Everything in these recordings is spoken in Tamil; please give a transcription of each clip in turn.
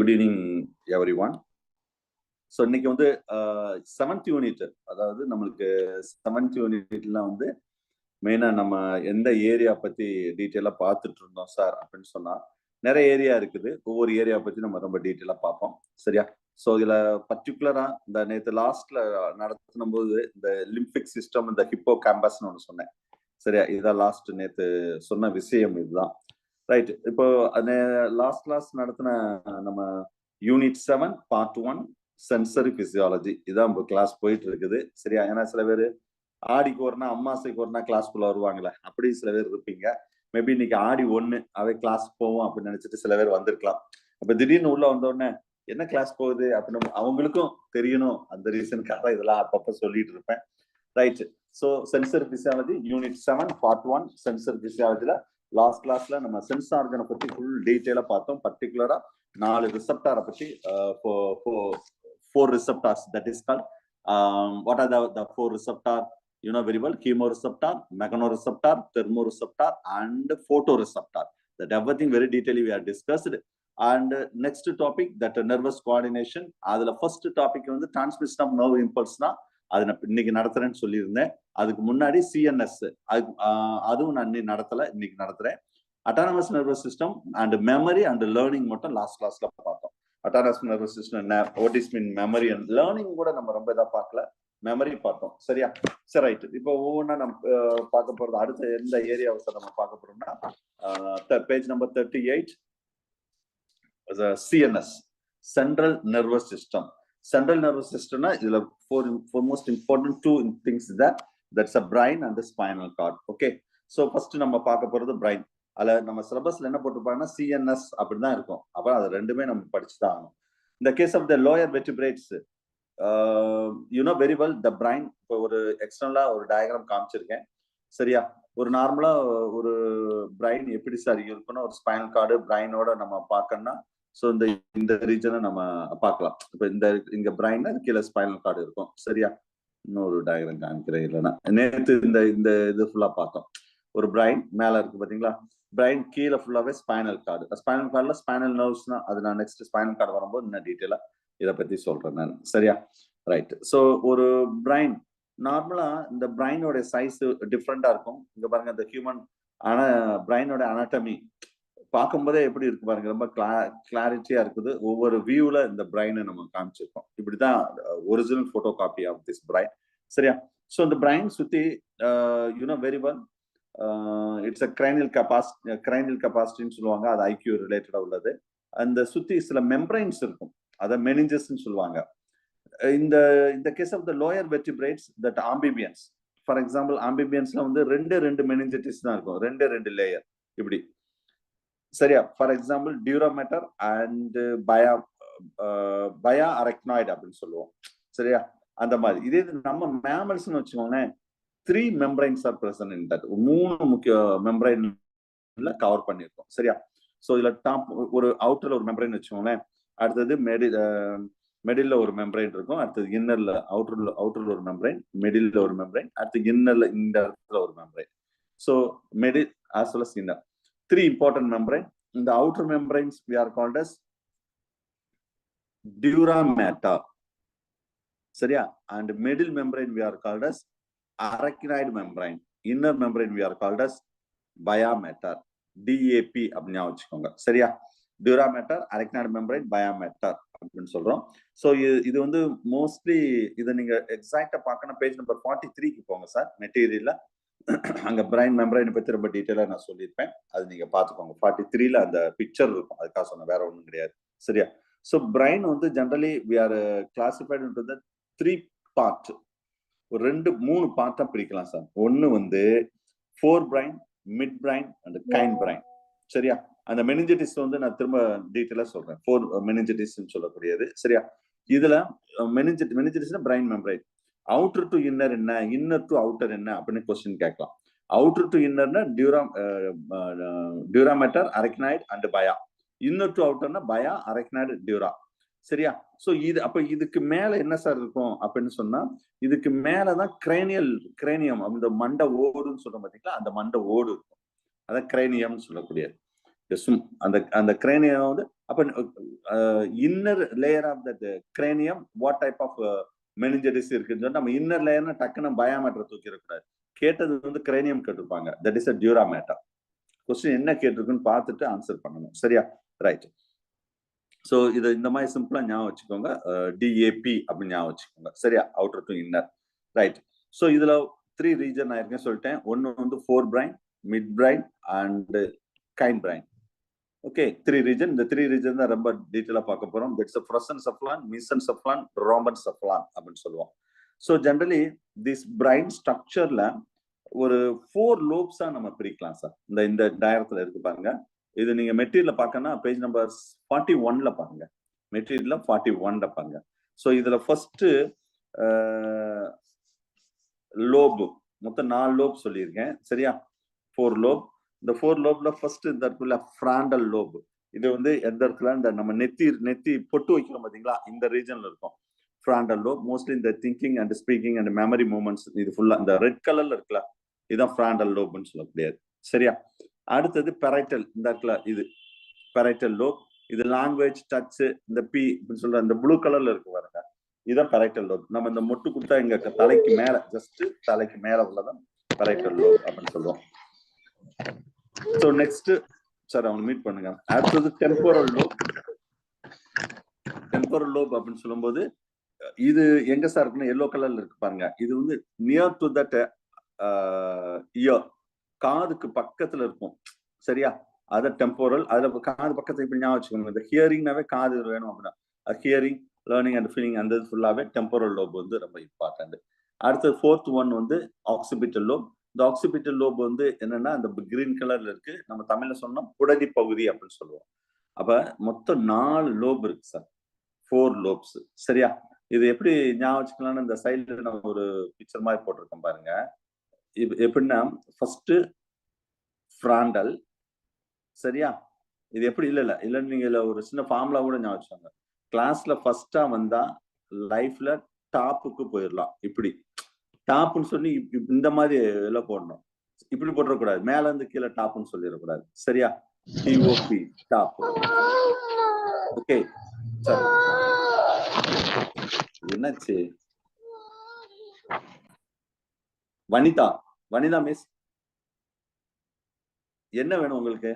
Good evening every one. So இன்னைக்கு வந்து செவன்த் யூனிட், அதாவது நம்மளுக்கு செவன்த் யூனிட்லாம் வந்து மெயினாக நம்ம எந்த ஏரியா பற்றி டீட்டெயிலாக பார்த்துட்டு இருந்தோம் சார் அப்படின்னு சொன்னால், நிறைய ஏரியா இருக்குது. ஒவ்வொரு ஏரியா பற்றி நம்ம ரொம்ப டீட்டெயிலாக பார்ப்போம். சரியா? ஸோ இதில் பர்டிகுலராக இந்த நேற்று லாஸ்ட்ல நடத்தும் போது இந்த லிம்பிக் சிஸ்டம், இந்த ஹிப்போ கேம்பஸ்ன்னு ஒன்று சொன்னேன். சரியா? இதான் லாஸ்ட் நேற்று சொன்ன விஷயம் இதுதான். ரைட். இப்போ லாஸ்ட் நடத்தின நம்ம யூனிட் 7 பார்ட் 1 சென்சரி பிசியாலஜி இதான் இப்போ கிளாஸ் போயிட்டு இருக்குது. சரியா? ஏன்னா சில பேர் ஆடிக்கு ஒருனா அம்மாசைக்கு ஒருனா கிளாஸ்க்குள்ள வருவாங்களே, அப்படி சில பேர் இருப்பீங்க. மேபி இன்னைக்கு ஆடி 1 அவை கிளாஸ் போவோம் அப்படின்னு நினைச்சிட்டு சில பேர் வந்திருக்கலாம். அப்ப திடீர்னு உள்ள வந்த உடனே என்ன கிளாஸ் போகுது அப்படின்னு அவங்களுக்கும் தெரியணும். அந்த ரீசனுக்காக இதெல்லாம் அப்பப்ப சொல்லிட்டு இருப்பேன். Right. So sensor physiology unit 7 part 1 sensor பிசியாலஜில லாஸ்ட் கிளாஸ்ல நம்ம சென்ஸ் ஆர்கனை பத்தி ஃபுல் டீட்டெயிலா பார்த்தோம். பர்டிகுலரா 4 ரிசெப்டாரை பத்தி 4 receptors, that is called what are the 4 receptor, you know very well: chemoreceptor, mechanoreceptor, thermoreceptor and photoreceptor. That everything very detailedly we are discussed. And next topic, that nervous coordination. அதுல first topic வந்து transmission of nerve impulse na அது நான் இன்னைக்கு நடத்துறேன்னு சொல்லியிருந்தேன். அதுக்கு முன்னாடி சிஎன்எஸ் அதுவும் நான் நடத்தல, இன்னைக்கு நடத்துறேன். Autonomous nervous system and memory and learning மட்டும் லாஸ்ட் கிளாஸ்ல பார்த்தோம். அட்டானமஸ் நர்வஸ் சிஸ்டம் என்ன, what is mean memory and learning கூட நம்ம ரொம்ப இதா பார்க்கல, மெமரி பார்த்தோம். சரியா? சரி, ரைட். இப்போ ஒவ்வொன்றா நம்ம பார்க்க போறது அடுத்த எந்த ஏரியாவை நம்ம பார்க்க போறோம்னா page number 38 CNS, central nervous system. Central nervous system na idla for most important two things that's a brain and the spinal cord. Okay, so first நம்ம பார்க்க போறது brain. அல நம்ம சிலபஸ்ல என்ன போட்டுப்பாங்கன்னா CNS அப்படி தான் இருக்கும். அப்ப அது ரெண்டுமே நம்ம படிச்சு தான் ஆகணும். In the case of the lower vertebrates, you know very well the brain. இப்போ ஒரு எக்ஸ்டர்னலா ஒரு டயக்ராம் காமிச்சிருக்கேன். சரியா? ஒரு நார்மலா ஒரு brain எப்படி சார் இருக்குன்னா, ஒரு ஸ்பைனல் கார்டு பிரைனோட நம்ம பார்க்கணும்னா ஸோ இந்த ரீஜனை நம்ம பார்க்கலாம். இப்போ இங்க பிரைன் கீழே ஸ்பைனல் கார்டு இருக்கும். சரியா? இன்னொரு டயக்ராம் காமிக்கிறேன். இல்லைன்னா நேற்று இந்த இது ஃபுல்லா பார்த்தோம். ஒரு பிரைன் மேல இருக்கு பாத்தீங்களா, பிரைன் கீழே ஃபுல்லாவே ஸ்பைனல் கார்டு. ஸ்பைனல் கார்டுல ஸ்பைனல் நர்வ்ஸ்னா அது நான் நெக்ஸ்ட் ஸ்பைனல் கார்டு வரும்போது இன்னும் டீட்டெயிலா இதை பத்தி சொல்றேன் நான். சரியா? ரைட். ஸோ ஒரு பிரைன் நார்மலா இந்த பிரைனோட சைஸ் டிஃப்ரெண்டா இருக்கும். இங்க பாருங்க, இந்த ஹியூமன் பிரைனோட அனாட்டமி பார்க்கும்போதே எப்படி இருக்கு பாருங்க, ரொம்ப கிளாரிட்டியா இருக்குது. ஒவ்வொரு வியூல இந்த பிரைனை நம்ம காமிச்சிருக்கோம். இப்படிதான் original photo copy of this brain. சரியா? ஸோ இந்த பிரைன் சுத்தி you know very well it's a cranial கெப்பாசிட்டின்னு சொல்லுவாங்க. அது ஐக்யூ ரிலேட்டடா உள்ளது. அந்த சுத்தி சில மெம்பரைன்ஸ் இருக்கும், அதை மெனிஞ்சஸ்ன்னு சொல்லுவாங்க. இந்த case of the lower vertebrates, that amphibians, for example ஆம்பிபியன்ஸ்ல வந்து ரெண்டு மெனிஞ்சட்டிஸ் தான் இருக்கும், ரெண்டு லேயர் இப்படி. சரியா? For example dura mater and pia arachnoid அப்படின்னு சொல்லுவோம். சரியா? அந்த மாதிரி. இதே நம்ம மேமல்ஸ்னு வச்சுக்கோங்களேன், 3 membranes R present in that. 3 முக்கிய மெம்பரைன்ல கவர் பண்ணிருக்கோம். சரியா? ஸோ இதுல டாப் ஒரு அவுட்டர்ல ஒரு மெம்பரைன் வச்சுக்கோங்களேன், அடுத்தது மிடில்ல ஒரு மெம்பரைன் இருக்கும், அடுத்தது இன்னர்ல அவுட்டர்ல ஒரு மெம்பரைன், மிடில்ல ஒரு மெம்பரைன், அடுத்து இன்னர்ல இந்த இடத்துல ஒரு membrane. So middle as well as inner, 3 important membrane. In the outer membranes we are called as dura mater. சரியா? And middle membrane we are called as arachnoid membrane. Inner membrane we are called as baya mater. DAP அப்படினா வச்சுக்கோங்க. சரியா? dura mater, arachnoid membrane, baya mater அப்படின்னு சொல்றோம். ஸோ இது வந்து மோஸ்ட்லி இதை நீங்க எக்ஸாக்டா பார்க்கணும். பேஜ் நம்பர் 43க்கு போங்க சார். மெட்டீரியல்ல அங்க பிரைன் மெம்பரைனை பத்தி ரொம்ப டீட்டெயிலா நான் சொல்லியிருப்பேன், அது நீங்க பாத்துக்கோங்க. 43ல அந்த பிக்சர் இருக்கும், அதுக்காக சொன்ன, வேற ஒண்ணும் கிடையாது. சரியா? ஸோ பிரைன் வந்து generally we are classified into the 3 part. ஒரு 3 பார்ட்டா பிரிக்கலாம் சார். ஒன்னு வந்து forebrain, midbrain and hindbrain. சரியா? அந்த மெனிஞ்சட்டிஸ் வந்து நான் திரும்ப டீட்டெயிலா சொல்றேன். 4 மெனிஞ்சட்டிஸ் சொல்லக்கூடியது. சரியா? இதுல மெனிஞ்சட்டிஸ்னா brain membrane. Outer to inner என்ன, இன்னர் டு அவுட்டர் என்ன அப்படின்னு கொஸ்டின் கேட்கலாம். அவுட்டர் டு இன்னர்னா dura mater, arachnoid and pia. Inner to அவுட்டர்னா பயா, அரக்னாய்டு, டியூரா. சரியா? ஸோ அப்ப இதுக்கு மேல என்ன சார் இருக்கும் அப்படின்னு சொன்னா, இதுக்கு மேலதான் கிரேனியம், அந்த மண்டை ஓடுன்னு சொல்றோம் பாத்தீங்களா, அந்த மண்டை ஓடு இருக்கும். அதான் கிரேனியம் சொல்லக்கூடியது. அந்த கிரேனியம் வந்து அப்ப inner layer of that cranium what type of meninges இருக்குன்னு சொல்லி நம்ம இன்னர் லேயர்னா டக்குன்னு பயோமேட்டர் தூக்கிடக்கூடாது. கேட்டது வந்து கிரேனியம் கேட்டிருப்பாங்க. That is a dura mater. Question என்ன கேட்டிருக்குன்னு பார்த்துட்டு ஆன்சர் பண்ணணும். சரியா? ரைட். ஸோ இது இந்த மாதிரி சிம்பிளா ஞாபகம் வச்சுக்கோங்க. டிஏபி அப்படின்னு ஞாபகம் வச்சுக்கோங்க. சரியா? Outer to inner. Right. So இதுல 3 ரீஜன் நான் இருக்கேன் சொல்லிட்டேன். ஒன்னு வந்து forebrain, midbrain and hindbrain. Okay, 3 region. இந்த 3 ரீஜன் தான் ரொம்ப டீட்டெயிலா பார்க்க போறோம். தட்ஸ் ஃப்ரோசன்செஃபலான், மீசன்செஃபலான், ரோமன்செஃபலான் அப்படின்னு சொல்லுவோம். ஸோ ஜென்ரலி திஸ் பிரைன் ஸ்ட்ரக்சர்ல ஒரு 4 லோப்ஸா நம்ம பிரிக்கலாம் சார். இந்த டயரத்துல இருக்கு பாருங்க. இது நீங்க மெட்டீரியல்ல பார்க்கணும்னா பேஜ் நம்பர் 41ல பாருங்க. மெட்டீரியல்ல 41ல பாருங்க. ஸோ இதுல ஃபர்ஸ்ட் லோப் மொத்தம் 4 லோப் சொல்லியிருக்கேன். சரியா? 4 லோப். இந்த 4 லோப்ல ஃபர்ஸ்ட் இந்த இடத்துல ஃப்ராண்டல் லோப். இது வந்து எந்த இடத்துல இந்த நம்ம நெத்தி பொட்டு வைக்கிறோம் பாத்தீங்களா, இந்த ரீஜன்ல இருக்கும் ஃப்ராண்டல் லோப். மோஸ்ட்லி இந்த thinking and speaking and memory moments இது ஃபுல்லா இந்த ரெட் கலர்ல இருக்குல்ல, இதுதான் ஃப்ராண்டல் லோப்னு சொல்லக்கூடியது. சரியா? அடுத்தது பெரைட்டல். இந்த இடத்துல இது பெரைட்டல் லோப். இது லாங்குவேஜ், டச், இந்த பி சொல்ற இந்த ப்ளூ கலர்ல இருக்கு பாருங்க, இதுதான் பெரைட்டல் லோப். நம்ம இந்த மொட்டு குத்தா எங்க தலைக்கு மேல, ஜஸ்ட் தலைக்கு மேல உள்ளதான் பெரைட்டல் லோப் அப்படின்னு சொல்லுவோம். சோ நெக்ஸ்ட் சார் அவங்க மீட் பண்ணுங்க. அடுத்தது டெம்போரல் லோப். டெம்போரல் லோப் அப்படின்னு சொல்லும்போது இது எங்க சார் இருக்குன்னா எல்லோ கலர்ல இருக்கு பாருங்க. இது வந்து நியர் டு தட் இயர், காதுக்கு பக்கத்துல இருக்கும். சரியா? அத டெம்போரல். அதுல காது பக்கத்துல இப்படி ஞாபகம் வச்சுக்கோங்க. இந்த ஹியரிங்னாவே காது வேணும் அப்படின்னா ஹியரிங், லேர்னிங் அண்ட் ஃபீலிங் அந்த ஃபுல்லாவே டெம்போரல் லோப் வந்து ரொம்ப இம்பார்ட்டன்ட். அடுத்தது 4th ஒன் வந்து ஆக்சிபிட்டல் லோப். இந்த ஆக்சிபிட்டல் லோப் வந்து என்னன்னா அந்த கிரீன் கலர்ல இருக்கு. நம்ம தமிழ்ல சொன்னா புடதி பகுதி அப்படின்னு சொல்லுவோம். அப்ப மொத்தம் 4 லோப் இருக்கு சார். 4 லோப்ஸ். சரியா? இது எப்படி ஞாபகம் வச்சுக்கலாம்னு இந்த சைடுல நம்ம ஒரு பிக்சர் மாதிரி போட்டிருக்கோம் பாருங்க. எப்படின்னா ஃபர்ஸ்ட் ஃப்ராண்டல். சரியா? இது எப்படி இல்லன்னு நீங்க ஒரு சின்ன ஃபார்முலா கூட ஞாபகம் வச்சுக்கோங்க. கிளாஸ்ல ஃபர்ஸ்டா வந்தா லைஃப்ல டாப்புக்கு போயிடலாம். இப்படி டாப்னு சொல்லி இந்த மாதிரி எல்லாம் போடணும். இப்படி போட்டுறக்கூடாது. மேல இருந்து கீழே டாப்னு சொல்லிடக்கூடாது. சரியா? DOP top. Okay sir. என்னாச்சு? வனிதா மிஸ் என்ன வேணும் உங்களுக்கு?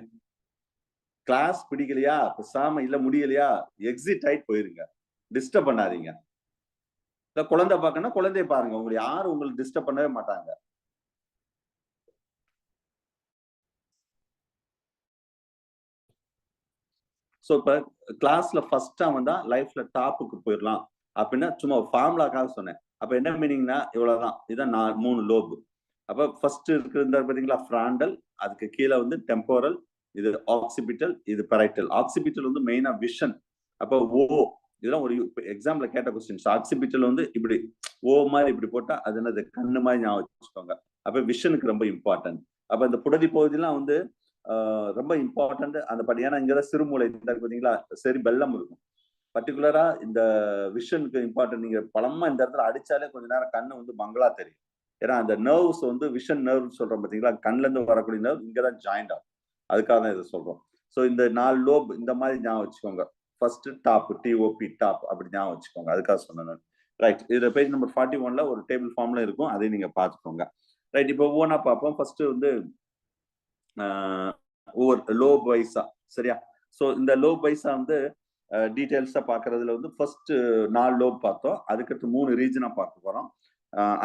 கிளாஸ் பிடிக்கலையா? பேசாம இல்ல முடியலையா? எக்ஸிட் ஆயிட்டு போயிருங்க. டிஸ்டர்ப் பண்ணாதீங்க. இல்ல குழந்தை பார்க்கணும், குழந்தைய பாருங்க. உங்களை யாரும் உங்களுக்கு டிஸ்டர்ப் பண்ணவே மாட்டாங்க. சோ இப்ப கிளாஸ்ல ஃபர்ஸ்டா வந்தா லைஃப்ல டாப்புக்கு போயிடலாம் அப்படின்னா சும்மா ஃபார்முலாக்காக சொன்னேன். அப்ப என்ன மீனிங்னா இவ்வளவுதான். இதான் 3 லோப். அப்ப ஃபர்ஸ்ட் இருக்கிற பாத்தீங்களா ஃப்ராண்டல், அதுக்கு கீழே வந்து டெம்போரல், இது ஆக்சிபிட்டல், இது பெரைட்டல். ஆக்சிபிட்டல் வந்து மெயினா விஷன். அப்ப ஓ இதெல்லாம் ஒரு எக்ஸாம்ல கேட்ட கொஸ்டின்ஸ். ஆக்சிபிட்டல் வந்து இப்படி ஓ மாதிரி இப்படி போட்டா அது என்னது கண்ணு மாதிரி ஞாபகம் வச்சுக்கோங்க. அப்ப விஷனுக்கு ரொம்ப இம்பார்ட்டன்ட். அப்ப இந்த புடதி பகுதியெல்லாம் வந்து ரொம்ப இம்பார்ட்டன்ட் அந்த பட். ஏன்னா இங்கதான் சிறுமூளை பாத்தீங்களா, சரி பெல்லம் இருக்கும். பர்டிகுலரா இந்த விஷனுக்கு இம்பார்ட்டன்ட். நீங்க பலமா இந்த இடத்துல அடிச்சாலே கொஞ்ச நேரம் கண்ணு வந்து மங்களா தெரியும். ஏன்னா அந்த நர்வ்ஸ் வந்து விஷன் நர்வ் சொல்றோம் பாத்தீங்களா, கண்ணுல இருந்து வரக்கூடிய நர்வ் இங்கதான் ஜாயிண்ட் ஆகும். அதுக்காக தான் இதை சொல்றோம். ஸோ இந்த 4 லோப் இந்த மாதிரி ஞாபகம் வச்சுக்கோங்க. ஃபர்ஸ்ட் டாப், டிஓபி டாப் அப்படி ஞாபகம் வச்சுக்கோங்க. அதுக்காக சொன்னேன். ரைட். இதுல பேஜ் நம்பர் 41ல ஒரு டேபிள் ஃபார்ம்ல இருக்கும், அதையும் நீங்க பாத்துக்கோங்க. ரைட். இப்போ ஒவ்வொன்றா பார்ப்போம். ஃபர்ஸ்ட் வந்து ஒவ்வொரு லோப் வைஸா. சரியா? ஸோ இந்த லோப் வைஸா வந்து டீடைல்ஸா பாக்குறதுல வந்து ஃபர்ஸ்ட் 4 லோப் பார்த்தோம். அதுக்கடுத்து 3 ரீஜனா பார்க்க போறோம்.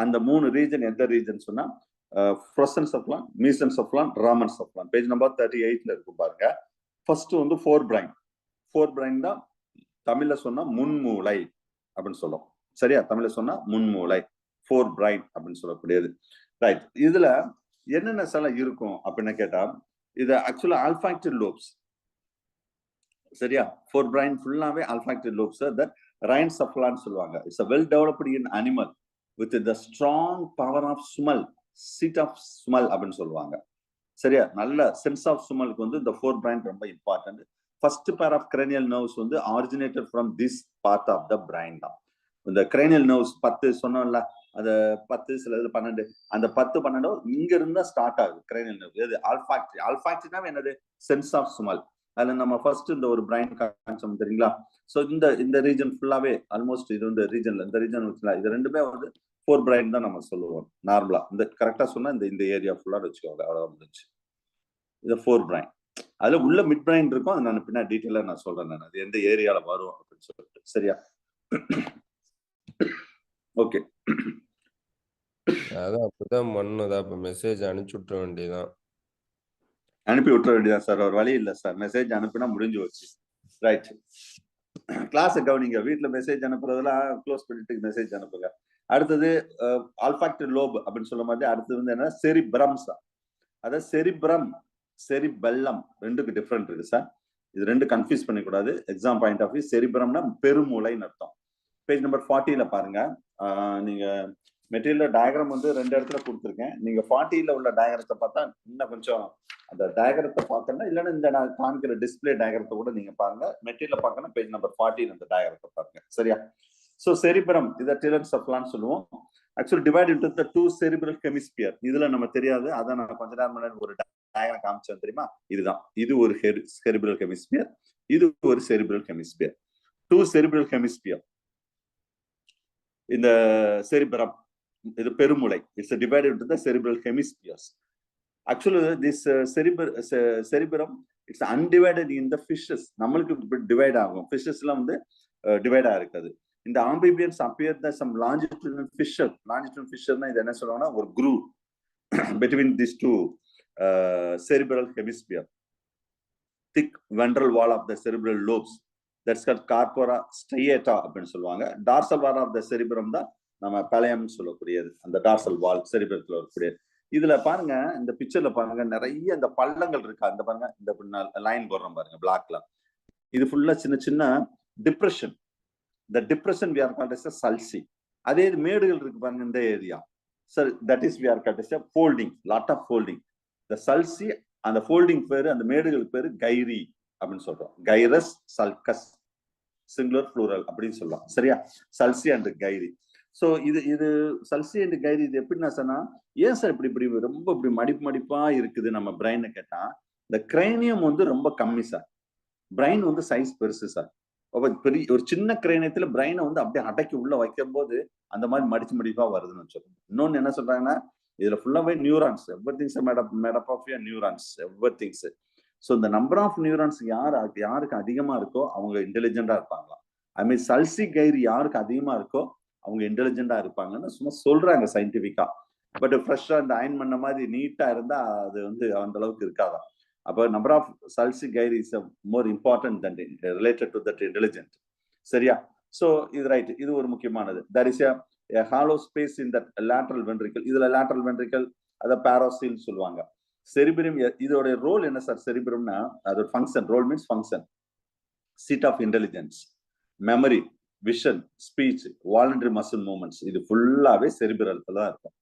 அந்த 3 ரீஜன் எந்த ரீஜன் சொன்னா ஃப்ரோசன்செஃபலான், மீசன்செஃபலான், ரோமன்செஃபலான். பேஜ் நம்பர் 38ல இருக்கும் பாருங்க. ஃபர்ஸ்ட் வந்து ஃபோர் பிரைன். ஃபோர் பிரைன் தான் தமிழ்ல சொன்னா முன்மூளை அப்படின்னு சொல்லுவோம். சரியா? தமிழ்ல சொன்னா முன்மூளை, ஃபோர் பிரைன் அப்படின்னு சொல்லக்கூடியது. ரைட். இதுல என்னென்ன சில இருக்கும் அப்படின்னு கேட்டா, இது ஆக்சுவலா ஆல்ஃபாக்டட் லோப்ஸ். சரியா? ஃபோர் பிரைன் ஃபுல்லாவே ஆல்ஃபாக்டட் லோப்ஸ். ரைன்செஃபலான் சொல்லுவாங்க. It's a well developed in animal with the strong power of smell, seat of smell அப்படின்னு சொல்லுவாங்க. சரியா? நல்ல சென்ஸ் ஆஃப் ஸ்மெல்க்கு வந்து இந்த ஃபோர் பிரைன் ரொம்ப important. First pair of cranial nerves வந்து originated from this part of the brain தான். இந்த கிரேனியல் நர்வ்ஸ் 10 சொன்னோம்ல, அந்த 10 சில இதுல 12 அந்த 10 12 இங்க இருந்தா ஸ்டார்ட் ஆகுது கிரைனியல் நர்வ். எது ஆல்ஃபாக்டரி. ஆல்ஃபாக்டரினா என்னது? Sense of smell. அதுல நம்ம ஃபர்ஸ்ட் இந்த ஒரு பிரைன் கான்செப்ட் தெரியுங்களா? சோ இந்த ரீஜன் ஃபுல்லாவே ஆல்மோஸ்ட் இது வந்து ரீஜன்ல இந்த ரீஜன் இது ரெண்டுமே வந்து 4 பிரைன் தான் நம்ம சொல்லுவோம் நார்மலா. இந்த கரெக்டா சொன்னா இந்த ஏரியா ஃபுல்லா வச்சுக்கோங்க, அவ்வளவு முடிஞ்சு. இது 4 பிரைன். அதுல உள்ள மிட் பிரைன் இருக்கும், அது நான் பின்னா டீட்டெயிலா நான் சொல்றேன். நான் அது எந்த ஏரியால வரும் அப்படின்னு சொல்லிட்டு. சரியா? ஓகே. அதான் அப்படிதான் பண்ணணும். இப்ப மெசேஜ் அனுப்பிச்சு விட்டுற வேண்டியதான். அனுப்பி விட்டுற வேண்டியதான் சார். ஒரு வழி இல்லை சார். மெசேஜ் அனுப்பினா முடிஞ்சு வச்சு. ரைட். கிளாஸ் கவனிங்க. வீட்டுல மெசேஜ் அனுப்புறதெல்லாம் க்ளோஸ் பண்ணிட்டு மெசேஜ் அனுப்புங்க. அடுத்தது ஆல்ஃபாக்டரி லோப் அப்படின்னு சொல்ல மாதிரி அடுத்தது வந்து என்ன? Cerebrum sir. அதாவது செரிப்ரம் செரிபெல்லம் ரெண்டுக்கு டிஃபரெண்ட் இருக்கு சார். இது ரெண்டு கன்ஃபியூஸ் பண்ணிக்கூடாது. Exam point of view. செரிப்ரம்னா பெருமூளைன்னு அர்த்தம். பேஜ் நம்பர் 40ல பாருங்க. நீங்க மெட்டீரியல் டயக்ராம் வந்து 2 இடத்துல கொடுத்துருக்கேன். நீங்க 40ல உள்ள டயக்ரத்தை பார்த்தா இன்னும் கொஞ்சம் அந்த டயக்ரத்தை பார்த்தோம்னா, இல்லைன்னா இந்த நான் காண்கிற டிஸ்பிளே டயக்ரத்தை கூட நீங்க பாருங்க. மெட்டீரியல் பார்க்கணும் பேஜ் நம்பர் 40 அந்த டயக்ரத்தை பாருங்க. சரியா? ஸோ செரிப்ரம் இதை டெலன்செஃபலான்னு சொல்லுவோம். Actually divide into the 2 cerebral hemisphere. இதுல நம்ம தெரியாது, அதை நான் கொஞ்ச நேரம் முன்னாடி ஒரு டயக்ராம் காமிச்சேன் தெரியுமா? இதுதான். இது ஒரு செரிப்ரல் ஹெமிஸ்பியர், இது ஒரு செரிப்ரல் ஹெமிஸ்பியர். 2 cerebral hemisphere. இந்த செரிப்ரம் இது பெருமுளை. It's divided into the cerebral hemispheres. Actually, this cerebrum, it's undivided in the fishes. நம்மளுக்கு டிவைட் ஆகும். ஃபிஷஸ்லாம் வந்து டிவைட் ஆயிருக்காது. இந்த amphibians appear that some longitudinal fissure. Longitudinal fissure-னா இது என்ன சொல்றாங்கன்னா ஒரு groove between these two cerebral hemisphere. Thick ventral wall of the cerebral lobes. That's called corpora striata அப்படின்னு சொல்லுவாங்க. Dorsal wall of the cerebrum தான் நம்ம பழையம் சொல்லக்கூடியது. அந்த டார்சல் வால் செரிபிரத்துல இருக்கக்கூடியது. இதுல பாருங்க, இந்த பிக்சர்ல பாருங்க, நிறைய இந்த பள்ளங்கள் இருக்கா. இந்த பாருங்க, இந்த லைன் போடுறோம் பாருங்க பிளாக்ல. இது ஃபுல்லா சின்ன சின்ன டிப்ரெஷன். இந்த depression we are called as a sulci. அதே மேடுகள் இருக்கு பாருங்க இந்த area. Sir that is we are called as a folding, lot of folding. the sulci அந்த folding பேரு, அந்த மேடுகள் பேரு கைரி அப்படின்னு சொல்றோம். கைரஸ் சல்கஸ் சிங்குலர் ப்ளூரல் அப்படின்னு சொல்லலாம். சரியா? Sulci and gyri. சோ இது சல்சி அண்ட் கைரி இது எப்படின்னா சொன்னா, ஏன் சார் இப்படி ரொம்ப இப்படி மடிப்பா இருக்குது நம்ம பிரைன்னு கேட்டா, இந்த கிரைனியம் வந்து ரொம்ப கம்மி சார். பிரைன் வந்து சைஸ் பெருசு சார். பெரிய ஒரு சின்ன கிரைனியத்துல பிரைனை வந்து அப்படியே அடக்கி உள்ள வைக்கும் போது அந்த மாதிரி மடிப்பா வருதுன்னு வச்சுக்கோங்க. இன்னொன்னு என்ன சொல்றாங்கன்னா, இதுல ஃபுல்லாவே neurons, every things made up of neurons, every things. So இந்த நம்பர் ஆஃப் நியூரான்ஸ் யாருக்கு அதிகமா இருக்கோ அவங்க இன்டெலிஜென்டா இருப்பாங்களாம். ஐ மீன் சல்சி கைரி யாருக்கு அதிகமா இருக்கோ அவங்க இன்டெலிஜென்டா இருப்பாங்கன்னு சும்மா சொல்றாங்க சயின்டிபிக்கா. பட் ஃப்ரெஷ்ஷா இந்த அயன் பண்ண மாதிரி நீட்டா இருந்தா அது வந்து அந்த அளவுக்கு இருக்காதான். அப்போ number of sulci gyri is more important than related to that intelligent. சரியா? ஸோ இது ரைட். இது ஒரு முக்கியமானது. That is a hollow space in that lateral ventricle. இதுல lateral ventricle அத பாரோசில் சொல்லுவாங்க. செரிபிரம் இதோட ரோல் என்ன சார்? செரிபிரம்னா அதோட function, role means function. Seat of intelligence, memory, vision, speech, voluntary muscle movements, இது ஃபுல்லாவே செரிபிரல்ல தான் இருக்கும்.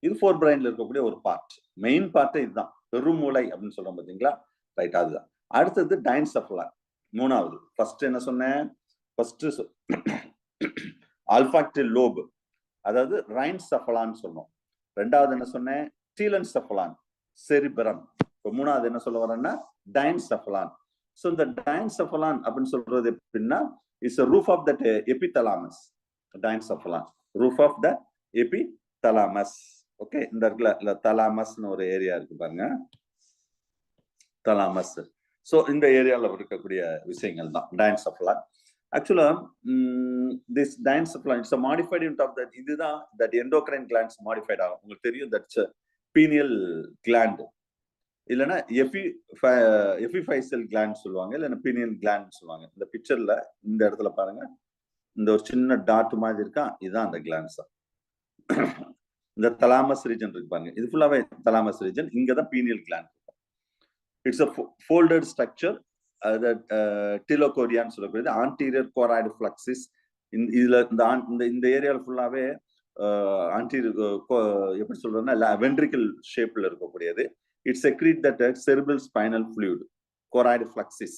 இது 4 பிரைன்ல இருக்கக்கூடிய ஒரு பார்ட். மெயின் பார்ட்டே இதுதான். பெருமூளை அப்படின்னு சொல்றோம் பாத்தீங்களா? ரைட், அதுதான். அடுத்தது டைன்செஃபலான், மூணாவது. ஃபர்ஸ்ட் என்ன சொன்னேன்? ஃபர்ஸ்ட் ஆல்ஃபாக்டரி லோப், அதாவது ரைன்செஃபலான் சொன்னோம். ரெண்டாவது என்ன சொன்னேன்? டீலன்செஃபலான், செரிபிரம். இப்போ மூணாவது என்ன சொல்ல வரேன்னா டைன்செஃபலான். ஸோ இந்த டைன்செஃபலான் அப்படின்னு சொல்றது எப்படின்னா, it's a roof of that epithalamus. டைன்செஃபலான் roof of the epithalamus. Okay, இந்த இடத்துல தலாமஸ்னு ஒரு ஏரியா இருக்கு பாருங்க, தலாமஸ். ஸோ இந்த ஏரியாவில் இருக்கக்கூடிய விஷயங்கள் தான் டைன்செஃபலான். ஆக்சுவலா this diencephalon it's a modified unit of that. இதுதான் that endocrine glands modified ஆகும். உங்களுக்கு தெரியும், தட்ஸ் பீனியல் கிளாண்ட், இல்லைன்னா எபிஃபைசல் கிளாண்ட் சொல்லுவாங்க, இல்லைன்னா பீனியல் கிளாண்ட் சொல்லுவாங்க. இந்த பிக்சர்ல இந்த இடத்துல பாருங்க, இந்த ஒரு சின்ன டாட் மாதிரி இருக்கா, இதுதான் அந்த கிளாண்ட்ஸ். இந்த தலாமஸ் ரீஜன் இருக்கு பாருங்க, இது ஃபுல்லாவே தலாமஸ் ரீஜன். இங்கதான் pineal gland. It's a folded structure. டிலோகோரியான்னு சொல்லக்கூடியது ஆன்டீரியர் கோராய்டு ஃபிளக்ஸிஸ். இதுல இந்த ஏரியாவில் ஃபுல்லாவே எப்படி சொல்றதுன்னா வென்ட்ரிக்கல் ஷேப்ல இருக்கக்கூடியது. It secrete that cerebral spinal fluid, choroid flexus.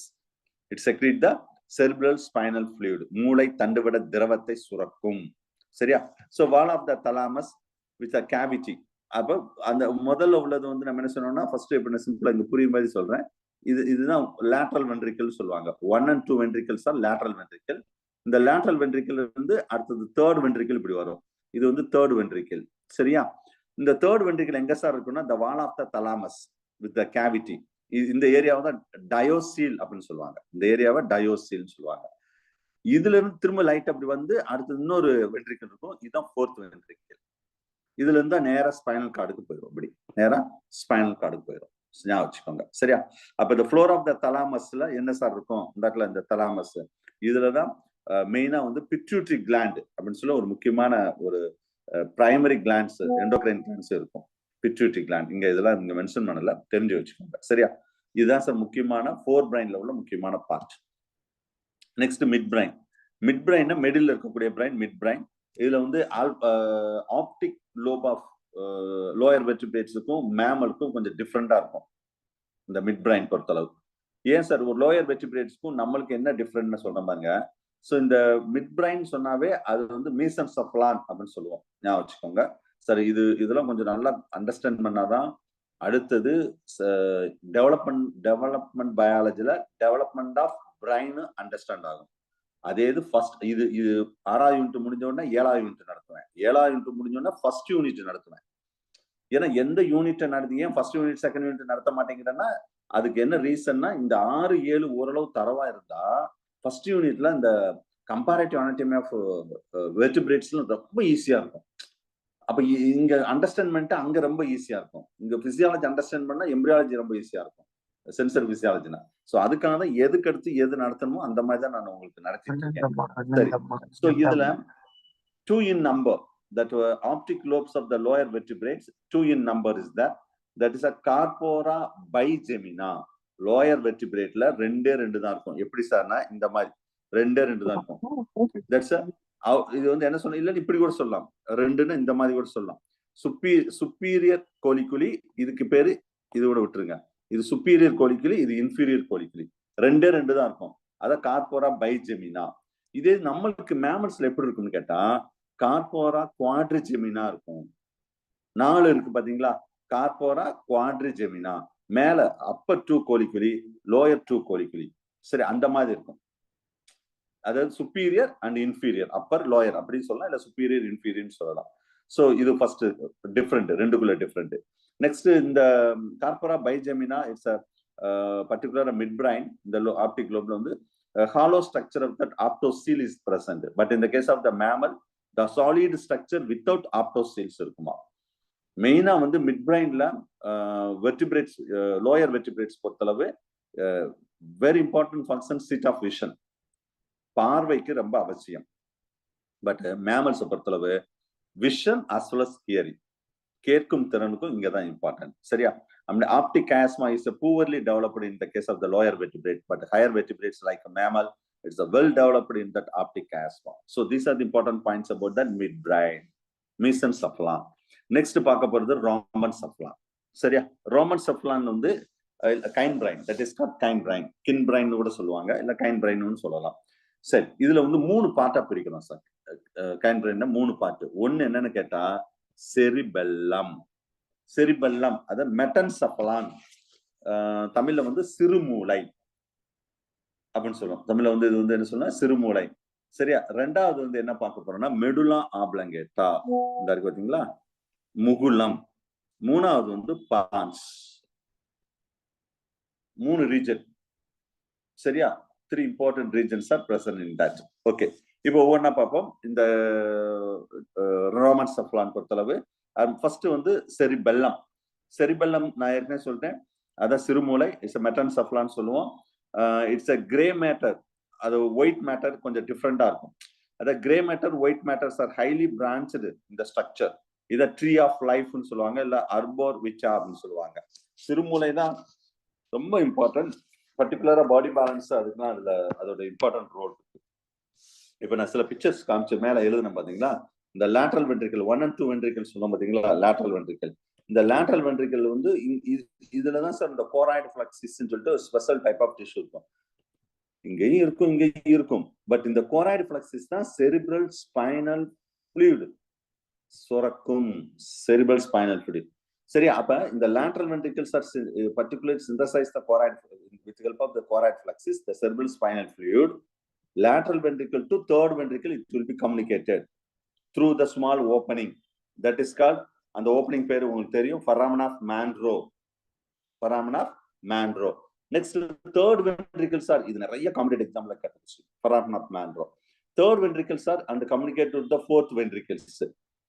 It secrete the cerebral spinal fluid. மூளை தண்டுவட திரவத்தை சுரக்கும். சரியா? So wall of the thalamus with a cavity. அப்போ அந்த முதல்ல உள்ளது வந்து நம்ம என்ன சொன்னோம்னா, ஃபர்ஸ்ட் எப்படி சிம்பிளா இங்க புரியும் மாதிரி சொல்றேன். இதுதான் லேட்ரல் வென்ட்ரிக்கல் சொல்லுவாங்க. 1 and 2 வென்ட்ரிக்கல்ஸ் தான் லேட்ரல் வென்ட்ரிக்கல். இந்த லேட்ரல் வென்ட்ரிக்கல் வந்து அடுத்தது தேர்ட் வென்ட்ரிக்கல் இப்படி வரும். இது வந்து தேர்ட் வென்ட்ரிக்கல். சரியா? இந்த தேர்ட் வென்ட்ரிக்கல் எங்க சார் இருக்குன்னா, the wall of the thalamus with the cavity. இந்த ஏரியாவை தான் டயோசீல் அப்படின்னு சொல்லுவாங்க. இந்த ஏரியாவை டயோசீல் சொல்லுவாங்க. இதுல இருந்து திரும்ப லைட் அப்படி வந்து அடுத்து இன்னொரு வென்ட்ரிக்கல் இருக்கும். இதுதான் ஃபோர்த் வென்ட்ரிக்கல். இதுல இருந்தா நேரா ஸ்பைனல் கார்டுக்கு போயிடும். இப்படி நேரா ஸ்பைனல் கார்டுக்கு போயிடும். ஞாபகம் வச்சுக்கோங்க. சரியா? அப்ப இந்த ஃப்ளோர் ஆஃப் த தலாமஸ்ல என்ன சார் இருக்கும்? இந்த தலாமஸ் இதுலதான் மெயினா வந்து பிட்யூட்டரி கிளாண்ட் அப்படின்னு சொல்ல ஒரு முக்கியமான ஒரு பிரைமரி கிளாண்ட்ஸ், எண்டோக்ரைன் கிளாண்ட்ஸ் இருக்கும். பிட்யூட்டரி கிளாண்ட் இங்க இதெல்லாம் இங்க மென்ஷன் பண்ணல, தெரிஞ்சு வச்சுக்கோங்க. சரியா? இதுதான் சார் முக்கியமான ஃபோர் பிரைன்ல உள்ள முக்கியமான part. Next midbrain. Midbrain middle இருக்கக்கூடிய பிரைன் மிட் பிரைன். இதுல வந்து ஆப்டிக் லோப் ஆஃப் லோயர் வெர்டிபிரேட்ஸுக்கும் மேமலுக்கும் கொஞ்சம் டிஃப்ரெண்டா இருக்கும் இந்த மிட் பிரைன் பொறுத்தளவு. ஏன் சார் ஒரு லோயர் வெர்டிபிரேட்ஸ்க்கும் நம்மளுக்கு என்ன டிஃப்ரெண்ட்னு சொல்றாங்க? ஸோ இந்த மிட் பிரைன் சொன்னாவே அது வந்து மீசன்செஃபலான் அப்படின்னு சொல்லுவோம். ஞாபகம் வச்சுக்கோங்க. சார் இதெல்லாம் கொஞ்சம் நல்லா அண்டர்ஸ்டாண்ட் பண்ணாதான் அடுத்தது டெவலப்மெண்ட் பயாலஜில டெவலப்மெண்ட் ஆஃப் பிரைன் அண்டர்ஸ்டாண்ட் ஆகும். அதே இது ஃபர்ஸ்ட் இது 6வது யூனிட் முடிஞ்ச உடனே 7வது யூனிட் நடத்துவேன். 7வது யூனிட் முடிஞ்ச உடனே ஃபர்ஸ்ட் யூனிட் நடத்துவேன். ஏன்னா எந்த யூனிட்டை நடத்தி ஏன் ஃபர்ஸ்ட் யூனிட் செகண்ட் யூனிட் நடத்த மாட்டேங்கிறேன்னா அதுக்கு என்ன ரீசன்னா இந்த 6, 7 ஓரளவு தரவா இருந்தா ஃபர்ஸ்ட் யூனிட்ல இந்த கம்பேரேட்டிவ் அனாட்டமி ஆஃப் வெர்டிபிரேட்ஸ்ல ரொம்ப ஈஸியா இருக்கும். அப்ப இங்க அண்டர்ஸ்டாண்ட் அங்க ரொம்ப ஈஸியா இருக்கும். இங்க பிசியாலஜி அண்டர்ஸ்டாண்ட் பண்ணா எம்பிரியாலஜி ரொம்ப ஈஸியா இருக்கும். சென்சர் பிசியாலஜினா. சோ அதுக்காக தான் எதுக்கு அடுத்து எது நடத்தணுமோ அந்த மாதிரி தான் நான் உங்களுக்கு நடத்திட்டு இருக்கேன். சரி. சோ இதுல 2 in number that optic lobes of the lower vertebrates 2 in number is that is a corpora bigemina. lower vertebrateல ரெண்டே தான் இருக்கும். எப்படி சார்னா இந்த மாதிரி ரெண்டே தான் இருக்கும். தட்ஸ் இது வந்து என்ன சொல்ல இல்ல இப்படி கூட சொல்லலாம். ரெண்டுன்னு இந்த மாதிரி கூட சொல்லலாம். சுப்பீரியர் கோலிகுலி இதுக்கு பேரு இதோட விட்டுருங்க. இது சுப்பீரியர் கோலிகுலி, இது இன்ஃபீரியர் கோலிகுலி. ரெண்டே தான் இருக்கும். அத கார்போரா பைஜெமினா. இதே நம்மளுக்கு மேமல்ஸ்ல எப்படி இருக்கும்னு கேட்டா கார்போரா குவாட்ரிஜெமினா இருக்கும். 4 இருக்கு பாத்தீங்களா? கார்போரா குவாட்ரிஜெமினா. மேல அப்பர் 2 கோலிகுலி, லோயர் 2 கோலிகுலி. சரி, அந்த மாதிரி இருக்கும். அதாவது superior and inferior, upper lower அப்படின்னு சொல்லலாம், இல்ல சுப்பீரியர் இன்ஃபீரியர் சொல்லலாம். சோ இது ஃபர்ஸ்ட் டிஃபரெண்ட், ரெண்டுக்குள்ள டிஃபரெண்ட். நெக்ஸ்ட் இந்த corpora bigemina it's particular mid brain. இந்த ஆப்டிக் லோப்ல வந்து hollow structure of that optocele is present, but in the case of the mammal the solid structure without optoceles இருக்குமா. மெயினா வந்து மிட் பிரைன்ல வெர்டிபிரேட்ஸ், லோயர் வெர்டிபிரேட்ஸ் பொறுத்தளவு very important function seat of vision, பார்வைக்கு ரொம்ப அவசியம். பட் மேமல்ஸ் பொறுத்தளவு vision as well as hearing, கேட்கும் திறனுக்கும் இங்கதான் இம்பார்ட்டன்ட். சரியா? Optic chiasma is poorly developed in the case of the lower vertebrate, but higher vertebrates like a mammal, it's a well developed in that optic chiasma. So these are the important points about that midbrain. Mesencephalon. Next பார்க்க போறது Romancephalon. சரியா? Romancephalon வந்து கைன் brain, that is called gain brain. கின் பிரைன் கூட சொல்லுவாங்க, இல்ல கைன் பிரைன்னு சொல்லலாம். சரி, இதுல வந்து 3 பார்ட்டா பிரிக்கிறோம் சார். கைன் பிரைன்ல 3 பார்ட். ஒன்னு என்னன்னு கேட்டா செரிபெல்லம். செரிபெல்லம் அத மெட்டன்செஃபலான், தமிழ்ல வந்து சிறுமூளை அப்படின்னு சொல்லுவோம். தமிழ்ல வந்து இது வந்து என்ன சொன்னா சிறுமூளை. சரியா? ரெண்டாவது வந்து என்ன பார்க்க போறோம்னா மெடுலா ஆப்லங்கேட்டா, இந்த இருக்கு பாத்தீங்களா, முகுலம். மூணாவது வந்து பான்ஸ். 3 ரீஜன். சரியா? 3 important regions are present in that. Okay, இப்போ ஒவ்வொன்னா பார்ப்போம். இந்த ரோமன்செஃபலான் பொறுத்தளவு ஃபர்ஸ்ட் வந்து செரிபெல்லம். செரிபெல்லம் நான் ஏற்கனவே சொல்லிட்டேன், அதான் சிறுமூளை. இட்ஸ் மெட்டன்செஃபலான் சொல்லுவோம். It's a grey matter. அது ஒயிட் மேட்டர் கொஞ்சம் டிஃப்ரெண்டா இருக்கும். அதாவது grey matter, white matters R highly branched இந்த ஸ்ட்ரக்சர். இதை ட்ரீ ஆஃப் லைஃப்னு சொல்லுவாங்க, இல்ல அர்போர் விச்சார்னு சொல்லுவாங்க. சிறுமூளை தான் ரொம்ப இம்பார்ட்டன்ட். பர்டிகுலரா பாடி பேலன்ஸ் அதுக்குதான் அதுல அதோட இம்பார்ட்டன்ட் ரோல் இருக்கு. இப்ப நான் சில பிக்சர்ஸ் காமிச்சு மேல எழுதுனேன் பாத்தீங்களா, இந்த லேட்ரல் வென்ட்ரிக்கல் 1 and 2 வென்ட்ரிக்கல் சொன்னோம் பாத்தீங்களா, லேட்ரல் வென்ட்ரிக்கல். இந்த லேட்ரல் வென்ட்ரிக்கல் வந்து இதுலதான் சார் இந்த கோராய்டு பிளக்ஸிஸ் சொல்லிட்டு ஸ்பெஷல் டைப் ஆஃப் டிஷ்யூ இருக்கும். இங்கேயும் இருக்கும், இங்கேயும் இருக்கும். பட் இந்த கோராய்டு பிளக்ஸிஸ் தான் செரிப்ரல் ஸ்பைனல் fluid சுரக்கும் cerebral spinal fluid. சரி, அப்ப இந்த lateral ventricles are particularly synthesize the choroid with help of the choroid plexus, the cerebral spinal fluid. Lateral ventricle to third ventricle, it will be communicated through the small opening that is called, and the opening பேரு உங்களுக்கு தெரியும், foramen of Monro. Foramen of Monro. Next, third ventricles are, இது நிறைய காம்படிட்டிவ் எக்ஸாம்ல கேட்டுச்சு, foramen of Monro. Third ventricles are and communicate with the fourth ventricles.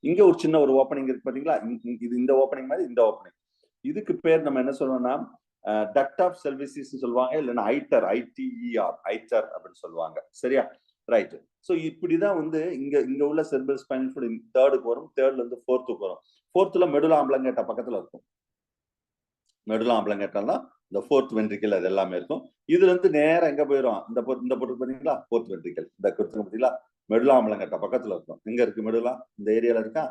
இங்க ஒரு சின்ன ஒரு ஓப்பனிங் இருக்கு பாத்தீங்களா, இது இந்த ஓப்பனிங் மாதிரி இந்த ஓப்பனிங். இதுக்கு பேர் நம்ம என்ன சொல்றோம்னா டக்ட் ஆஃப் செல்விசிஸ் சொல்லுவாங்க, இல்லைன்னா ஐட்டர், ஐடிஇஆர், ஐட்டர் அப்படின்னு சொல்லுவாங்க. சரியா, ரைட். ஸோ இப்படிதான் வந்து இங்க உள்ள செரிப்ரல் ஸ்பைனல் ஃப்ளூயிட் தேர்டுக்கு வரும், தேர்ட்ல இருந்து ஃபோர்த்துக்கு வரும். ஃபோர்த்துல மெடுலா ஆம்ப்ளாங்கேட்டா பக்கத்துல இருக்கும். மெடுலா ஆம்ப்ளாங்கேட்டாலாம் இந்த ஃபோர்த் வென்ட்ரிக்கல் அது எல்லாமே இருக்கும். இதுல இருந்து நேரம் எங்க போயிடும், இந்த பொருள் பாத்தீங்களா ஃபோர்த் வென்ட்ரிக்கல், இந்த பாத்தீங்களா மெடுலா ஆம்ப்ளாங்கேட்டா பக்கத்துல இருக்கும். எங்க இருக்கு மெடுலா, இந்த ஏரியால இருக்கா.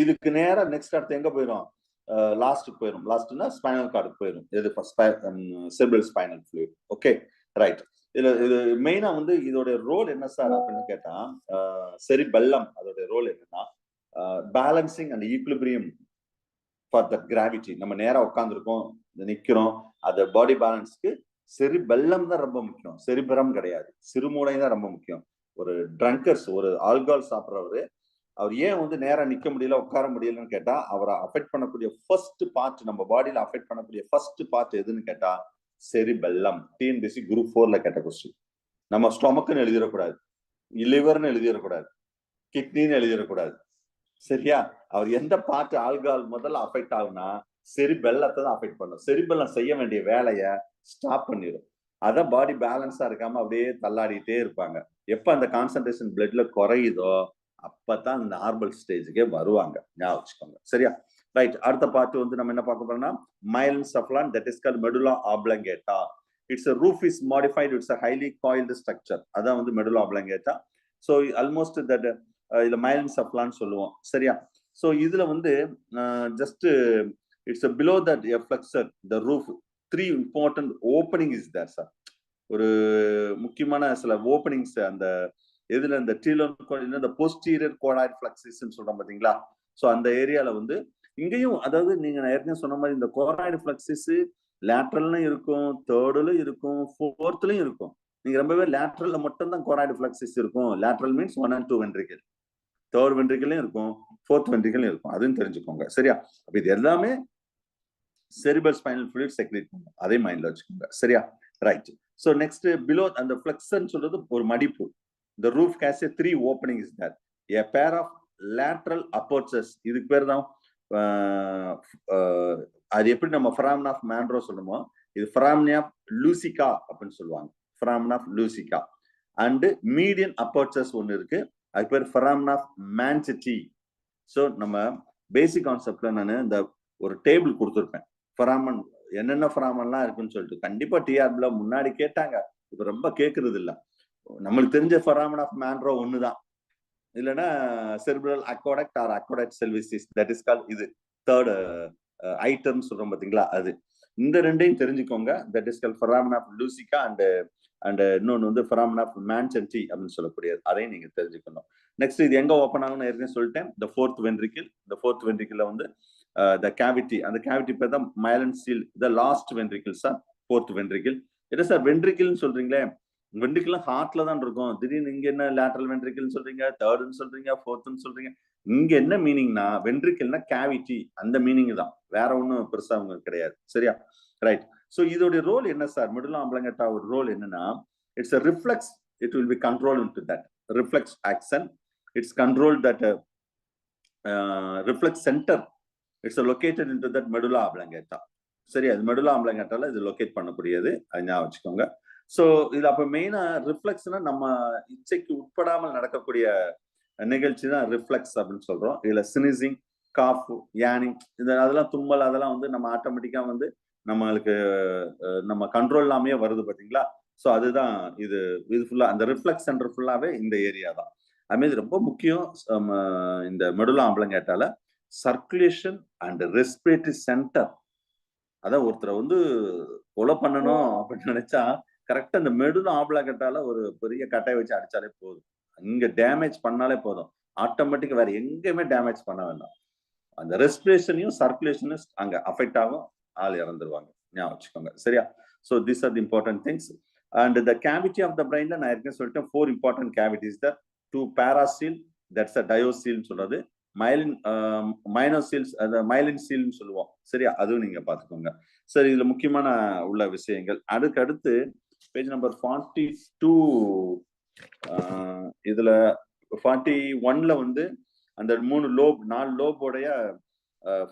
இதுக்கு நேரம் நெக்ஸ்ட் அடுத்து எங்க போயிடும், லாஸ்ட்டுக்கு போயிடும். லாஸ்ட்னா ஸ்பைனல் கார்டுக்கு போயிடும். இது cerebral spinal fluid. Okay, right. இது மெயினா வந்து இதோட ரோல் என்ன சார் அப்படின்னு கேட்டா, செரிபெல்லம் அதோட ரோல் என்னன்னா balancing and equilibrium for the gravity. நம்ம நேரா உட்காந்துருக்கோம், நிக்கிறோம், அது பாடி பேலன்ஸ்க்கு செரிபெல்லம் தான் ரொம்ப முக்கியம், செரிபரம் கிடையாது. சிறுமூளை தான் ரொம்ப முக்கியம். ஒரு ட்ரங்கர்ஸ், ஒரு ஆல்கஹால் சாப்பிட்றவரு, அவர் ஏன் வந்து நேரம் நிக்க முடியல, உட்கார முடியலன்னு கேட்டா, அவரை அஃபெக்ட் பண்ணக்கூடிய ஃபர்ஸ்ட் பார்ட், நம்ம பாடியில அஃபெக்ட் பண்ணக்கூடிய ஃபர்ஸ்ட் பார்ட் எதுன்னு கேட்டா செரிபெல்லம். டிஎன்பிஎஸ்சி குரூப் 4ல கேட்ட கொஸ்டின். நம்ம ஸ்டொமக்குன்னு எழுதிடக்கூடாது, லிவர்னு எழுதிடக்கூடாது, கிட்னின்னு எழுதிடக்கூடாது. சரியா, அவர் எந்த பார்ட் ஆல்கஹால் முதல்ல அஃபெக்ட் ஆகுனா செரிபெல்லத்தை தான் அஃபெக்ட் பண்ணும். செரிபெல்லம் செய்ய வேண்டிய வேலையை ஸ்டாப் பண்ணிடும். அதான் பாடி பேலன்ஸா இருக்காம அப்படியே தள்ளாடிட்டே இருப்பாங்க. எப்ப அந்த கான்சன்ட்ரேஷன் பிளட்ல குறையுதோ அப்பதான் இந்த நார்மல் ஸ்டேஜுக்கே வருவாங்க. ஞாபகம் வச்சுக்கோங்க. சரியா, ரைட். அடுத்த பார்ட் வந்து நம்ம என்ன பார்க்க போறோம்னா myelin cephalon, that is called medulla oblongata. Its a roof is modified, it's a highly coiled structure. அதான் வந்து medulla oblongata. So almost that இதுல myelin cephalon சொல்லுவோம். சரியா, so இதுல வந்து just it's a below that flexor, the roof, three important opening is there sir. ஒரு முக்கியமான சில ஓப்பனிங்ஸ் அந்த எதுல, இந்த இந்த போஸ்டீரியர் கோடாய்ட் பிளெக்ஸஸ் சொல்றோம் பாத்தீங்களா. சோ அந்த ஏரியால வந்து இங்கேயும், அதாவது நீங்க ஏற்கனவே சொன்ன மாதிரி இந்த கோடாய்டு பிளெக்ஸஸ் லேட்ரல்லும் இருக்கும், தேர்டுலும் இருக்கும், ஃபோர்த்லயும் இருக்கும். நீங்க ரொம்பவே லேட்ரல்ல மட்டும் தான் கோடாய்டு பிளெக்ஸஸ் இருக்கும். Lateral means 1 and 2 ventricle, third வென்ட்ரிக்கல்லையும் இருக்கும், ஃபோர்த் வென்ட்ரிக்கல்லையும் இருக்கும். அதுவும் தெரிஞ்சுக்கோங்க. சரியா, அப்ப இது எல்லாமே செரிபல் ஸ்பைனல் ஃப்ளூயிட் செக்ரேட் பண்ணும். அதே மைண்ட்ல வச்சுக்கோங்க. சரியா, ரைட். சோ நெக்ஸ்ட் பிலோ அந்த ஃபிளெக்ஸன் சொல்றது ஒரு மடிப்பு. The roof has a 3 openings there. A pair of lateral apertures. இதுக்கு பேர் தான் அது எப்படி நம்ம foramen of Monro சொல்லுமோ, இது foramen of Lusica அப்படின்னு சொல்லுவாங்க. foramen of Lusica. And median apertures ஒன்னு இருக்கு, அதுக்கு பேர் foramen of Manchetti. ஸோ நம்ம பேசிக் கான்செப்ட்ல நான் இந்த ஒரு டேபிள் கொடுத்துருப்பேன். foramen என்னென்ன foramenலாம் இருக்குன்னு சொல்லிட்டு. கண்டிப்பா டிஆர்பில முன்னாடி கேட்டாங்க, இப்ப ரொம்ப கேட்கறது இல்லை. நம்மளுக்கு தெரிஞ்ச foramen of Monro ஒண்ணுதான், இல்லைன்னா cerebral aqueduct or aqueduct Sylvius, that is call இது தேர்ட் ஐட்டம் சொல்றோம் பாத்தீங்களா. அது இந்த ரெண்டையும் தெரிஞ்சுக்கோங்க. That is call foramen of Lusica and இன்னொன்னு வந்து foramen of Manchetti அப்படின்னு சொல்லக்கூடியது. அதையும் நீங்க தெரிஞ்சுக்கணும். நெக்ஸ்ட் இது எங்க ஓப்பன் ஆகும்னு ஏற்கனவே சொல்லிட்டேன், the fourth ventricle. இந்த fourth ventricle வந்து the cavity, அந்த cavity பேர் தான் myelin shield. the last ventricle sir fourth ventricle. என்ன சார் வென்ட்ரிக்கிள்னு சொல்றீங்களே, வென்ட்ரிக்கிள் ஹார்ட்ல தான் இருக்கும். திடீர்னு இங்க என்ன லேட்டரல் வென்ட்ரிக்கிள்னு சொல்றீங்க, தேர்ட்னு சொல்றீங்க, ஃபோர்த்னு சொல்றீங்க. இங்க என்ன மீனிங்னா வென்ட்ரிக்கிள்னா கேவிட்டி, அந்த மீனிங் தான், வேற ஒன்றும் பெருசா உங்களுக்கு கிடையாது. சரியா, ரைட். ஸோ இதோட ரோல் என்ன சார், மெடுலா ஆம்ப்ளாங்கேட்டா ஒரு ரோல் என்னன்னா, it's a reflex, it will be controlled into that reflex action. It's controlled that reflex center, it's located into that medulla oblongata. சரியா, இது மெடுலா ஆம்ப்ளாங்கேட்டால இது லொகேட் பண்ணக்கூடியது, அது ஞாபகம் வச்சுக்கோங்க. ஸோ இது அப்ப மெயினா ரிஃப்ளெக்ஸ்னா நம்ம இச்சைக்கு உட்படாமல் நடக்கக்கூடிய நிகழ்ச்சி தான் ரிஃப்ளெக்ஸ் அப்படின்னு சொல்றோம். இதுல சினிசிங், காஃப், யானிங், அதெல்லாம் தும்மல், அதெல்லாம் வந்து நம்ம ஆட்டோமேட்டிக்கா வந்து நம்மளுக்கு நம்ம கண்ட்ரோல் இல்லாமையே வருது பாத்தீங்களா. ஸோ அதுதான் இது ஃபுல்லா அந்த ரிஃப்ளெக்ஸ் சென்டர் ஃபுல்லாவே இந்த ஏரியா தான். அதுமாதிரி ரொம்ப முக்கியம் இந்த மெடுலா ஆம்ப்ளாங்கேட்டால சர்க்குலேஷன் அண்ட் ரெஸ்பிரேட்டரி சென்டர். அதான் ஒருத்தரை வந்து கொலை பண்ணணும் அப்படின்னு நினைச்சா கரெக்டா இந்த மெடுலா ஆம்ப்ளாங்கேட்டால ஒரு பெரிய கட்டையை வச்சு அடிச்சாலே போதும், இங்க டேமேஜ் பண்ணாலே போதும், ஆட்டோமேட்டிக்கா வேற எங்கேயுமே டேமேஜ் பண்ண வேண்டாம். அந்த ரெஸ்பிரேஷனையும் சர்க்குலேஷனும் அங்க அஃபெக்ட் ஆகும், ஆள் இறந்துருவாங்க. ஞாபகம் வச்சுக்கோங்க. சரியா? So these are the important things. And the cavity of the பிரெயின்ல நான் ஏற்கனவே சொல்லிட்டேன், 4 important cavities the 2 paracoel, that's a diocoel சொல்றது, மைலின் மைனோசீல்ஸ், அந்த மைலின் சீல்னு சொல்லுவோம். சரியா? அதுவும் நீங்க பாத்துக்கோங்க. சரி, இதுல முக்கியமான உள்ள விஷயங்கள். அடுத்து பேஜ் நம்பர் 42, இதுல 41ல வந்து அந்த 4 லோபோடைய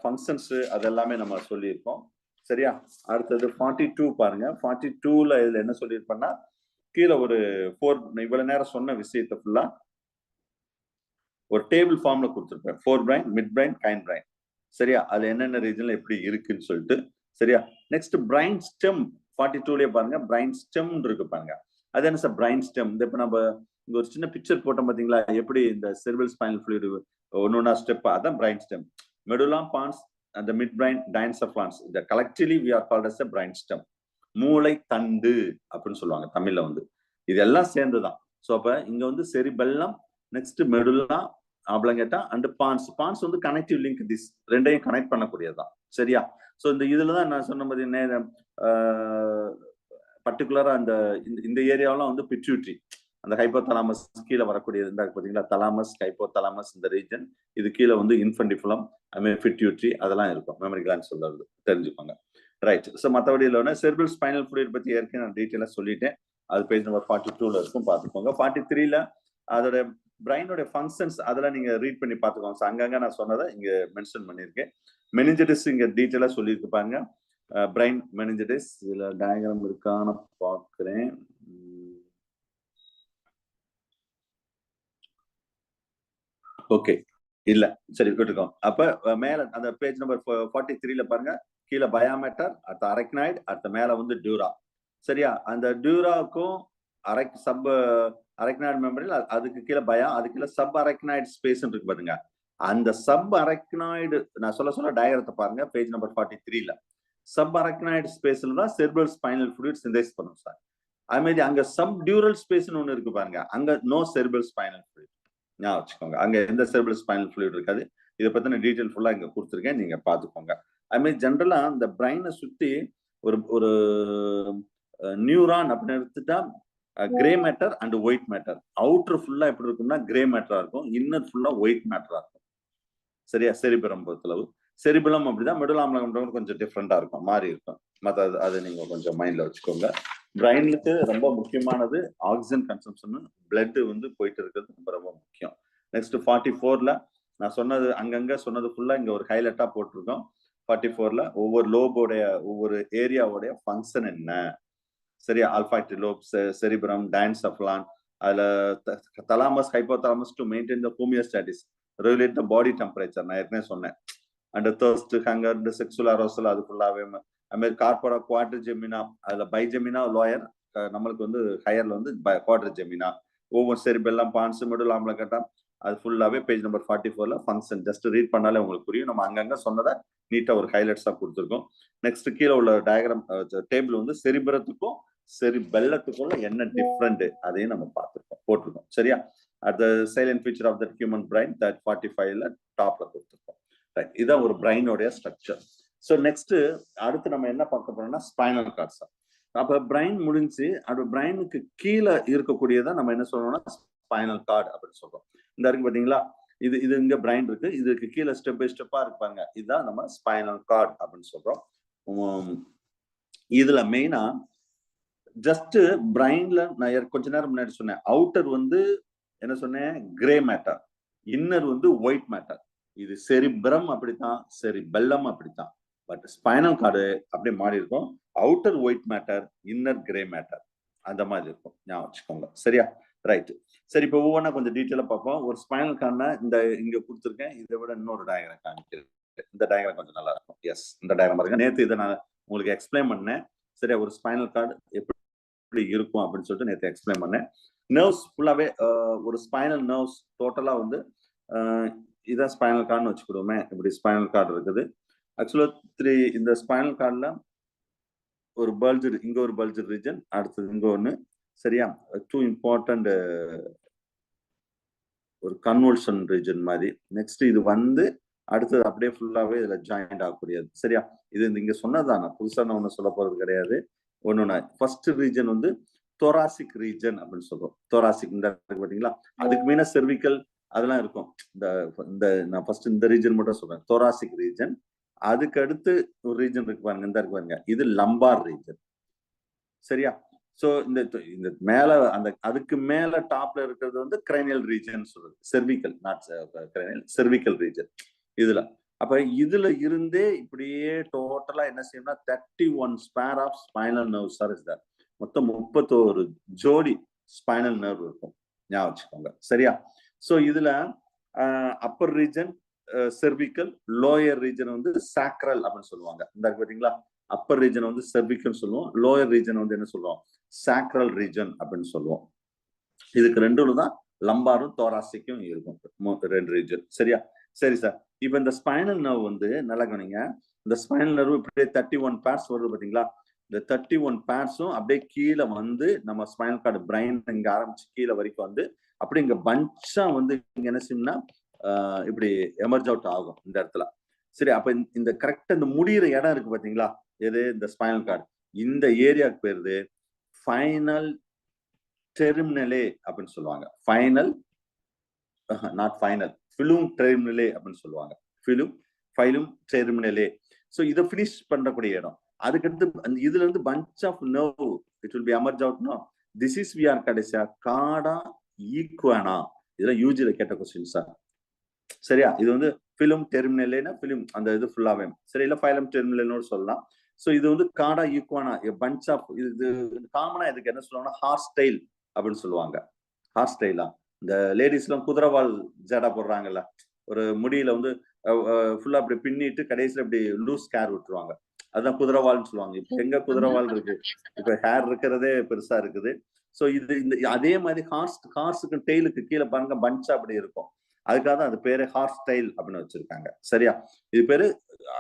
ஃபங்க்ஷன்ஸ் அதெல்லாமே நம்ம சொல்லியிருக்கோம். சரியா? அடுத்தது 42 பாருங்க. 42ல இதுல என்ன சொல்லியிருப்பேன்னா, கீழே ஒரு 4 இவ்வளவு நேரம் சொன்ன விஷயத்தை ஃபுல்லா ஒரு டேபிள் ஃபார்ம்ல கொடுத்துருப்பேன். 4 பிரைன், மிட் பிரைன், கைன் பிரைன். சரியா? அது என்னென்ன ரீஜன்ல எப்படி இருக்குன்னு சொல்லிட்டு. சரியா? நெக்ஸ்ட் பிரைன் ஸ்டெம் 42லயே பாருங்க, பிரைன் ஸ்டெம் இருக்கு பாருங்க. அது என்ன சார் பிரைன் ஸ்டெம்? இப்ப நம்ம இங்க ஒரு சின்ன பிக்சர் போட்டோம் பாத்தீங்களா, எப்படி இந்த செரிபிரல் ஸ்பைனல் ஃப்ளூயிட் ஒன்னொன்னா ஸ்டெப், அதான் பிரைன் ஸ்டெம். மெடுலா பான்ஸ் அந்த மிட் பிரைன் டைன்செஃபாலன்ஸ், இந்த collectively we are called as a brain stem. மூளை தண்டு அப்படின்னு சொல்லுவாங்க தமிழ்ல வந்து. இதெல்லாம் சேர்ந்துதான். சோ அப்ப இங்க வந்து செரிபெல்லம், நெக்ஸ்ட் மெடுலா ஆப்லங்கேட்டா அண்ட் பான்ஸ் வந்து கனெக்டிவ் லிங்க், திஸ் ரெண்டையும் கனெக்ட் பண்ணக்கூடியதுதான். சரியா? சோ இந்த இதுலதான் நான் சொன்ன மாதிரி பர்டிகுலரா அந்த இந்த ஏரியாவெல்லாம் வந்து பிட்யூட்ரி, அந்த ஹைப்போதலாமஸ் கீழே வரக்கூடியது இருந்தா பாத்தீங்களா, தலாமஸ், ஹைப்போதலாமஸ் இந்த ரீஜன், இது கீழே வந்து இன்ஃபென்டிபுலம், பிட்யூட்ரி அதெல்லாம் இருக்கும். மெமரி கிளாண்ட் சொல்றது தெரிஞ்சுக்கோங்க. ரைட். ஸோ மற்றபடி இல்லை செரிபிரல் ஸ்பைனல் ஃப்ளூயிட் பத்தி ஏற்கனவே நான் டீட்டெயிலாக சொல்லிட்டேன். அது பேஜ் நம்பர் 42ல இருக்கும், பார்த்துக்கோங்க. 43ல அதோட பிரைனோட ஃபங்க்ஷன்ஸ் அதெல்லாம் நீங்க ரீட் பண்ணி பார்த்துக்கோங்க. அங்கங்க நான் சொன்னதை இங்க மென்ஷன் பண்ணியிருக்கேன். மெனிஞ்சடிஸ் இங்க டீட்டெயிலாக சொல்லியிருப்பாங்க. பிரைன் மெனிஞ்சடிஸ் இதுல டயக்ராம் இருக்கான்னு பார்க்குறேன். ஓகே, இல்ல, சரி விட்டுருக்கோம். அப்ப மேல அந்த பேஜ் நம்பர் 43ல பாருங்க, கீழே பயாமேட்டர், அடுத்த அரக்னாய்டு, அடுத்த மேல வந்து டியூரா. சரியா? அந்த டியூராவுக்கும் சப் அரக்னாய்டு மெம்பரில் அதுக்கு கீழே பயா, அதுக்கு கீழே சப் அரக்னாய்டு ஸ்பேஸ் இருக்கு பாருங்க. அந்த சப் அரக்னாய்டு நான் சொல்ல டயக்ராத்தை பாருங்க, பேஜ் நம்பர் 43ல. சப் அரக்னாய்டு ஸ்பேஸ்ல தான் செரிபிரல் ஸ்பைனல் ஃப்ளூயிட் சிந்தேசிஸ் பண்ணும் சார். அது மாதிரி அங்க சப் டியூரல் ஸ்பேஸ்னு ஒண்ணு இருக்கு பாருங்க, அங்க நோ செரிபிரல் ஸ்பைனல் ஃப்ளூயிட். ஞாபகம் வச்சுக்கோங்க. அங்க எந்த செரிபிரல் ஸ்பைனல் ஃப்ளூயிட் இருக்காது. இதை பத்தின டீடைல் ஃபுல்லா இங்க கொடுத்துருக்கேன், நீங்க பாத்துக்கோங்க. அது மாதிரி ஜென்ரலா இந்த பிரைனை சுத்தி ஒரு நியூரான் அப்படின்னு எடுத்துட்டா grey matter and white matter. Outer ஃபுல்லா எப்படி இருக்கும்னா கிரே மேட்டரா இருக்கும், இன்னர் ஃபுல்லா ஒயிட் மேட்டரா இருக்கும். சரியா? செரிபிரம் பொறுத்தளவு. செரிபிலம் அப்படிதான், மெடுலாம்லம் கொஞ்சம் டிஃப்ரெண்டா இருக்கும், மாறி இருக்கும். மற்ற அது நீங்க கொஞ்சம் மைண்ட்ல வச்சுக்கோங்க. பிரைனுக்கு ரொம்ப முக்கியமானது ஆக்சிஜன் கன்சம்ஷன், பிளட் வந்து போயிட்டு இருக்கிறது ரொம்ப ரொம்ப முக்கியம். நெக்ஸ்ட் 44ல நான் சொன்னது அங்கங்க சொன்னது ஃபுல்லா இங்க ஒரு ஹைலைட்டா போட்டிருக்கோம். 44ல ஒவ்வொரு லோபோடைய ஒவ்வொரு ஏரியாவோடைய ஃபங்க்ஷன் என்ன. சரியா? ஆல்ஃபாக்டரி லோப், செரிபிரம், டைன்செஃபாலன், அதுல thalamus, hypothalamus to maintain the homeostasis, regulate the body temperature, நான் ஏற்கனவே சொன்னேன். And thirst, hunger, sexual arousal, அது ஃபுல்லாவே. அது மாதிரி கார்போரா, குவாட்ரிஜெமினா, அதுல பைஜெமினா லோயர், நம்மளுக்கு வந்து ஹையர்ல வந்து குவாட்ரிஜெமினா. ஒவ்வொரு செரிபெல்லாம், பான்ஸ், மெடுலா ஆம்லங்கேட்டா, அது ஃபுல்லாவே பேஜ் நம்பர் 44ல ஃபங்க்ஷன் ஜஸ்ட் ரீட் பண்ணாலே உங்களுக்கு புரியும். நம்ம அங்கங்க சொன்னதை நீட்டா ஒரு ஹைலைட்ஸா கொடுத்துருக்கோம். நெக்ஸ்ட் கீழே உள்ள டயக்ராம் டேபிள் வந்து செரிபிரத்துக்கும் செரிபெல்லத்துக்குள்ள என்ன டிஃப்ரெண்ட் அதையும் நம்ம பார்த்துருக்கோம், போட்டிருக்கோம். சரியா? At the silent feature of the human brain, that 45ல டாப்ல கொடுத்துருக்கோம். இதான் ஒரு பிரைனோடைய ஸ்ட்ரக்சர். ஸோ நெக்ஸ்ட் அடுத்து நம்ம என்ன பார்க்க போறோம்னா ஸ்பைனல் கார்ட்ஸ். அப்ப பிரைன் முடிஞ்சு அது பிரைனுக்கு கீழே இருக்கக்கூடியதான் நம்ம என்ன சொல்றோம்னா ஸ்பைனல் கார்டு அப்படின்னு சொல்றோம். இந்த இருக்கு பாத்தீங்களா, இது இங்க பிரைன் இருக்கு, இதுக்கு கீழே ஸ்டெப் பை ஸ்டெப்பா இருப்பாங்க, இதுதான் நம்ம ஸ்பைனல் கார்டு அப்படின்னு சொல்றோம். இதுல மெயினா ஜஸ்ட் பிரைன்ல நான் கொஞ்ச நேரம் முன்னாடி சொன்னேன், அவுட்டர் வந்து என்ன சொன்னேன், கிரே மேட்டர், இன்னர் வந்து ஒயிட் மேட்டர். இது செரிபிரம் அப்படித்தான், செரிபெல்லம் அப்படித்தான். பட் ஸ்பைனல் கார்டு அப்படியே மாறி இருக்கும், outer white matter, inner grey matter, அந்த மாதிரி இருக்கும். ஞாபகம் வச்சுக்கோங்க. சரியா? ரைட். சரி, இப்போ ஒவ்வொன்றா கொஞ்சம் டீட்டெயிலா பார்ப்போம். ஒரு ஸ்பைனல் கார்டுனா இந்த இங்க கொடுத்துருக்கேன், இதை விட இன்னொரு டயக்ராம் காமிக்கிறேன். இந்த டயக்ராம் கொஞ்சம் நல்லா இருக்கும். எஸ், இந்த டயக்ராம் பாருங்க. நேற்று இதை நான் உங்களுக்கு எக்ஸ்பிளைன் பண்ணேன். சரியா? ஒரு ஸ்பைனல் கார்டு எப்படி இருக்கும் அப்படின்னு சொல்லிட்டு நேற்று எக்ஸ்பிளைன் பண்ணேன். நர்வ்ஸ் ஃபுல்லாவே ஒரு ஸ்பைனல் நர்வ்ஸ் டோட்டலா வந்து இதான் ஸ்பைனல் கார்டுன்னு வச்சுக்கிடுவோமே. இப்படி ஸ்பைனல் கார்டு இருக்குது. ஆக்சுவலா இந்த ஸ்பைனல் கார்டுல ஒரு பல்ஜ், இங்க ஒரு பல்ஜ் ரீஜன், அடுத்தது இங்க ஒண்ணு. சரியா? 2 இம்பார்ட்டன்ட் ஒரு கன்வல்ஷன் ரீஜன் மாதிரி. நெக்ஸ்ட் இது வந்து அடுத்தது அப்படியே ஃபுல்லாவே இதுல ஜாயிண்ட் ஆகக்கூடியது. சரியா? இது இங்க சொன்னதுதான், நான் புதுசா நான் ஒண்ணு சொல்ல போறது கிடையாது. ஒண்ணுன்னா ஃபர்ஸ்ட் ரீஜன் வந்து thoracic ரீஜன் அப்படின்னு சொல்றோம். thoracic இந்த பாத்தீங்களா, அதுக்கு மீன cervical அதெல்லாம் இருக்கும். இந்த நான் ஃபர்ஸ்ட் இந்த ரீஜன் மட்டும் சொல்றேன். thoracic region. அதுக்கு அடுத்து ஒரு ரீஜன் இருக்கு பாருங்க, இந்த இருக்கு பாருங்க, இது லம்பார் ரீஜன். சரியா? சோ இந்த மேல அந்த அதுக்கு மேல டாப்ல இருக்கிறது வந்து கிரேனியல் ரீஜன் சொல்றது. cervical not cranial, cervical region இதுல. அப்ப இதுல இருந்தே இப்படியே டோட்டலா என்ன செய்யணும்னா 31 spare of spinal nerves are is there. மொத்தம் 31 ஜோடி ஸ்பைனல் நர்வ் இருக்கும், ஞாபகம் வச்சுக்கோங்க. சரியா? சோ இதுல upper region cervical, lower region வந்து சாக்ரல் அப்படின்னு சொல்லுவாங்க. இந்த பாத்தீங்களா, அப்பர் ரீஜன் வந்து cervical சொல்லுவோம், லோயர் ரீஜன் வந்து என்ன சொல்லுவோம், சாக்ரல் ரீஜன் அப்படின்னு சொல்லுவோம். இதுக்கு ரெண்டுல தான் லம்பாரும் thoracic-ம் இருக்கும், ரெண்டு ரீஜன். சரியா? சரி சார், இப்ப இந்த ஸ்பைனல் நர்வ் வந்து நல்லா கவனிங்க. இந்த ஸ்பைனல் நர்வ் இப்படியே 31 பேர்ஸ் வருது பாத்தீங்களா, இந்த 31 பேர்ஸும் அப்படியே கீழே வந்து நம்ம ஸ்பைனல் கார்டு பிரைன் இங்க ஆரம்பிச்சு கீழே வரைக்கும் வந்து அப்படி இங்க பஞ்சா வந்து இங்க என்ன செய்யணும்னா இப்படி எமர்ஜ் அவுட் ஆகும் இந்த இடத்துல. சரி, அப்ப இந்த கரெக்டா இந்த முடியிற இடம் இருக்கு பாத்தீங்களா, எது இந்த ஸ்பைனல் கார்டு, இந்த ஏரியாவுக்கு பேருது ஃபைனல் டெர்மினலே அப்படின்னு சொல்லுவாங்க. ஃபைனல் நாட் ஃபைனல், ஃபிலும் டெர்மினலே அப்படின்னு சொல்லுவாங்க. ஃபைலும் டெர்மினலே. சோ இதை பினிஷ் பண்ணக்கூடிய இடம். அதுக்கடுத்து இதுல இருந்து bunch of nerve it will be emerge out. No this is we are கடைசியா காடா ஈக்வானா. இதெல்லாம் யூஜில கேட்ட கொஸ்டின் சார். சரியா? இது வந்து ஃபிலும் டெர்மினலேனா ஃபிலும் அந்த இது ஃபுல்லாவே சரி, இல்ல ஃபைலம் டெர்மினல்னு சொல்லலாம். சோ இது வந்து காடா ஈக்வானா, பஞ்ச் ஆஃப். இது காமனா இதுக்கு என்ன சொல்லுவாங்கன்னா ஹார்ஸ் டெயில் அப்படின்னு சொல்லுவாங்க. ஹார்ஸ் டெயிலா இந்த லேடிஸ் எல்லாம் குதிரைவால் ஜடை போடுறாங்கல்ல, ஒரு முடியில வந்து ஃபுல்லா அப்படி பின்னிட்டு கடைசியில இப்படி லூஸ் ஹேர் விட்டுருவாங்க, அதுதான் குதிரைவால்னு சொல்லுவாங்க. இப்ப எங்க குதிரைவால் இருக்கு, இப்ப ஹேர் இருக்கிறதே பெருசா இருக்குது. சோ இது இந்த அதே மாதிரி ஹார்ஸுக்கு டெய்லுக்கு கீழே பாருங்க பஞ்சா அப்படி இருக்கும். அதுக்காக தான் அது பேரு ஹார்ஸ் டெயில் அப்படின்னு வச்சிருக்காங்க. சரியா? இது பேரு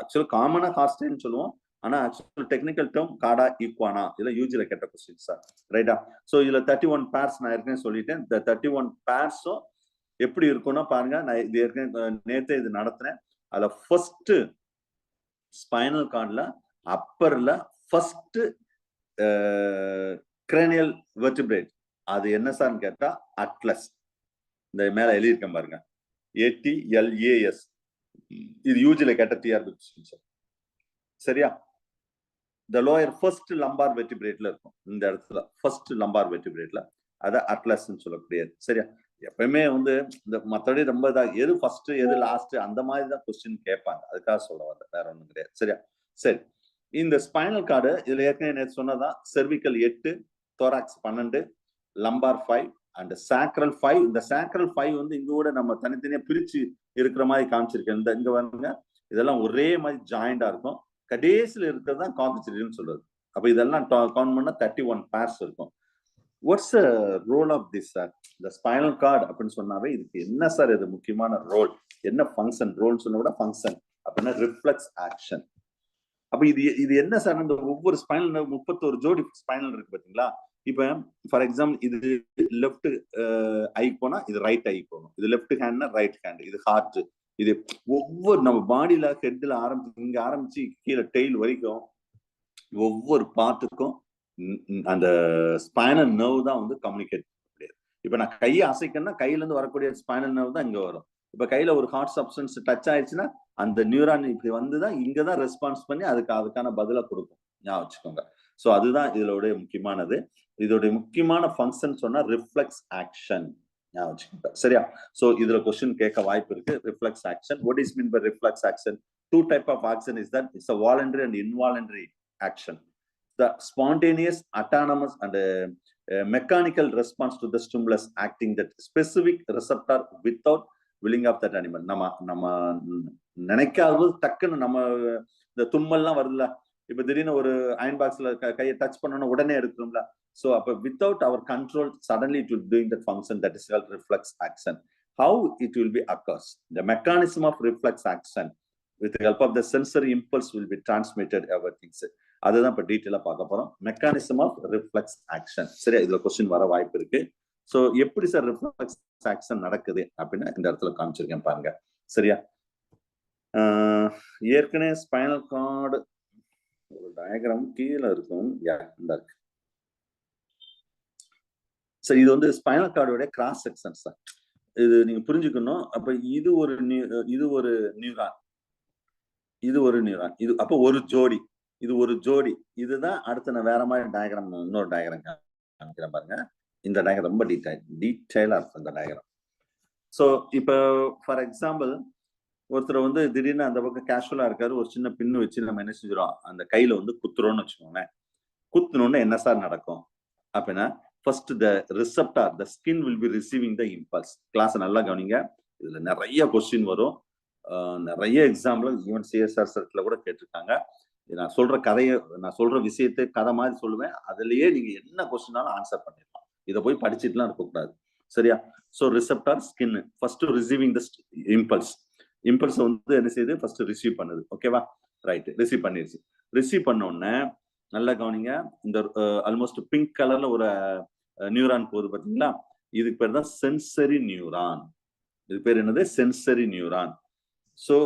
ஆக்சுவலா காமனா ஹார்ஸ் டெயில் சொல்லுவோம், ஆனா ஆக்சுவல் டெக்னிக்கல் டேர்ம் காடா ஈக்வானா. இதெல்லாம் யூஜில கேட்ட கொஸ்டின் சார். ரைட்டா? சோ இதுல 31 பேர்ஸ் நான் ஏற்கனவே சொல்லிட்டேன். இந்த 31 பேர்ஸும் எப்படி இருக்கும்னா பாருங்க, நான் இது ஏற்கனவே நேத்தே இது நடத்துறேன். அதுல ஃபர்ஸ்ட் ஸ்பைனல் கார்ட்ல அப்பர்ல ஃபர்ஸ்ட் கிரேனியல் வெர்டிபிரேட் அது என்ன சார்னு கேட்டா அட்லஸ். இந்த மேல எழுதியிருக்கேன் பாருங்க, ATLAS. இது யூஜில கேட்ட டிஆர்பி கொஸ்டின் சார். சரியா? the lower first lumbar vertebrateல இருக்கும், இந்த இடத்துல ஃபர்ஸ்ட் லம்பார் வெர்டிபிரேட்ல அத அட்லஸ்ன்னு சொல்லக்கூடியது. சரியா? எப்பவுமே வந்து இந்த மத்தபடி ரொம்ப எது ஃபர்ஸ்ட் எது லாஸ்ட் அந்த மாதிரி தான் கொஸ்டின் கேட்பாங்க, அதுக்காக சொல்ல வந்த, வேற ஒண்ணும் கிடையாது. சரியா? சரி, இந்த ஸ்பைனல் கார்டு இதுல ஏற்கனவே சொன்னதான் cervical 8, thorax 12, lumbar 5 and sacral 5. இந்த சாக்ரல் 5 வந்து இங்க கூட நம்ம தனித்தனியா பிரிச்சு இருக்கிற மாதிரி காமிச்சிருக்கேன். இங்க வந்து இதெல்லாம் ஒரே மாதிரி ஜாயிண்டா இருக்கும். கடைசியில் இருக்கிறது தான் காம்பன்சேட்டரின்னு சொல்றது. அப்ப இதெல்லாம் கவுண்ட் பண்ணா 31 பேர்ஸ் இருக்கும். What's the role of this sir? இந்த ஸ்பைனல் கார்டு அப்படின்னு சொன்னாவே இதுக்கு என்ன சார் இது முக்கியமான ரோல், என்ன ஃபங்க்ஷன்? ரோல் சொன்ன விட ஃபங்க்ஷன் அப்படின்னா ரிஃப்ளெக்ஸ் ஆக்ஷன். அப்ப இது என்ன சார், இந்த ஒவ்வொரு ஸ்பைனல் 31 ஜோடி ஸ்பைனல் இருக்கு பாத்தீங்களா. இப்ப ஃபார் எக்ஸாம்பிள் இது லெஃப்ட் ஐ போனா இது ரைட் ஐ போகணும், இது லெஃப்ட் ஹேண்ட்னா ரைட் ஹேண்ட், இது ஹார்ட். இது ஒவ்வொரு நம்ம பாடியில ஹெட்ல ஆரம்பிச்சு இங்க ஆரம்பிச்சு கீழே டெய்ல் வரைக்கும் ஒவ்வொரு பார்ட்டுக்கும் அந்த ஸ்பைனல் நர்வ் தான் வந்து கம்யூனிகேட் பண்ண. இப்ப நான் கையை அசைக்கணும்னா கையில இருந்து வரக்கூடிய ஸ்பைனல் நர்வ் தான் இங்க வரும். இப்ப கையில ஒரு ஹார்ட் சப்ஸ்டன்ஸ் டச் ஆயிடுச்சுன்னா அந்த நியூரான் இப்படி வந்துதான் இங்கதான் ரெஸ்பான்ஸ் பண்ணி அதுக்கான பதிலா கொடுக்கும், ஞாபகம் வச்சுக்கோங்க. சோ அதுதான் இதோட முக்கியமானது. இதோட முக்கியமான ஃபங்க்ஷன் சொன்னா ரிஃப்ளெக்ஸ் ஆக்ஷன், ஞாபகம் வச்சுக்கோங்க. சரியா? சோ இதுல கொஸ்டின் கேட்க வாய்ப்பு இருக்கு. Reflex action, what is mean by reflex action? Two type of action is that it's a voluntary and involuntary action. The spontaneous, autonomous and mechanical response to the stimulus acting that specific receptor without willing of that animal. நம்ம நினைக்காத டக்குன்னு நம்ம இந்த தும்மல்லாம் வருதுல, இப்ப திடீர்னு ஒரு அயன் பாக்ஸ்ல கையை டச் பண்ணணும் உடனே எடுக்கணும்ல. So without our control, suddenly it will be doing that function that is called reflex action. How it will be occurs? The mechanism of reflex action with the help of the sensory impulse will be transmitted everything. அதுதான் இப்ப டீட்டெயிலா பார்க்க போறோம், மெக்கானிசம் ஆஃப் ரிஃப்ளெக்ஸ் ஆக்ஷன். சரியா? இதுல கொஸ்டின் வர வாய்ப்பு இருக்கு. ஸோ எப்படி சார் ரிஃப்ளெக்ஸ் ஆக்ஷன் நடக்குது அப்படின்னு இந்த இடத்துல காமிச்சிருக்கேன் பாருங்க. சரியா? ஏற்கனவே ஸ்பைனல் கார்டு ஒரு டயக்ராம் கீழே இருக்கும். இருக்கு. சரி, இது வந்து ஸ்பைனல் கார்டோட கிராஸ் செக்ஷன் சார். இது நீங்க புரிஞ்சுக்கணும். அப்ப இது ஒரு நியூரான், இது ஒரு நியூரான், இது அப்ப ஒரு ஜோடி, இது ஒரு ஜோடி. இதுதான் அடுத்து நான் வேற மாதிரி டயக்ராம், இன்னொரு டயக்ராம் காமிக்கிறேன் பாருங்க. இந்த டயக்ராம் ரொம்ப டீடைலா இருக்கும் இந்த டயக்ராம். ஸோ இப்போ ஃபார் எக்ஸாம்பிள் ஒருத்தர் வந்து திடீர்னு அந்த பக்கம் கேஷுவலா இருக்காரு, ஒரு சின்ன பின்னு வச்சு நம்ம என்ன செஞ்சிடும், அந்த கையில வந்து குத்துறோம்னு வச்சுக்கோங்களேன். குத்துனோன்னு என்ன சார் நடக்கும் அப்படின்னா, first the receptor, the skin will be receiving the impulse. Class நல்லா கவனிங்க, இதுல நிறைய கொஸ்டின் வரும், நிறைய எக்ஸாம்பிள் ஈவன் சிஎஸ்ஆர் செட்ல கூட கேட்டிருக்காங்க. நான் சொல்ற கதையை, நான் சொல்ற விஷயத்தை கதை மாதிரி சொல்லுவேன், அதுலயே நீங்க என்ன கொஸ்டினாலும் ஆன்சர் பண்ணிடலாம். இதை போய் படிச்சுட்டுலாம் இருக்கக்கூடாது. சரியா? So receptor skin first receiving the impulse. Impulse வந்து என்ன செய்யுது, ஃபர்ஸ்ட் ரிசீவ் பண்ணுது. ஓகேவா? ரைட், ரிசீவ் பண்ணிருச்சு. ரிசீவ் பண்ண உடனே நல்லா கவனிங்க, இந்த ஆல்மோஸ்ட் பிங்க் கலர்ல ஒரு நியூரான் போகுது பாத்தீங்களா, இதுக்கு பேர் தான் சென்சரி நியூரான். இது பேர் என்னது? Sensory neuron. ஸோ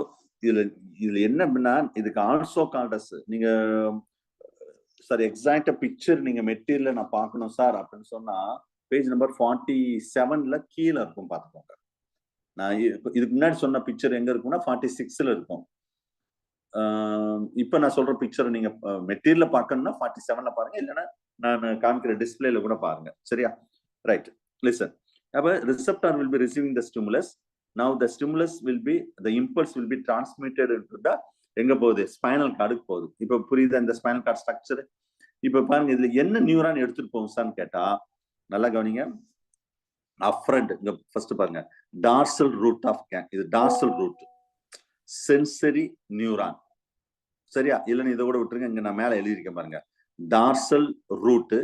இதுல என்ன அப்படின்னா, இதுக்கு ஆல்சோ கால்டஸ், நீங்க சார் எக்ஸாக்டா பிக்சர் நீங்க மெட்டீரியல் நான் பார்க்கணும் சார் அப்படின்னு சொன்னா பேஜ் நம்பர் 47ல கீழே இருக்கும் பார்த்துக்கோங்க. நான் இதுக்கு முன்னாடி சொன்ன பிக்சர் எங்க இருக்கும்னா 46ல இருக்கும். இப்ப நான் சொல்ற பிக்சர் நீங்க மெட்டீரியல்ல பார்க்கணும்னா 47ல பாருங்க, இல்லைன்னா நான் காமிக்கிற டிஸ்பிளேல கூட பாருங்க. சரியா? Right, listen. அப்ப receptor will be receiving the stimulus. Now the stimulus will be, the impulse will be transmitted into the, எங்க போகுது? ஸ்பைனல் கார்டுக்கு போகுது. இப்ப புரியுதா இந்த ஸ்பைனல் கார்டு ஸ்ட்ரக்சர்? இப்ப பாருங்க, இதுல என்ன நியூரான் எடுத்துட்டு போகும் சார்னு கேட்டா நல்லா கவனிங்க. அஃப்ரண்ட், இங்க ஃபர்ஸ்ட் பாருங்க, டார்சல் ரூட் ஆஃப் கேன், இது டார்சல் ரூட், சென்சரி நியூரான். சரியா? இல்லைன்னு இதை கூட விட்டுருங்க, இங்க நான் மேல எழுதியிருக்கேன் பாருங்க, டார்சல் ரூட்.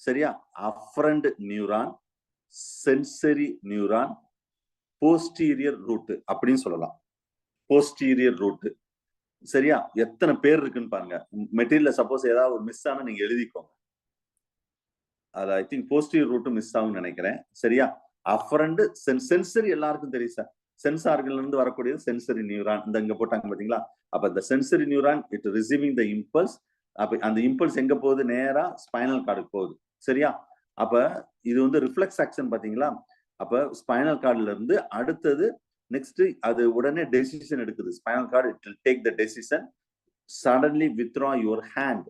சரியா? Afferent neuron, sensory neuron, posterior root அப்படின்னு சொல்லலாம். Posterior root. சரியா? எத்தனை பேர் இருக்குன்னு பாருங்க. மெட்டீரியல் சப்போஸ் ஏதாவது ஒரு மிஸ் ஆனா நீங்க எழுதிக்கோங்க. அது I think posterior root miss ஆகும்னு நினைக்கிறேன். சரியா? அஃப்ரண்ட் சென்சரி எல்லாருக்கும் தெரியும் சார். சென்சார்கள் இருந்து வரக்கூடியது சென்சரி நியூரான். இந்த இங்க போட்டாங்க பாத்தீங்களா? அப்ப இந்த sensory neuron it receiving the impulse. அப்ப அந்த இம்பல்ஸ் எங்க போகுது? நேரா ஸ்பைனல் கார்டுக்கு போகுது. சரியா? அப்ப இது வந்து ரிஃப்ளெக்ஸ் ஆக்ஷன் பாத்தீங்களா? அப்ப ஸ்பைனல் கார்டுல இருந்து அடுத்தது நெக்ஸ்ட் அது உடனே டெசிஷன் எடுக்குது. Spinal cord it will take the decision, suddenly withdraw your hand.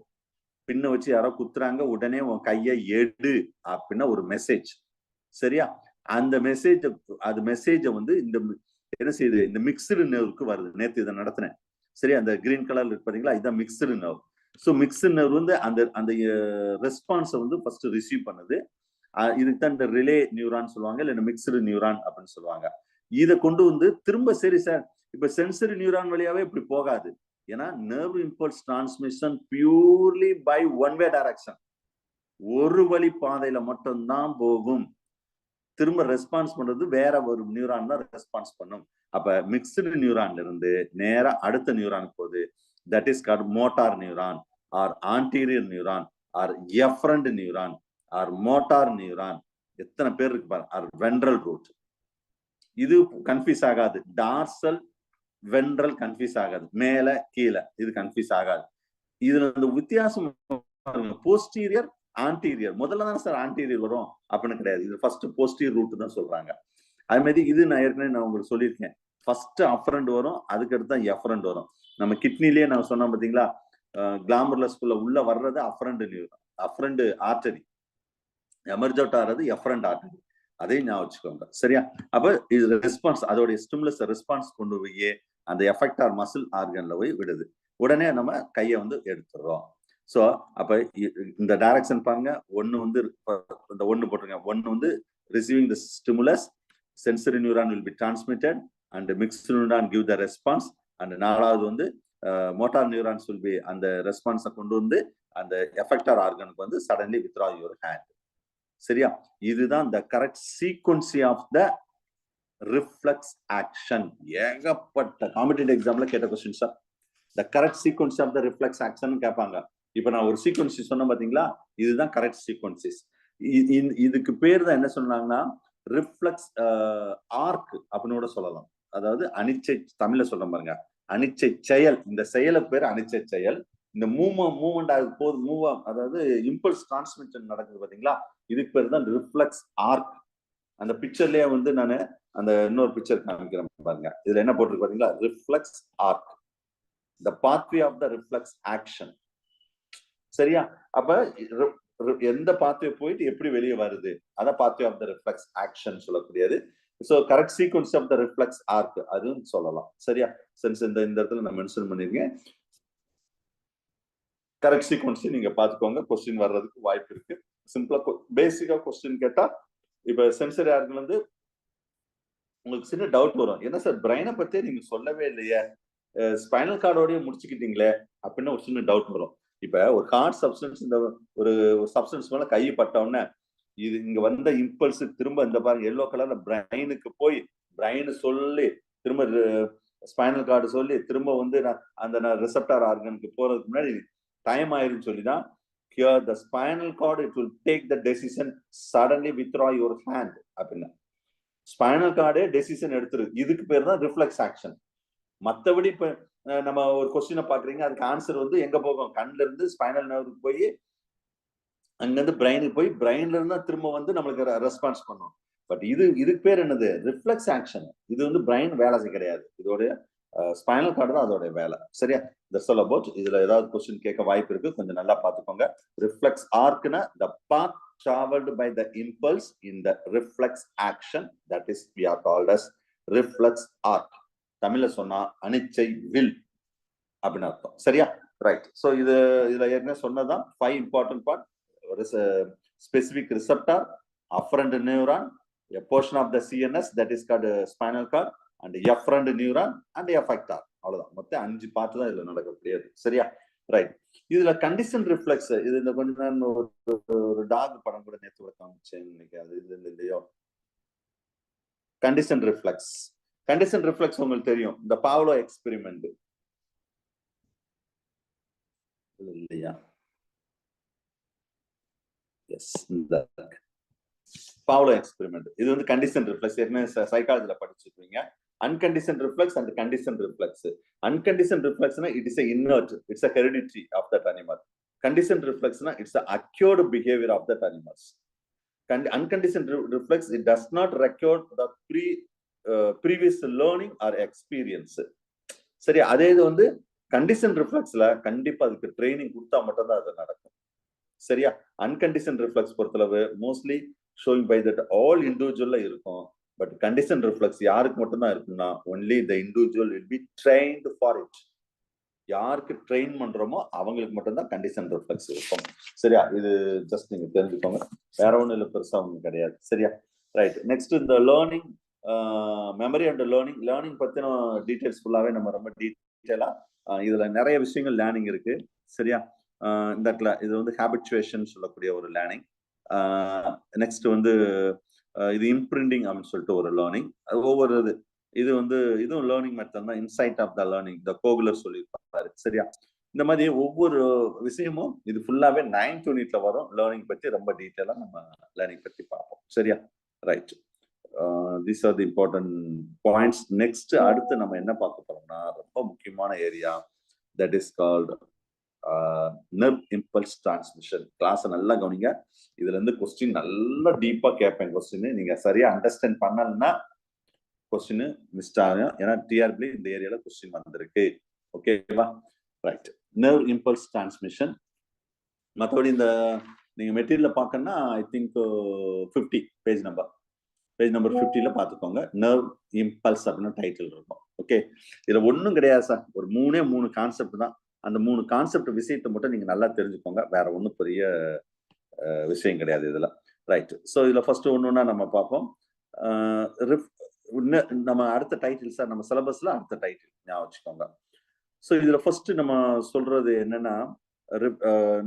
பின்ன வச்சு யாரோ குத்துறாங்க, உடனே உன் கையை எடு அப்படின்னா ஒரு மெசேஜ். சரியா? அந்த மெசேஜ், அது மெசேஜை வந்து இந்த என்ன செய்யுது, இந்த மிக்ஸ்டு நர்வுக்கு வருது. நேற்று இதை நடத்தினேன். சரியா? அந்த கிரீன் கலர்ல இருக்கு பாத்தீங்களா, இதுதான் mixed nerve. So mixed nerve வந்து அந்த அந்த ரெஸ்பான்ஸை வந்து ஃபர்ஸ்ட் ரிசீவ் பண்ணுது. இதுக்கு தான் இந்த ரிலே நியூரான் சொல்லுவாங்க, இல்லை மிக்ஸ்டு நியூரான் அப்படின்னு சொல்லுவாங்க. இதை கொண்டு வந்து திரும்ப, சரி சார் இப்ப சென்சரி நியூரான் வழியாவே இப்படி போகாது, ஏன்னா nerve impulse transmission purely by one way direction, ஒரு வழி பாதையில மட்டும்தான் போகும். திரும்ப ரெஸ்பான்ஸ் பண்றது வேற ஒரு நியூரான் தான் ரெஸ்பான்ஸ் பண்ணும். அப்ப மிக்ஸ்டு நியூரான்ல இருந்து நேரா அடுத்த நியூரானுக்கு போகுது. That is called motor neuron or anterior neuron or efferent neuron or motor neuron. எத்தனை பேர் இருக்கு பாருங்க. Or ventral root. இது கன்ஃபியூஸ் ஆகாது. டார்சல் வென்ட்ரல் கன்ஃபியூஸ் ஆகாது, மேல கீழே இது கன்ஃபியூஸ் ஆகாது. இதுல இந்த வித்தியாசம் போஸ்டீரியர் ஆன்டீரியர். முதல்ல தானே சார் ஆன்டீரியர் வரும் அப்படின்னு கிடையாது. இது ஃபர்ஸ்ட் போஸ்டீரியர் ரூட் தான் சொல்றாங்க. அது மாதிரி இது நான் ஏற்கனவே நான் உங்களுக்கு சொல்லியிருக்கேன். ஃபர்ஸ்ட் அஃபரண்ட் வரும், அதுக்கு அடுத்து தான் எஃபரண்ட் வரும். நம்ம கிட்னிலேயே நான் சொன்னோம் பாத்தீங்களா, கிளாமர்லஸ்குள்ள உள்ள வர்றது afferent neuron, afferent artery. Emergent ஆறது எஃபரண்ட் ஆர்டரி. அதையும் நான் வச்சுக்கோங்க. சரியா? அப்ப இது ரெஸ்பான்ஸ், அதோடைய ஸ்டிமுலஸ் ரெஸ்பான்ஸ் கொண்டு போய் அந்த எஃபெக்டார் மசில் ஆர்கன்ல போய் விடுது. உடனே நம்ம கையை வந்து எடுத்துடுறோம். ஸோ அப்ப இந்த டைரக்ஷன் பாருங்க. ஒன்னு வந்து இந்த ஒன்னு போட்டுருங்க. ஒன்னு வந்து receiving the stimulus, sensory neuron will be transmitted and mixed neuron give the response. And நாலாவது வந்து மோட்டார் நியூரான்ஸ் வில் பி அந்த ரெஸ்பான்ஸை கொண்டு வந்து அந்த எஃபெக்டார் ஆர்கனுக்கு வந்து சடன்லி வித்ரா யுவர் ஹேண்ட். சரியா? இதுதான் the correct sequence of the reflex action. ஏகப்பட்ட காம்படிட்டிவ் எக்ஸாம்ல கேட்ட question sir. the correct sequence of the reflex action கேட்பாங்க. இப்போ நான் ஒரு சீக்வன்ஸ் சொன்ன பாத்தீங்களா, இதுதான் கரெக்ட் சீக்வன்சஸ். இதுக்கு பேர் தான் என்ன சொன்னாங்கன்னா ரிஃப்ளெக்ஸ் ஆர்க் அப்படின்னு கூட சொல்லலாம். அதாவது அனிச்சை, தமிழ்ல சொல்ற பாருங்க, அனிச்சை செயல். இந்த செயலுக்கு பேர் அனிச்சை செயல். இந்த மூவ்மெண்ட் ஆகுது போது அதாவது இம்பல்ஸ் டிரான்ஸ்மிஷன் நடக்குது பாத்தீங்களா, இதுக்கு பேர் தான் ரிஃப்ளெக்ஸ் ஆர்க். அந்த பிக்சர்லயே வந்து நான் அந்த இன்னொரு பிக்சர் காமிக்கிறேன் பாருங்க. இதுல என்ன போட்டிருக்கு பாத்தீங்களா, reflex arc, the pathway of the reflex action. சரியா? அப்ப எந்த பாத்வே போயிட்டு எப்படி வெளியே வருது, அத pathway of the reflex action சொல்லக்கூடியது. So correct sequence of the reflex arc அதுன்னு சொல்லலாம். சரியா? சென்ஸ் இந்த இடத்துல நான் மென்ஷன் பண்ணிருக்கேன். கரெக்ட் சீக்வன்ஸ் நீங்க பாத்துக்கோங்க, கொஸ்டின் வர்றதுக்கு வாய்ப்பு இருக்கு. சிம்பிளா பேசிக்கா கொஸ்டின் கேட்டா, இப்ப சென்சரி ஆர்க்ல இருந்து உங்களுக்கு சின்ன டவுட் வரும், என்ன சார் பிரைனை பத்தி நீங்க சொல்லவே இல்லையே, ஸ்பைனல் கார்டோடய முடிச்சுக்கிட்டீங்களே அப்படின்னு ஒரு சின்ன டவுட் வரும். இப்ப ஒரு ஹார்ட் சப்ஸ்டன்ஸ், இந்த ஒரு சப்ஸ்டன்ஸ் மேல கை பட்டவுடனே இது இங்க வந்த இம்பல்ஸ் திரும்ப இந்த பாருங்க எல்லோ கலர்ல பிரைனுக்கு போய் பிரைன் சொல்லி திரும்ப ஸ்பைனல் கார்டு சொல்லி திரும்ப வந்து அந்த ரிசெப்டார் ஆர்கனுக்கு போறதுக்கு முன்னாடி டைம் ஆயிருன்னு சொல்லிதான் here the spinal cord it will take the decision suddenly withdraw your hand அப்படின்னா ஸ்பைனல் கார்டே டெசிஷன் எடுத்துரு. இதுக்கு பேர் தான் ரிஃப்ளெக்ஸ் ஆக்ஷன். மற்றபடி இப்ப நம்ம ஒரு கொஸ்டினை பாக்குறீங்க, அதுக்கு ஆன்சர் வந்து எங்க போகும், கண்ணுல இருந்து ஸ்பைனல் நர்வுக்கு போய் அங்கிருந்து பிரெயினுக்கு போய் பிரெயின்ல இருந்து திரும்ப வந்து நம்மளுக்கு ரெஸ்பான்ஸ் பண்ணும். பட் இதுக்கு பேர் என்னது, ரிஃப்ளெக்ஸ் ஆக்ஷன். இது வந்து பிரெயின் வேலை கிடையாது, இதோட ஸ்பைனல் கார்டு தான் அதோட வேலை. சரியா? That's all about. இதுல ஏதாவது கொஸ்டின் கேட்க வாய்ப்பு இருக்கு, கொஞ்சம் நல்லா பாத்துக்கோங்க. ரிஃப்ளெக்ஸ் ஆர்க்னா the path traveled by the impulse in the reflex action, that is we are called as reflex arc. தமிழ்ல சொன்னா அனிச்சை வில் அப்படின்னு அர்த்தம். சரியா? ரைட். சோ இதுல ஏற்கனவே சொன்னதான் 5 இம்பார்ட்டன்ட் பார்ட். ஒரு specific receptor, afferent neuron, a portion of the CNS that is called spinal cord, and efferent neuron and effector. அவ்வளவுதான். மொத்தம் 5 பார்ட் தான் இதுல நடக்கக்கூடியது. சரியா? ரைட். இதுல கண்டிஷன் ரிஃப்ளெக்ஸ், இது இந்த கொஞ்ச நேரம் ஒரு டாக் படம் கூட நேற்று கூட காமிச்சேன் இன்னைக்கு, அது இது இல்லையோ. கண்டிஷன் ரிஃப்ளெக்ஸ் உங்களுக்கு தெரியும், இந்த பாவ்லோ எக்ஸ்பெரிமெண்ட் இல்லையா? எஸ், இந்த பாவ்லோ எக்ஸ்பெரிமெண்ட் இது வந்து கண்டிஷன் ரிஃப்ளெக்ஸ். ஏற்கனவே சைக்காலஜில படிச்சிருக்கீங்க. Uncondition reflex and condition reflex. Uncondition ரிஃப்ளெக்ஸ்னா it is invert, it's a heredity of that animal. Condition ரிஃப்ளெக்ஸ்னா it's a acquired behavior of that animals. Unconditioned reflex, it does not record the previous learning or experience. சரி, அதே இது வந்து கண்டிஷன் ரிஃப்ளெக்ஸ்ல கண்டிப்பா அதுக்கு ட்ரைனிங் கொடுத்தா மட்டும் தான் அது நடக்கும். சரியா? அன்கண்டிஷன் ரிஃப்ளெக்ஸ் பொறுத்தளவு mostly showing by that all இண்டிவிஜுவல்ல இருக்கும். பட் கண்டிஷன் ரிஃப்ளெக்ஸ் யாருக்கு மட்டும் தான் இருக்குன்னா only the individual will be trained for it. யாருக்கு ட்ரெயின் பண்றோமோ அவங்களுக்கு மட்டும்தான் கண்டிஷன் ரிஃப்ளெக்ஸ் இருக்கும். சரியா? இது ஜஸ்ட் நீங்க தெரிஞ்சுக்கோங்க, வேற ஒன்றும் இல்லை, பெருசா ஒன்றும் கிடையாது. சரியா? ரைட். நெக்ஸ்ட் இந்த லேர்னிங், மெமரி அண்ட் லேர்னிங் பத்தின டீடைல்ஸ் ஃபுல்லாவே நம்ம ரொம்ப டீட்டெயிலா இதுல நிறைய விஷயங்கள் லேர்னிங் இருக்கு. சரியா? இந்த இது வந்து ஹேபிச்சுவேஷன் சொல்லக்கூடிய ஒரு லேர்னிங். நெக்ஸ்ட் வந்து இது இம்ப்ரிண்டிங் அப்படின்னு சொல்லிட்டு ஒரு லேர்னிங். ஒவ்வொரு இது வந்து இதுவும் லேர்னிங் மெத்தட் தான். Insight of the learning the Kohler சொல்லியிருப்பாரு. சரியா? இந்த மாதிரி ஒவ்வொரு விஷயமும் இது ஃபுல்லாவே 9th யூனிட்ல வரும். லேர்னிங் பத்தி ரொம்ப டீட்டெயிலா நம்ம லேர்னிங் பத்தி பார்ப்போம். சரியா? Right. These are the important points. Next அடுத்து நம்ம என்ன பார்க்க போறோம்னா ரொம்ப முக்கியமான area, that is called nerve impulse transmission. Class நல்லா கவனிங்க. இதுல இருந்து கொஸ்டின் நல்லா டீப்பா கேட்பேன். கொஸ்டின் நீங்க சரியா அண்டர்ஸ்டாண்ட் பண்ணலன்னா கொஸ்டின் மிஸ் ஆகும். ஏன்னா டிஆர்பி இந்த ஏரியால கொஸ்டின் வந்திருக்கு. ஓகேவா? ரைட். Nerve impulse transmission. மற்றபடி இந்த நீங்க மெட்டீரியல் பார்க்கணும்னா ஐ திங்க் 50 பேஜ் நம்பர் 50ல பார்த்துக்கோங்க. நர்வ் இம்பல்ஸ் அப்படின்னு டைட்டில் இருக்கும். ஓகே, இதுல ஒன்றும் கிடையாது சார், ஒரு 3 கான்செப்ட் தான். அந்த 3 கான்செப்ட் விஷயத்தை மட்டும் நீங்க நல்லா தெரிஞ்சுக்கோங்க, வேற ஒன்றும் பெரிய விஷயம் கிடையாது இதுல. ரைட். ஸோ இதுல ஃபர்ஸ்ட் ஒன்றுனா நம்ம பார்ப்போம். நம்ம அடுத்த டைட்டில் சார், நம்ம சிலபஸ்ல அடுத்த டைட்டில் ஞாபகம் வச்சுக்கோங்க. ஸோ இதுல ஃபர்ஸ்ட் நம்ம சொல்றது என்னன்னா,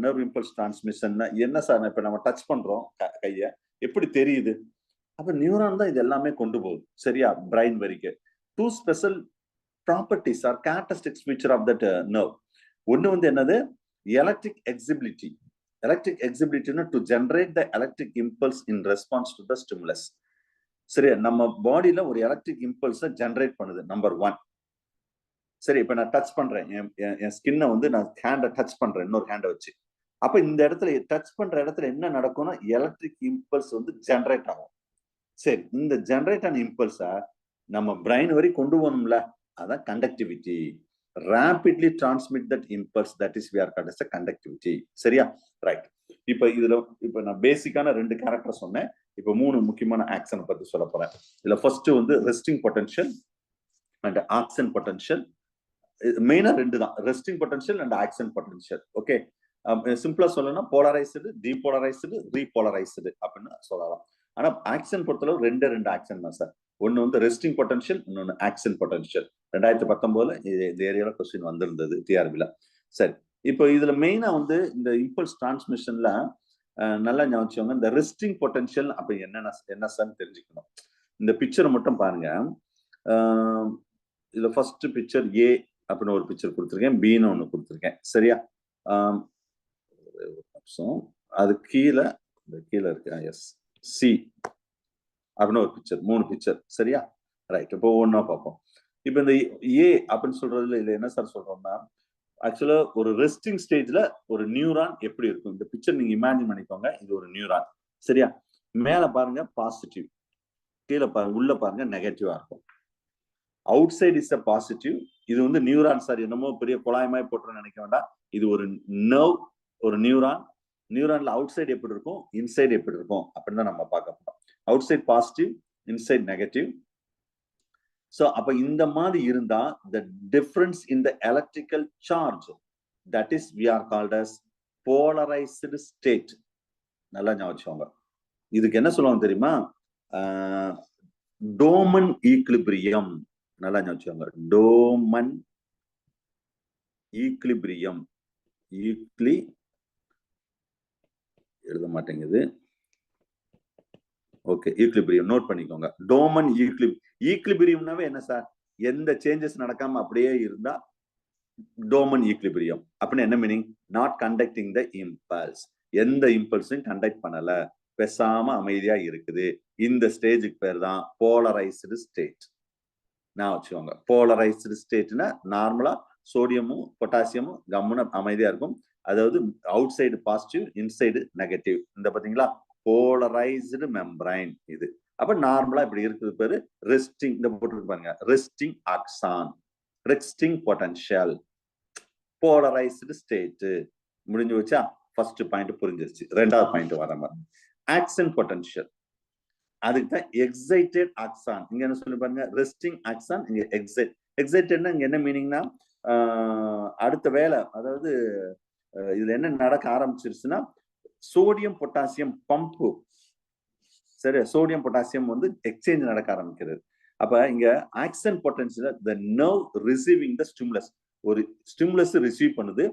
நர்வ் இம்பல்ஸ் டிரான்ஸ்மிஷன் என்ன சார்? இப்ப நம்ம டச் பண்றோம் கைய, எப்படி தெரியுது? அப்ப நியூரான் தான் இது எல்லாமே கொண்டு போகுது. சரியா? பிரைன் வரைக்கும் 2 special properties or characteristics feature of that nerve. ஒன்னு வந்து என்னது, எலக்ட்ரிக் எக்ஸிபிலிட்டி. எலக்ட்ரிக் எக்ஸிபிலிட்டினா to generate the electric impulse in response to the stimulus. சரி, நம்ம பாடியில ஒரு எலக்ட்ரிக் இம்பல்ஸை ஜெனரேட் பண்ணுது, நம்பர் 1. சரி, இப்ப நான் டச் பண்றேன், என் ஸ்கின்னை வந்து நான் ஹேண்டை டச் பண்றேன் இன்னொரு ஹேண்டை வச்சு. அப்ப இந்த இடத்துல டச் பண்ற இடத்துல என்ன நடக்கும்னா எலக்ட்ரிக் இம்பல்ஸ் வந்து ஜெனரேட் ஆகும். சரி, இந்த ஜெனரேட் ஆன இம்பல்ஸை நம்ம பிரெயின் வரை கொண்டு போகணும்ல, அதான் conductivity. rapidly transmit that impulse, that is we are called as a conductivity. சரியா? ரைட். இப்ப நான் பேசிக்கான 2 கேரக்டர் சொன்னேன். இப்ப 3 முக்கியமான ஆக்சனை பத்தி சொல்ல போறேன். இதுல ஃபர்ஸ்ட் வந்து resting potential and action potential. மெயினா 2 தான், resting potential and action potential. Okay, சிம்பிளா சொல்லணும்னா போலரைஸ்டு, டீபோலரைஸ்டு, ரீபோலரைஸ்டு அப்படின்னு சொல்லலாம். ஆனா ஆக்சன் பொறுத்தளவு 2 ஆக்சன் தான் சார். ஒன்னு வந்து ரெஸ்டிங் பொட்டன்ஷியல், இன்னொன்னு ஆக்சன் பொட்டன்ஷியல். 2019 இந்த ஏரியால கொஸ்டின் வந்திருந்தது டிஆர்பில. சரி, இப்போ இதுல மெயினா வந்து இந்த இம்பல்ஸ் டிரான்ஸ்மிஷன்ல நல்லா ஞாபகம், இந்த ரெஸ்டிங் பொட்டன்ஷியல் அப்படி என்ன சார் தெரிஞ்சுக்கணும். இந்த பிக்சரை மட்டும் பாருங்க. இதுல ஃபர்ஸ்ட் பிக்சர் ஏ அப்படின்னு ஒரு பிக்சர் கொடுத்துருக்கேன், பின்னு ஒண்ணு கொடுத்துருக்கேன். சரியா? அது கீழே இருக்கு, எஸ், சி அப்படின்னு ஒரு பிக்சர், 3 பிக்சர். சரியா? ரைட். இப்போ ஒண்ணா பார்ப்போம். இப்போ இந்த ஏ அப்படின்னு சொல்றதுல இதுல என்ன சார் சொல்றோம்னா, ஆக்சுவலா ஒரு ரெஸ்டிங் ஸ்டேஜ்ல ஒரு நியூரான் எப்படி இருக்கும், இந்த பிக்சர் நீங்க இமேஜின் பண்ணிக்கோங்க. இது ஒரு நியூரான். சரியா? மேல பாருங்க பாசிட்டிவ், கீழே பாருங்க, உள்ள பாருங்க நெகட்டிவா இருக்கும். Out side is a positive. இது வந்து நியூரான் சார், என்னமோ பெரிய குழாயமாய் போட்டு நினைக்க வேண்டாம். இது ஒரு நர்வ், ஒரு நியூரான். நியூரான்ல அவுட் சைடு எப்படி இருக்கும், இன்சைடு எப்படி இருக்கும் அப்படின்னு தான் நம்ம பார்க்க போறோம். Out side positive, inside negative. So அப்ப இந்த மாதிரி இருந்தா the difference in the electrical charge, that is we are called as polarized state. நல்லா ஞாபகம். இதுக்கு என்ன சொல்லுவாங்க தெரியுமா? டோமன் ஈக்லிபிரியம். நல்லா ஞாபகம். டோமன் ஈக்லிபிரியம். எழுத மாட்டேங்குது. ஓகே, ஈக்லிபிரியம் நோட் பண்ணிக்கோங்க. டோமன் ஈக்லிபிரியம்னாவே என்ன சார்? எந்த சேஞ்சஸ் நடக்காம அப்படியே இருந்தா டோமன் ஈக்லிபிரியம். அப்படின்னு என்ன meaning? Not conducting the impulse. எந்த இம்பல்ஸையும் கண்டக்ட் பண்ணல, பேசாம அமைதியா இருக்குது. இந்த ஸ்டேஜுக்கு பேர் தான் போலரைஸ்டு ஸ்டேட். நான் வச்சுக்கோங்க, போலரைஸ்டு ஸ்டேட்னா நார்மலா சோடியமும் பொட்டாசியமும் கம்முன்னு அமைதியா இருக்கும். அதாவது out side positive, inside negative. இந்த பாத்தீங்களா, போலரைஸ்டு மெம்பரைன் இது. அப்ப நார்மலா இப்படி இருக்குது பேரு ரெஸ்டிங். இந்த போட்டு பாருங்க, resting axon, resting potential, polarised state. முடிஞ்சு வச்சா? ஃபர்ஸ்ட் பாயிண்ட் புரிஞ்சிருச்சு. 2வது பாயிண்ட் வர மாதிரி ஆக்சன் பொட்டன்ஷியல். அதுக்கு தான் எக்ஸைட்டட் ஆக்சான். இங்க என்ன சொல்லி பாருங்க, ரெஸ்டிங் ஆக்சான், இங்க எக்ஸைட்டட்னா இங்க என்ன மீனிங்னா அடுத்த வேலை, அதாவது இதுல என்ன நடக்க ஆரம்பிச்சிருச்சுன்னா சோடியம் பொட்டாசியம் பம்பு. சரி, சோடியம் பொட்டாசியம் வந்து எக்ஸ்சேஞ்ச் நடக்க ஆரம்பிக்கிறது. அப்ப இங்க action potential, the nerve receiving the stimulus. ஒரு ஸ்டிமுலஸ் ரிசீவ் பண்ணுது,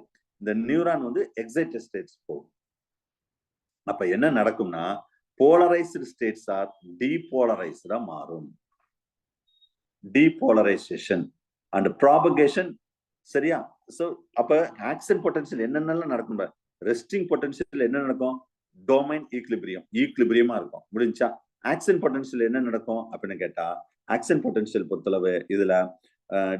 இந்த நியூரான் வந்து எக்ஸைட்டட் ஸ்டேட்ஸ் போகும். அப்ப என்ன நடக்கும்னா போலரைஸ்டு ஸ்டேட்ஸ் ஆர் டீபோலரைஸ்டா மாறும். Depolarisation and propagation. சரியா? சோ அப்ப ஆக்சன் பொட்டன்ஷியல் என்னென்னலாம் நடக்கும்? ரெஸ்டிங் பொட்டன்ஷியல் என்ன நடக்கும்? டோமைன் ஈக்லிபிரியமா இருக்கும். முடிஞ்சா? ஆக்சன் பொட்டன்ஷியல் என்ன நடக்கும் அப்படின்னு கேட்டா, ஆக்சன் பொட்டன்ஷியல் பொறுத்தளவு இதுல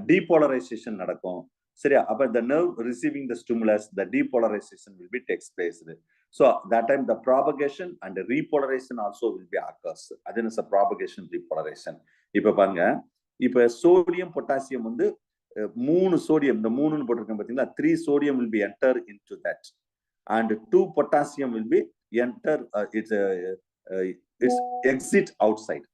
டீபோலரைசேஷன் நடக்கும். சரியா? அப்ப the nerve receiving the stimulus, the depolarization will be takes place. So that time the propagation and the repolarization also will be occurs. That is a propagation, repolarization. இப்ப பாருங்க, இப்ப சோடியம் பொட்டாசியம் வந்து 3 சோடியம், இந்த 3ன்னு போட்டிருக்கேன் பாத்தீங்களா, 3 sodium will be enter into that and 2 potassium will be enter its exit outside.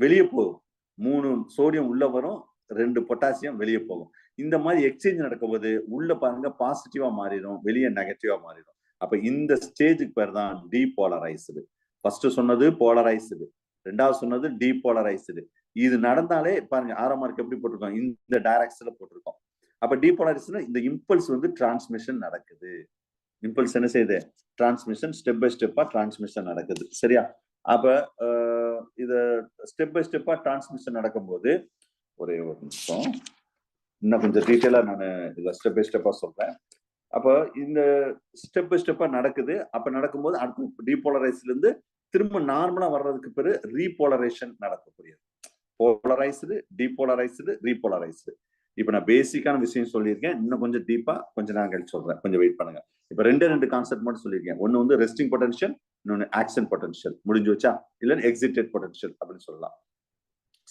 வெளியே போகும். 3 சோடியம் உள்ள வரும், 2 பொட்டாசியம் வெளியே போகும். இந்த மாதிரி எக்ஸ்சேஞ்ச் நடக்கும்போது உள்ள பாருங்க பாசிட்டிவா மாறிடும், வெளியே நெகட்டிவா மாறிடும். அப்ப இந்த ஸ்டேஜுக்கு பேர் தான் டீபோலரைஸ்டு. ஃபர்ஸ்ட் சொன்னது போலரைஸ்டு, 2வது சொன்னது டீபோலரைஸ்டு. இது நடந்தாலே பாருங்க 6ஆம் மார்க் எப்படி போட்டிருக்கோம், இந்த டைரக்ஷன்ல போட்டிருக்கோம். அப்ப டீபோலரைஸ்டுனா இந்த இம்பல்ஸ் வந்து டிரான்ஸ்மிஷன் நடக்குது. இம்பல்ஸ் என்ன செய்யுது? டிரான்ஸ்மிஷன், ஸ்டெப் பை ஸ்டெப்பா டிரான்ஸ்மிஷன் நடக்குது. சரியா? அப்ப இத ஸ்டெப் பை ஸ்டெப்பா டிரான்ஸ்மிஷன் நடக்கும்போது ஒரே ஒரு நிமிஷம், இன்னும் கொஞ்சம் டீட்டெயிலா நான் இதை ஸ்டெப் பை ஸ்டெப்பா சொல்றேன். அப்போ இந்த ஸ்டெப் பை ஸ்டெப்பா நடக்குது. அப்ப நடக்கும்போது அடுத்து டீபோலரைஸ்ல இருந்து திரும்ப நார்மலா வர்றதுக்கு பிறகு ரீபோலரைசேஷன் நடக்கக்கூடியது. போலரைஸ்டு, டீபோலரைஸ்டு, ரீபோலரைஸ்டு. இப்ப நான் பேசிக்கான விஷயம் சொல்லியிருக்கேன். இன்னும் கொஞ்சம் டீப்பா கொஞ்ச நேரம் கழிச்சு சொல்றேன். கொஞ்சம் வெயிட் பண்ணுங்க. இப்ப ரெண்டு கான்செப்ட் மட்டும் சொல்லியிருக்கேன். ஒன்னு வந்து ரெஸ்டிங் பொட்டன்ஷியல், இன்னொன்னு ஆக்ஷன் பொட்டன்ஷியல். முடிஞ்சு வச்சா இல்ல எக்ஸிட்டட் பொட்டன்ஷியல் அப்படின்னு சொல்லலாம்.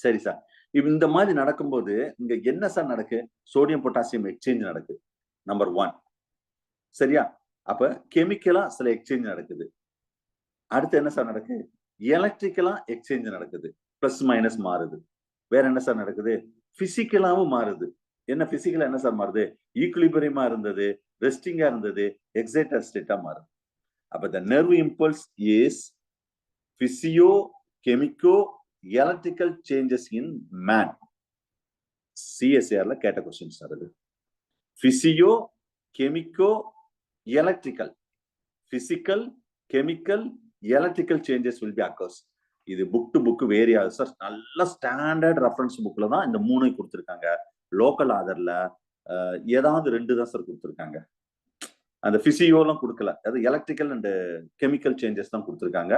சரி சார். இப்ப இந்த மாதிரி நடக்கும்போது இங்க என்ன சார் நடக்கு? சோடியம் பொட்டாசியம் எக்ஸ்சேஞ்ச் நடக்குது. நம்பர் 1. சரியா? அப்ப கெமிக்கலா சில எக்ஸ்சேஞ்ச் நடக்குது. அடுத்து என்ன சார் நடக்கு? எலக்ட்ரிக்கலா எக்ஸ்சேஞ்ச் நடக்குது. பிளஸ் மைனஸ் மாறுது. வேற என்ன சார் நடக்குது? பிசிக்கலாவும் மாறுது. என்ன பிசிக்கலா என்ன சார் மாறுது? ஈக்குலிபிரியமா இருந்தது, ரெஸ்டிங்கா இருந்தது, எக்ஸைட்டட் ஸ்டேட்டா மாறுது. அப்ப the nerve impulse is physio chemico electrical changes in man. CSIR கேட்ட கொஸ்டின் சார் அது. Physio chemico electrical, physical chemical electrical changes will be occurs. இது புக் டு புக் வேரி ஆகுது சார். நல்ல ஸ்டாண்டர்ட் ரெஃபரன்ஸ் புக்ல தான் இந்த 3 கொடுத்துருக்காங்க. லோக்கல் ஆதர்ல ஏதாவது 2 தான் சார் கொடுத்துருக்காங்க. அந்த பிசியோலாம் கொடுக்கல. அது எலக்ட்ரிக்கல் அண்ட் கெமிக்கல் சேஞ்சஸ் தான் கொடுத்துருக்காங்க.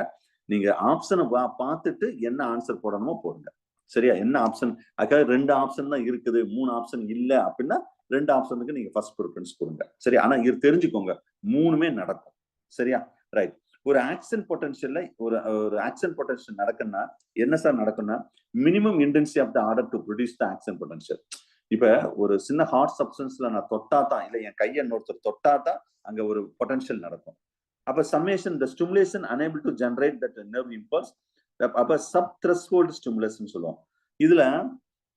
நீங்க ஆப்ஷனை பார்த்துட்டு என்ன ஆன்சர் போடணுமோ போடுங்க. சரியா? என்ன ஆப்ஷன் அதுக்காக 2 ஆப்ஷன் தான் இருக்குது, 3 ஆப்ஷன் இல்ல அப்படின்னா 2 ஆப்ஷனுக்கு நீங்க ஃபர்ஸ்ட் ப்ரிஃபரன்ஸ் கொடுங்க. சரி, ஆனா இது தெரிஞ்சுக்கோங்க 3மே நடக்கும். சரியா? ரைட். ஒரு ஆக்ஷன் பொட்டன்ஷியல்ல ஒரு ஆக்ஷன் பொட்டன்ஷியல் நடக்குன்னா என்ன சார் நடக்கும்னா minimum intensity of the order to produce the action potential. இப்ப ஒரு சின்ன ஹார்ட் சப்ஸ்டன்ஸ்ல நான் தொட்டா தான், இல்ல என் கையை இன்னொருத்தர் தொட்டா தான் அங்க ஒரு பொட்டன்ஷியல் நடக்கும். அப்ப summation the stimulation unable to generate that nerve impulse. அப்ப சப் த்ரெஷ்ஹோல்ட் ஸ்டிமுலேஷன் சொல்லுவோம். இதுல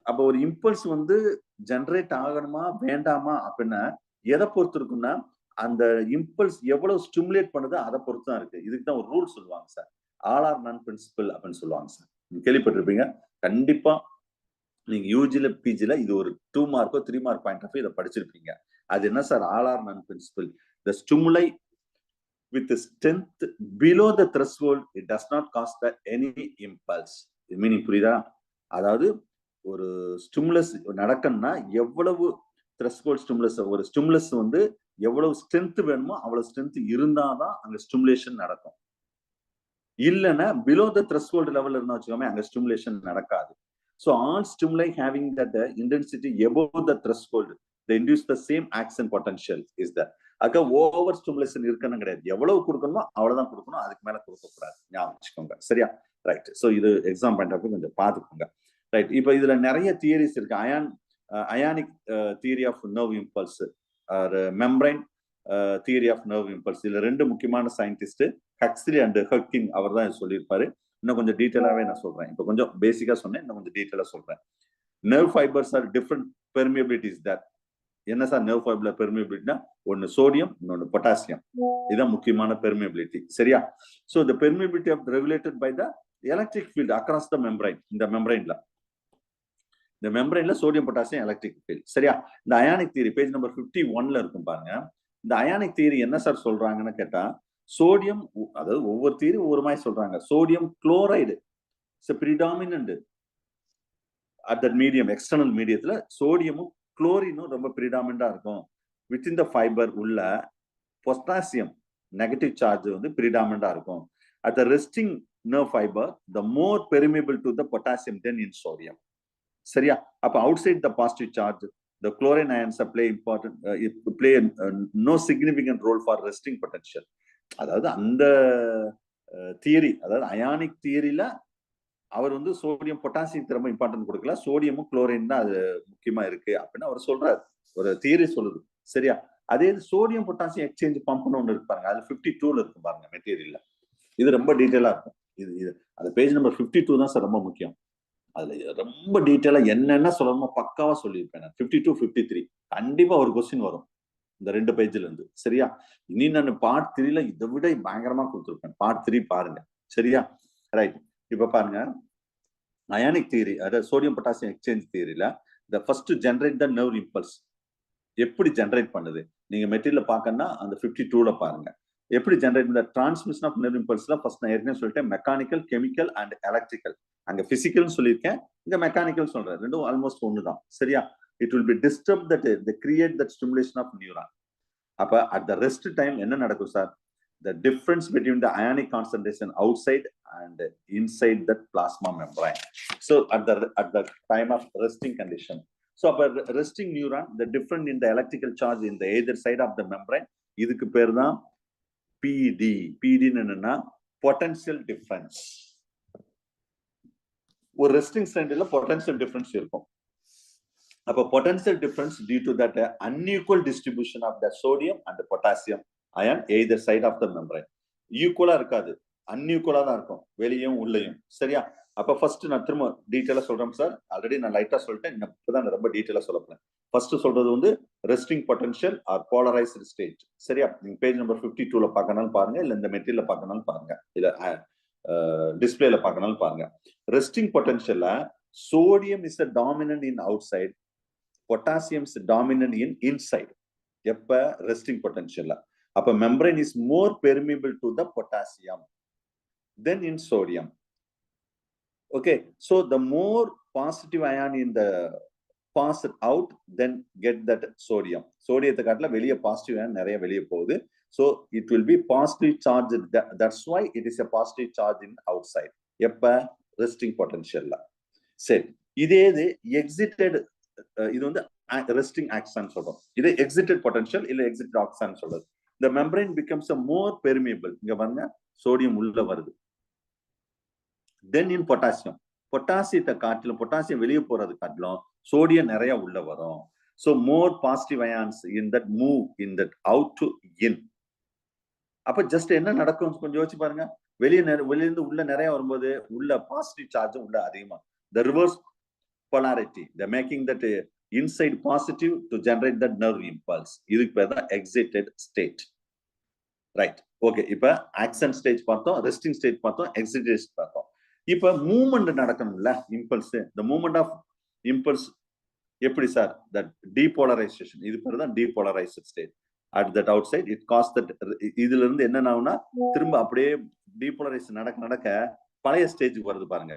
அப்ப ஒரு இம்பல்ஸ் வந்து ஜெனரேட் ஆகணுமா வேண்டாமா அப்படின்னா எதை பொறுத்து இருக்குன்னா அந்த இம்பல்ஸ் எவ்வளவு ஸ்டிமுலேட் பண்ணுதோ அதை பொறுத்து தான் இருக்கு. இதுக்கு தான் ஒரு ரூல் சொல்லுவாங்க sir, all or none principal அப்படின்னு சொல்லுவாங்க சார். நீங்க கேள்விப்பட்டிருப்பீங்க கண்டிப்பா. நீங்க யூஜில பிஜில இது ஒரு 2 மார்க்கோ 3 மார்க் பாயிண்ட் ஆஃப் இதை படிச்சிருப்பீங்க. அது என்ன sir? All or none principle. The stimuli with strength below the threshold, it does not cause the any impulse. Meaning புரியுதா? அதாவது ஒரு ஸ்டிமுலஸ் நடக்கணும்னா எவ்வளவு த்ரெஷ்ஹோல்ட் ஸ்டிமுலஸ், ஒரு ஸ்டிமுலஸ் வந்து எவ்வளவு ஸ்ட்ரென்த் வேணுமோ அவ்வளவு ஸ்ட்ரென்த் இருந்தாதான் அங்க ஸ்டிமுலேஷன் நடக்கும். இல்லைன்னா பிலோ த த்ரெஷ்ஹோல்ட் லெவல் இருந்தா வச்சுக்கோமே அங்க ஸ்டிமுலேஷன் நடக்காது. So all stimuli having that intensity above the threshold, they induce the same action potential is there. அக்கா ஓவர் ஸ்டிமுலேஷன் இருக்கணும் கிடையாது. எவ்வளவு கொடுக்கணுமோ அவ்வளவுதான் கொடுக்கணும், அதுக்கு மேல கொடுக்கக்கூடாது. ஞாபகம் வச்சுக்கோங்க. சரியா? ரைட். ஸோ இது எக்ஸாம் பாயிண்ட் ஆஃப் கொஞ்சம் பார்த்துக்கோங்க. ரைட். இப்போ இதுல நிறைய தியரிஸ் இருக்கு. Ionic theory of nerve impulse, membrane theory of nerve impulse. இதுல 2 முக்கியமான சயின்டிஸ்ட் ஹக்ஸ்லி அண்ட் ஹக்கிங் அவர் தான் சொல்லியிருப்பாரு. இன்னும் கொஞ்சம் டீட்டெயிலாவே நான் சொல்றேன். இப்போ கொஞ்சம் பேசிக்கா சொன்னேன், இன்னும் கொஞ்சம் டீட்டெயிலா சொல்றேன். Nerve fibres or different permeabilities that. என்ன சார் நர்வ் ஃபைபர்ல பெர்மியபிலிட்டினா? ஒன்னு சோடியம், இன்னொன்னு பொட்டாசியம். இதுதான் முக்கியமான பெர்மியபிலிட்டி. சரியா? So the permeability of regulated by the electric field across the membrane. இந்த மெம்பரைன்ல சோடியம் பொட்டாசியம் எலக்ட்ரிக் ஃபீல்ட். சரியா? இந்த அயானிக் தியரி பேஜ் நம்பர் 51ல இருக்கும் பாருங்க. இந்த அயானிக் தியரி என்ன சார் சொல்றாங்கன்னு கேட்டா, சோடியம், அதாவது ஒவ்வொரு தியரி ஒவ்வொரு மாதிரி சொல்றாங்க. Sodium chloride predominant at that medium, external மீடியத்துல சோடியமும் குளோரினும் ரொம்ப பிரிடாமினா இருக்கும். வித்தின் த ஃபைபர் உள்ள பொட்டாசியம் நெகட்டிவ் சார்ஜ் வந்து பிரிடாமினா இருக்கும். At the resting nerve fibre the more permeable to the potassium then in sodium. சரியா? அப்ப outside the positive charge the chlorine ions play no significant role for resting potential. அதாவது அந்த தியரி, அதாவது அயானிக் தியரியில அவர் வந்து சோடியம் பொட்டாசியம் ரொம்ப இம்பார்ட்டன்ட் கொடுக்கல, சோடியமும் குளோரின் தான் அது முக்கியமா இருக்கு அப்படின்னு அவர் சொல்றாரு. ஒரு தியரி சொல்லுது. சரியா? அதே சோடியம் பொட்டாசியம் எக்ஸ்சேஞ்ச் பம்ப்னு ஒன்று இருக்கு பாருங்க, அது 52ல இருக்கு பாருங்க மெட்டீரியல்ல. இது ரொம்ப டீட்டெயிலா இருக்கும். இது அந்த பேஜ் நம்பர் 52 தான் சார் ரொம்ப முக்கியம். அதுல ரொம்ப டீட்டெயிலா என்னென்ன சொல்லணுமோ பக்காவா சொல்லியிருப்பேன். 52, 53 கண்டிப்பா ஒரு கொஸ்டின் வரும் இந்த 2 பேஜ்ல இருந்து. சரியா? இனி நான் பார்ட் 3ல இதை விட பயங்கரமா கொடுத்துருப்பேன். பார்ட் 3 பாருங்க. சரியா? ரைட். இப்ப பாருங்க, அயானிக் தியரி, அதாவது சோடியம் பொட்டாசியம் எக்ஸ்சேஞ்ச் தியரியில the first generate the nerve impulse எப்படி ஜெனரேட் பண்ணுது நீங்க மெட்டீரியல் பார்க்கணும்னா அந்த 52ல பாருங்க. எப்படி ஜெனரேட் பண்ண டிரான்ஸ்மிஷன் ஆஃப் நர்வ் இம்பல்ஸ்ல ஃபர்ஸ்ட் நான் ஏற்கனவே சொல்லிட்டேன், மெக்கானிக்கல், கெமிக்கல் அண்ட் எலக்ட்ரிக்கல். அங்க பிசிக்கல் சொல்லியிருக்கேன், இங்க மெக்கானிக்கல் சொல்றேன். ரெண்டும் ஆல்மோஸ்ட் ஒண்ணுதான். சரியா? It will be disturb that the create that stimulation of neuron. அப்ப at the rest time என்ன நடக்கும் sir? The difference between the ionic concentration outside and inside that plasma membrane. So at the time of resting condition. So அப்ப resting neuron, the difference in the electrical charge in the either side of the membrane, இதுக்கு பேர் தான் PD. PD என்னன்னா potential difference. ஒரு resting state-ல potential difference இருக்கும். அப்ப potential difference due to that unequal distribution of the sodium and the potassium ion either side of the membrane. ஈக்குவலா இருக்காது, அன்இக்குவலா தான் இருக்கும், வெளியும் உள்ளேயும். சரியா? அப்ப ஃபர்ஸ்ட் நான் திரும்ப டீடைலா சொல்றேன் சார். ஆல்ரெடி நான் லைட்டா சொல்லிட்டேன், இப்பதான் ரொம்ப டீடைலா சொல்ல போறேன். ஃபர்ஸ்ட் சொல்றது வந்து resting potential or polarised state. சரியா? நீங்க பேஜ் நம்பர் 52ல பார்க்கனாலும் பாருங்க, இல்ல இந்த மெட்டீரியல்ல பார்க்கனாலும் பாருங்க, இல்ல டிஸ்பிளேல பார்க்கனாலும் பாருங்க. ரெஸ்டிங் பொட்டன்ஷியல்ல sodium is a dominant in outside, potassium is dominant in inside. எப்ப resting potential. அப்ப membrane is more permeable to the potassium than in sodium. Okay, so the more positive ion in the pass out, then get that sodium. சோடியத்தை காட்டில வெளியே பாசிட்டிவ் ion நிறைய வெளியே போகுது. So it will be positive charge. That's why it is a positive charge in outside. எப்ப resting potential. சரி, இதே இது exited, இது வந்து resting axon சொல்றோம். இது exited potential இல்ல exited axon சொல்றது. The membrane becomes a more permeable. இங்க பாருங்க, சோடியம் உள்ள வருது. Then in potassium, பொட்டாசியத்தை காட்டிலும், பொட்டாசியம் வெளியே போறது காட்டிலும் சோடியம் நிறைய உள்ள வரும். So more positive ions in that move in that out to in. அப்ப ஜஸ்ட் என்ன நடக்கும் கொஞ்சம் யோசிச்சு பாருங்க. வெளியிருந்து உள்ள நிறைய வரும்போது உள்ள பாசிட்டிவ் சார்ஜ் உள்ள அதிகமா. The reverse polarity, the making that inside positive to generate that nerve impulse. இதுக்கு பேர் தான் exited state. Right, okay. இப்ப ஆக்சன் ஸ்டேஜ் பார்த்தோம், ரெஸ்டிங் ஸ்டேஜ் பார்த்தோம், எக்ஸிட் ஸ்டேஜ் பார்த்தோம். இப்ப மூவ்மெண்ட் நடக்கணும்ல, impulse. the movement of impulse எப்படி சார்? that depolarization. இது பேர் தான் depolarized state. at that outside it caused that. இதுல இருந்து என்ன ஆகும்னா திரும்ப அப்படியே டீபோலரைசேஷன் நடக்க பழைய ஸ்டேஜுக்கு வருது பாருங்க.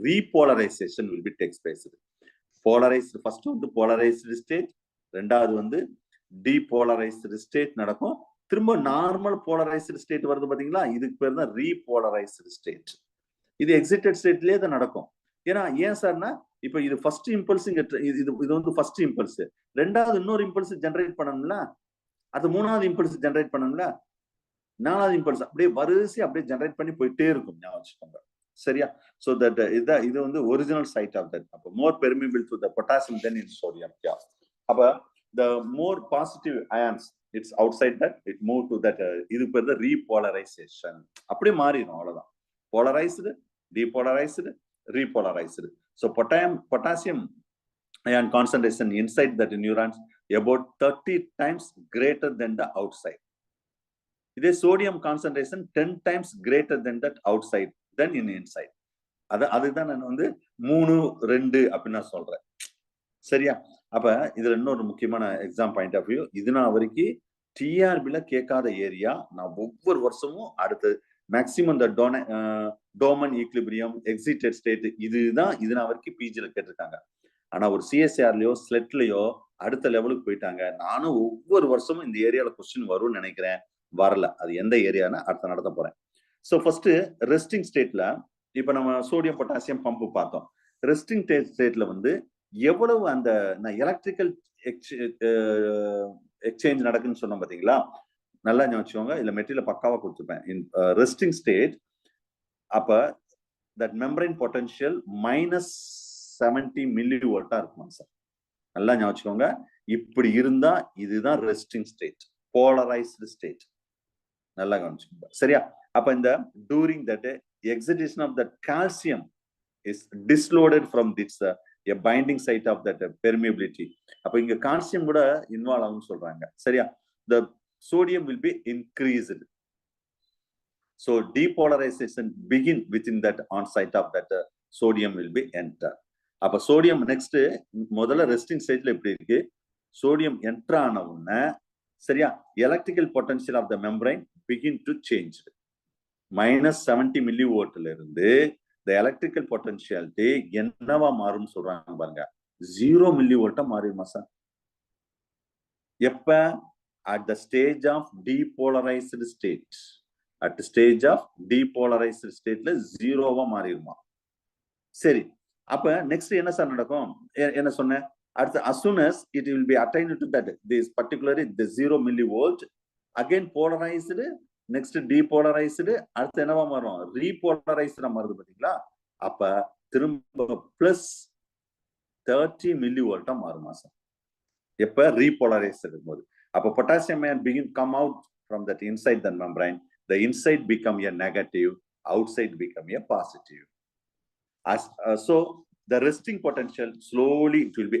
Repolarisation will be takes place. Polarised first வந்து போலரைஸ்டு ஸ்டேட், ரெண்டாவது வந்து டீபோலரைஸ்டு ஸ்டேட் நடக்கும். திரும்ப நார்மல் போலரைஸ்டு ஸ்டேட் வருது பாத்தீங்களா, இதுக்கு பேர் தான் ரீபோலரைஸ்டு ஸ்டேட். இது எக்ஸிட்டட் ஸ்டேட்லயே தான் நடக்கும். ஏன்னா ஏன் சார்னா, இப்ப இது ஃபர்ஸ்ட் இம்பல்ஸ், இது வந்து ஃபர்ஸ்ட் இம்பல்ஸ், ரெண்டாவது இன்னொரு இம்பல்ஸ் ஜெனரேட் பண்ணணும்ல, அது மூணாவது இம்பல்ஸ் ஜெனரேட் பண்ணணும்ல, நாலாவது இம்பல்ஸ் அப்படியே வரிசை அப்படியே ஜெனரேட் பண்ணி போயிட்டே இருக்கும். ஞாபகம் வச்சுக்கோங்க. சரியா? So that இது வந்து ஒரிஜினல் சைட் ஆஃப் தட். அப்ப more permeable to the potassium than in sodium. Yeah. அப்ப the more positive ions it's outside that it move to that. இது பேர் தான் repolarization. அப்படியே மாறிடும், அவ்வளவுதான். polarized, depolarized, repolarized. So potassium ion concentration inside that neurons about 30 times greater than the outside. இதே sodium concentration 10 times greater than that outside than in inside. அதுதான் நான் வந்து 3-2 அப்படின்னு நான் சொல்றேன். சரியா? அப்ப இதுல இன்னொரு முக்கியமான எக்ஸாம் பாயிண்ட் ஆஃப் வியூ, இது நான் வரைக்கும் டிஆர்பில கேட்காத ஏரியா. நான் ஒவ்வொரு வருஷமும் அடுத்து மேக்சிமம் இந்த டோமன் ஈக்லிபிரியம், எக்ஸிட்டட் ஸ்டேட், இதுதான் இது நான் வரைக்கும் பிஜில கேட்டிருக்காங்க. ஆனா ஒரு சிஎஸ்ஆர்லயோ ஸ்லெட்லயோ அடுத்த லெவலுக்கு போயிட்டாங்க. நானும் ஒவ்வொரு வருஷமும் இந்த ஏரியால கொஸ்டின் வரும்னு நினைக்கிறேன், வரல. அது எந்த ஏரியான்னு அடுத்த நடத்த போறேன். ஸோ ஃபர்ஸ்ட் ரெஸ்டிங் ஸ்டேட்ல இப்ப நம்ம சோடியம் பொட்டாசியம் பம்பு பார்த்தோம். ரெஸ்டிங் ஸ்டேட்ல வந்து எவ்வளவு அந்த எலக்ட்ரிக்கல் எக்ஸ்சேஞ்ச் நடக்குன்னு சொன்னோம் பாத்தீங்களா, நல்லா ஞாபகம். இல்ல மெட்டீரியல் பக்காவா கொடுத்துருப்பேன். இன் ரெஸ்டிங் ஸ்டேட் அப்ப தட் மெம்பரைன் பொட்டன்ஷியல் -70 மில்லிவோல்ட்டா இருக்குமா சார்? நல்லா ஞாபகம். இப்படி இருந்தா இதுதான் ரெஸ்டிங் ஸ்டேட், போலரைஸ்டு ஸ்டேட். நல்லா கவனிச்சுக்கோங்க. சரியா? அப்ப இந்த touring that excitation of that calcium is disloaded from this a binding site of that permeability. அப்ப இங்க கால்சியம் கூட இன்வால்வ் ஆகும்னு சொல்றாங்க. சரியா? the sodium will be increased. So depolarization begin within that on site of that sodium will be enter. அப்ப சோடியம் நெக்ஸ்ட் முதல்ல ரெஸ்டிங் ஸ்டேஜ்ல எப்படி இருக்கு, சோடியம் என்டர் ஆன உடனே சரியா electrical potential of the membrane begin to change. -70 மில்லிவோல்ட்ல இருந்து the electrical potentiality என்னவா மாறும் சொல்றாங்க பாருங்க, 0 மில்லிவோல்ட்டா மாறிடுமா சார்? எப்ப at the stage of depolarized state. At the stage of depolarized stateல ஜீரோவா மாறிடுமா. சரி, அப்ப நெக்ஸ்ட் என்ன சார் நடக்கும்? என்ன சொன்னேன்? அடுத்து as soon as it will be attained to that this particularly the 0 millivolt again polarized, next depolarized, அடுத்து என்னவா மாறும்? repolarized மாறுது பாத்தீங்களா? அப்ப திரும்ப பிளஸ் 30 millivolt மாறுமா சார் எப்ப repolarized இருக்கும்போது. அப்ப potassium ion come out from that inside the membrane, the inside become a negative, outside become a positive. As so the resting potential slowly it will be,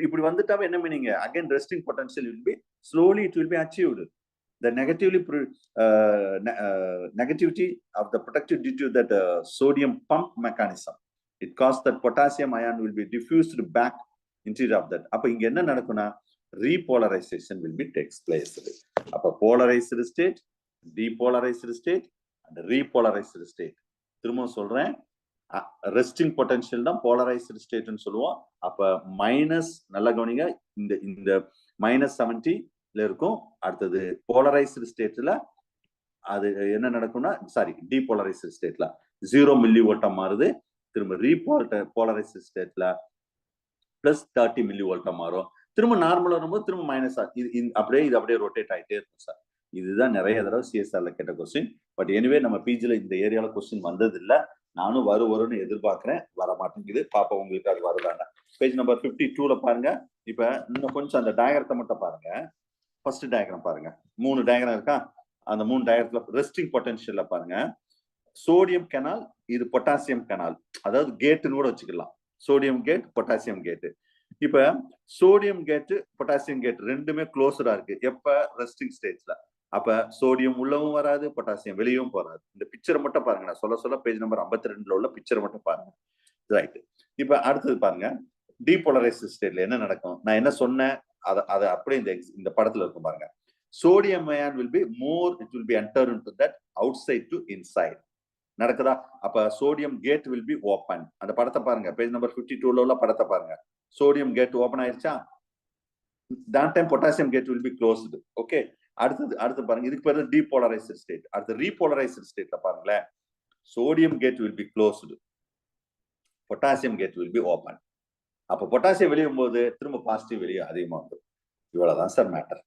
இப்படி வந்துட்டாவே என்ன meaning? again resting potential will be slowly it will be achieved. The negativity of the protective due to that sodium pump mechanism, it caused that potassium ion will be diffused back interior of that. அப்ப இங்க என்ன நடக்கும்னா repolarization will be takes place. அப்ப polarized state, depolarized state and repolarized state. திரும்ப சொல்றேன், ரெஸ்டிங் பொட்டன்ஷியல் தான் போலரைஸ்டு ஸ்டேட்னு சொல்லுவோம். அப்ப மைனஸ், நல்ல கவனிங்க, இந்த -70ல இருக்கும். அடுத்தது போலரைஸ்டு ஸ்டேட்ல அது என்ன நடக்கும்னா, சாரி, டீபோலரைஸ்டு ஸ்டேட்ல 0 மில்லிவோல்ட்டா மாறுது. திரும்ப போலரைஸ்டு ஸ்டேட்ல +30 மில்லிவோல்ட்டா மாறும். திரும்ப நார்மலா வரும்போது திரும்ப மைனஸ், இது அப்படியே ரொட்டேட் ஆகிட்டே இருக்கும் சார். இதுதான் நிறைய தடவை சிஎஸ்ஆர்ல கேட்ட கொஸ்டின். பட் எனிவே நம்ம பிஜில இந்த ஏரியால கொஸ்டின் வந்தது இல்லை. நானும் வரும்னு எதிர்பார்க்கிறேன், வர மாட்டேங்குது. பாப்பா உங்களுக்கு அது வருதாங்க. பேஜ் நம்பர் 52ல பாருங்க. இப்ப இன்னும் கொஞ்சம் அந்த டயக்ராத்தை மட்டும் பாருங்க. ஃபர்ஸ்ட் டயக்ராம் பாருங்க, 3 டயக்ராம் இருக்கா? அந்த 3 டயக்ராம்ல ரெஸ்டிங் பொட்டன்ஷியல்ல பாருங்க, சோடியம் கெனால், இது பொட்டாசியம் கெனால், அதாவது கேட்டுன்னு கூட வச்சுக்கலாம். சோடியம் கேட், பொட்டாசியம் கேட்டு. இப்ப சோடியம் கேட்டு பொட்டாசியம் கேட் ரெண்டுமே க்ளோஸ்டா இருக்கு. எப்ப? ரெஸ்டிங் ஸ்டேஜ்ல. அப்ப சோடியம் உள்ளவும் வராது, பொட்டாசியம் வெளியும் போறாது. இந்த பிக்சரை மட்டும் பாருங்க. நான் சொல்ல பேஜ் நம்பர் 52ல உள்ள பிக்சரை மட்டும் பாருங்க. ரைட். இப்ப அடுத்தது பாருங்க, டீபோலரைஸ்டு ஸ்டேட்ல என்ன நடக்கும்? நான் என்ன சொன்னேன் அதை அப்படியே இந்த படத்துல இருக்கும் பாருங்க. Sodium ion will be more, it will be enter into that outside to inside. நடக்குதா? அப்ப sodium gate will be open. அந்த படத்தை பாருங்க, பேஜ் நம்பர் 52ல உள்ள படத்தை பாருங்க. சோடியம் கேட் ஓபன் ஆயிருச்சா? that time potassium gate will be closed. Okay, அடுத்து பாருங்க, இதுக்கு பேரு டீபோலரைஸ்டு ஸ்டேட். அடுத்து ரீபோலரைஸ்டு ஸ்டேட்ல பாருங்களேன், sodium gate will be closed, potassium gate will be open. அப்ப பொட்டாசியம் வெளியும் போது திரும்ப பாசிட்டிவ் வெளியே அதிகமா வந்துடும். இவ்வளவுதான் சார் மேட்டர்.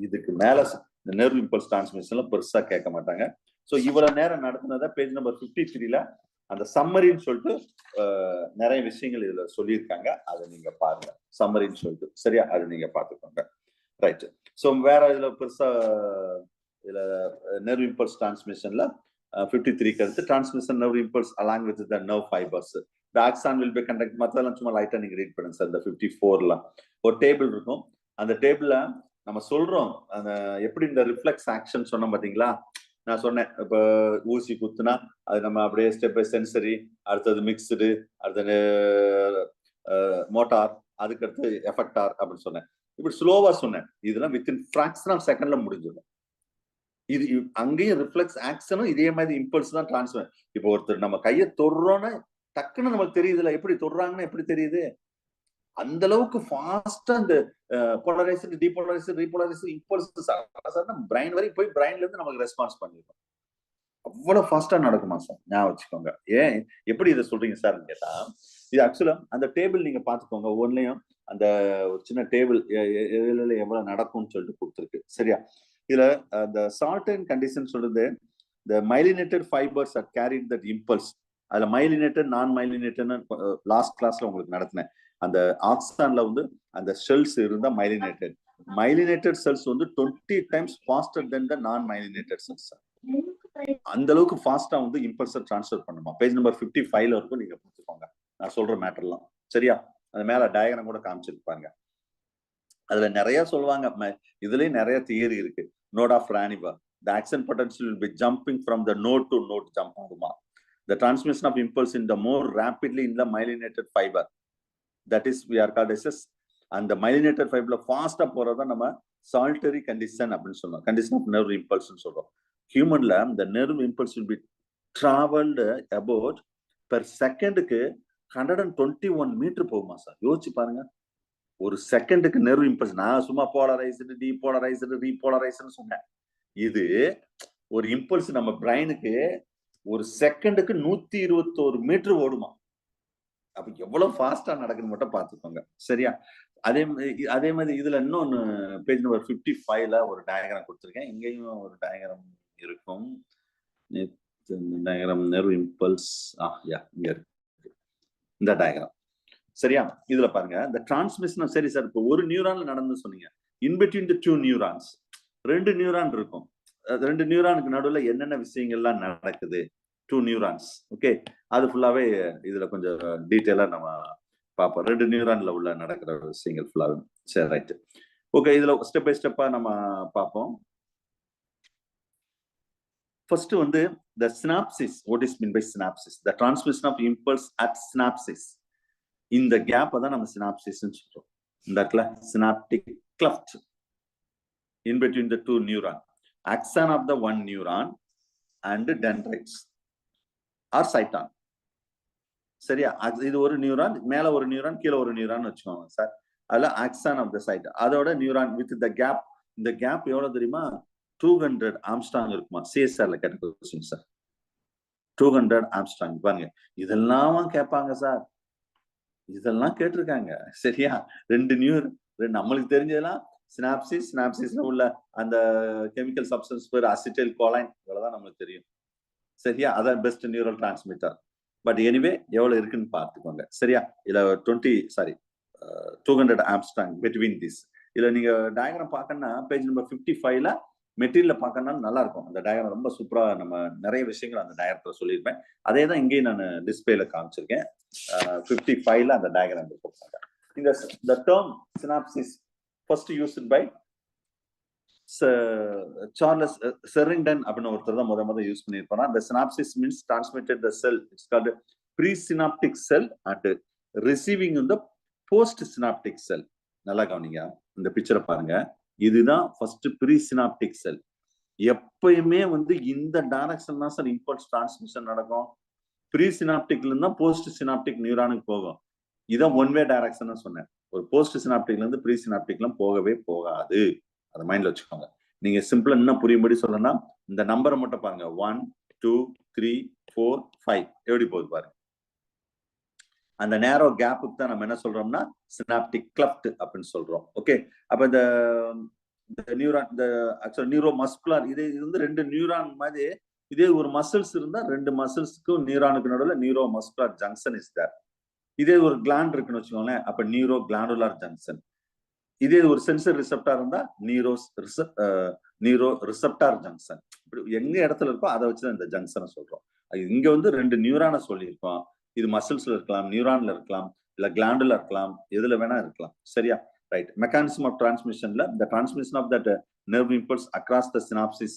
இதுக்கு மேல இந்த நெர்வ் இம்பல்ஸ் டிரான்ஸ்மிஷன்ல பெருசா கேட்க மாட்டாங்க. சோ இவ்வளவு நேரம் நடத்துனதை பேஜ் நம்பர் 53ல அந்த சம்மரின்னு சொல்லிட்டு நிறைய விஷயங்கள் இதுல சொல்லியிருக்காங்க. அதை நீங்க பாருங்க, சம்மரின்னு சொல்லிட்டு. சரியா? அது நீங்க பாத்துக்கோங்க. ரைட். சோ வேற இதுல பெருசா இதுல நெர்வ் இம்பல்ஸ் டிரான்ஸ்மிஷன்ல 53க்கு அடுத்து transmission nerve impulse along with the nerve fibres, the axon will be conduct. மத்ததெல்லாம் சும்மா லைட்டா நீங்க ரீட் பண்ணுங்க சார். இந்த 54ல ஒரு டேபிள் இருக்கும். அந்த டேபிள்ல நம்ம சொல்றோம் அந்த எப்படி இந்த ரிஃப்ளெக்ஸ் ஆக்ஷன் சொன்னோம் பாத்தீங்களா? நான் சொன்னேன், இப்ப ஊசி குத்துனா அது நம்ம அப்படியே ஸ்டெப் பை சென்சரி, அடுத்தது மிக்ஸ்டு, அடுத்தது மோட்டார், அதுக்கடுத்து எஃபெக்டார் அப்படின்னு சொன்னேன். இப்படி ஸ்லோவா சொன்னேன். இதெல்லாம் வித்தின் ஃபிராக்ஷன் ஆஃப் செகண்ட்ல முடிஞ்சிடும். இது அங்கேயும் ரிஃப்ளெக்ஸ் ஆக்ஷனும் இதே மாதிரி இம்பல்ஸ் தான் டிரான்ஸ்ஃபர். இப்போ ஒருத்தர் நம்ம கையை தொடுறோன்னு டக்குன்னு நமக்கு தெரியுதுல, எப்படி தொடுறாங்கன்னு எப்படி தெரியுது? அந்த அளவுக்கு ஃபாஸ்டா இந்த போலரைஸ்டு, டீபோலரைஸ்டு, ரீபோலரைஸ்டு இம்பல்ஸ் பிரைன் வரைக்கும் போய் பிரைன்ல இருந்து நமக்கு ரெஸ்பான்ஸ் பண்ணிருக்கோம். அவ்வளவு ஃபாஸ்டா நடக்குமா சார்? ஞாபகம் வச்சுக்கோங்க. ஏன் எப்படி இதை சொல்றீங்க சார்ன்னு கேட்டா, இது ஆக்சுவலா அந்த டேபிள் நீங்க பாத்துக்கோங்க. ஒன்லையும் அந்த ஒரு சின்ன டேபிள் எவ்வளவு நடக்கும்னு சொல்லிட்டு கொடுத்துருக்கு. சரியா? இதுல அந்த சால்டன் கண்டிஷன் சொல்றது, the myelinated fibers are carried that impulse. அதுல மைலினேட்டட், நான் மைலினேட்டட்னு லாஸ்ட் கிளாஸ்ல உங்களுக்கு நடத்தினேன். அந்த ஆக்சான்ல வந்து அந்த செல்ஸ் இருந்தா மைலினேட்டட். மைலினேட்டட் செல்ஸ் வந்து 20 டைம்ஸ் ஃபாஸ்டர் தென் த நான் மைலினேட்டட் செல்ஸ். அந்த அளவுக்கு ஃபாஸ்டா வந்து இம்பல்ஸை டிரான்ஸ்ஃபர் பண்ணுமா. பேஜ் நம்பர் 55ல இருக்கும், நீங்க பார்த்துக்கோங்க நான் சொல்ற மேட்டர்லாம். சரியா? அது மேல டயக்ராம் கூட காமிச்சிருப்பாங்க. அதுல நிறைய சொல்லுவாங்க. இதுலயும் நிறைய தியரி இருக்கு. Node of Ranvier, the action potential will be jumping from the node to node jump ஆகுமா. The transmission of impulse in the more rapidly in the myelinated fiber, that is we are called as and the myelinated fiber fast ah போறத நம்ம solitary condition அப்படினு சொல்றோம். condition of nerve impulse னு சொல்றோம். Humanல the nerve impulse will be traveled about per second க்கு 121 மீட்டர் போகுமா சார்? யோசிச்சு பாருங்க. ஒரு செகண்டுக்கு நெர்வ் இம்பல்ஸ். நான் சும்மா போலரைஸ்டு, டீபோலரைஸ்டு, ரீபோலரைஸ்டுன்னு சொன்னேன். இது ஒரு இம்பல்ஸ் நம்ம பிரைனுக்கு ஒரு செகண்டுக்கு 121 மீட்டர் ஓடுமா. அப்ப எவ்வளவு ஃபாஸ்டா நடக்குன்னு மட்டும் பாத்துக்கோங்க. சரியா? அதே மாதிரி இதுல இன்னொன்னு பேஜ் நம்பர் 55ல ஒரு டயகிராம் கொடுத்திருக்கேன். இங்கேயும் ஒரு டயகிராம் இருக்கும். டயகிராம் நெர்வ் இம்பல்ஸ் இங்க இருக்கு இந்த டயகிராம். சரியா? இதுல பாருங்க இந்த டிரான்ஸ்மிஷன். சரி சார், இப்போ ஒரு நியூரான்ல நடந்து சொன்னீங்க. In between the 2 neurons 2 neuron இருக்கும். 2 நியூரானுக்கு நடுவுல என்னென்ன விஷயங்கள்லாம் நடக்குது, 2 நியூரான்ஸ். ஓகே, அது ஃபுல்லாவே இதுல கொஞ்சம் டீட்டெயிலா நம்ம பார்ப்போம். 2 நியூரான்ல உள்ள நடக்கிற விஷயங்கள் ஃபுல்லாவே. சரி, ரைட். ஓகே, இதுல ஸ்டெப் பை ஸ்டெப்பா நம்ம பார்ப்போம். ஃபர்ஸ்ட் வந்து the synapses. What is meant by synapses? The transmission of impulse at synapses. இந்த கேப் தான் நம்ம synapses ன்னு சொல்றோம். இந்த இடத்துல synaptic cleft in between the 2 neuron, axon of the one neuron and dendrites or cyton. சரியா? இது ஒரு நியூரான், மேல ஒரு நியூரான், கீழே ஒரு நியூரான் வச்சுக்கோங்க சார். அதுல axon of the cyton, அதோட நியூரான் with the gap. இந்த கேப் எவ்வளவு தெரியுமா? 200 ஆம்ஸ்ட்ராங் இருக்குமா? சிஎஸ்ஆர்ல கேட்ட கொஸ்டின் சார். 200 ஆம்ஸ்ட்ராங். பாருங்க, இதெல்லாம் கேட்பாங்க சார். இதெல்லாம் கேட்டிருக்காங்க. சரியா? 2 நம்மளுக்கு தெரிஞ்சதெல்லாம் சினாப்சிஸ்ல உள்ள அந்த கெமிக்கல் சப்ஸ்டன்ஸ் பேர் அசிட்டைல் கோலைன், இவ்வளவுதான் நம்மளுக்கு தெரியும். சரியா? அதான் best neural transmitter. But anyway எவ்வளவு இருக்குன்னு பார்த்துக்கோங்க. சரியா? இதுல 200 ஆம்ஸ்ட்ராங் பிட்வீன் திஸ். இதுல நீங்க டயக்ராம் பார்க்கணும்னா பேஜ் நம்பர் 55ல மெட்டீரியல் பார்க்கணும்னா நல்லா இருக்கும். அந்த டயக்ராம் ரொம்ப சூப்பரா, நம்ம நிறைய விஷயங்கள் அந்த டயக்ராம்ல சொல்லியிருப்பேன். அதே தான் இங்கேயும் நான் டிஸ்பிளேல காமிச்சிருக்கேன். 55ல அந்த டயக்ராம் கொடுப்பாங்க. இந்த term synapses first used by Charles Sherrington அப்படின்னு ஒருத்தர் தான் முத யூஸ் பண்ணியிருப்பாங்க. the synapses means transmitted the cell. It's called presynaptic cell and receiving in the postsynaptic cell. நல்லா கவனிங்க, இந்த பிக்சரை பாருங்க. இதுதான் ஃபர்ஸ்ட் ப்ரீசினாப்டிக் செல். எப்பயுமே வந்து இந்த டைரக்ஷன் தான் சார் இம்பல்ஸ் டிரான்ஸ்மிஷன் நடக்கும். ப்ரீசினாப்டிக்ல இருந்தா போஸ்ட் சினாப்டிக் நியூரானுக்கு போகும். இதான் ஒன் வே டைரக்ஷன் சொன்னேன். ஒரு போஸ்ட் சினாப்டிக்ல இருந்து ப்ரீசினாப்டிக்லாம் போகவே போகாது. அதை மைண்ட்ல வச்சுக்கோங்க. நீங்க சிம்பிளா இன்னும் புரியும்படி சொல்லணும்னா இந்த நம்பரை மட்டும் பாருங்க. 1 2 3 4 5 எப்படி போகுது பாருங்க. அந்த நேரோ கேப்புக்கு தான் நம்ம என்ன சொல்றோம்னா சினாப்டிக் கிளஃப்ட் அப்படின்னு சொல்றோம். ஓகே, அப்ப இந்த நியூரான், இந்த ஆக்சுவலா நியூரோ மஸ்குலர், இது வந்து 2 நியூரான் மாதிரி. இதே ஒரு மசில்ஸ் இருந்தா 2 மசில்ஸ்க்கும் நியூரானுக்கு நடுவில் neuromuscular junction is there. இதே ஒரு கிளாண்ட் இருக்குன்னு வச்சுக்கோங்களேன், அப்ப நியூரோ கிளாண்டுலர் ஜங்ஷன். இதே ஒரு சென்சர் ரிசெப்டார் இருந்தா நியூரோ ரிசெப்டார் ஜங்ஷன். இப்படி எங்க இடத்துல இருக்கோ அதை வச்சுதான் இந்த ஜங்ஷனை சொல்றோம். இங்க வந்து 2 நியூரானை சொல்லியிருக்கோம். இது மசில்ஸ்ல இருக்கலாம், நியூரான்ல இருக்கலாம், இல்ல கிளாண்டுல இருக்கலாம், எதுல வேணா இருக்கலாம். சரியா? ரைட். மெக்கானிசம் ஆஃப் டிரான்ஸ்மிஷன்ல the transmission of that nerve impulse across the synapses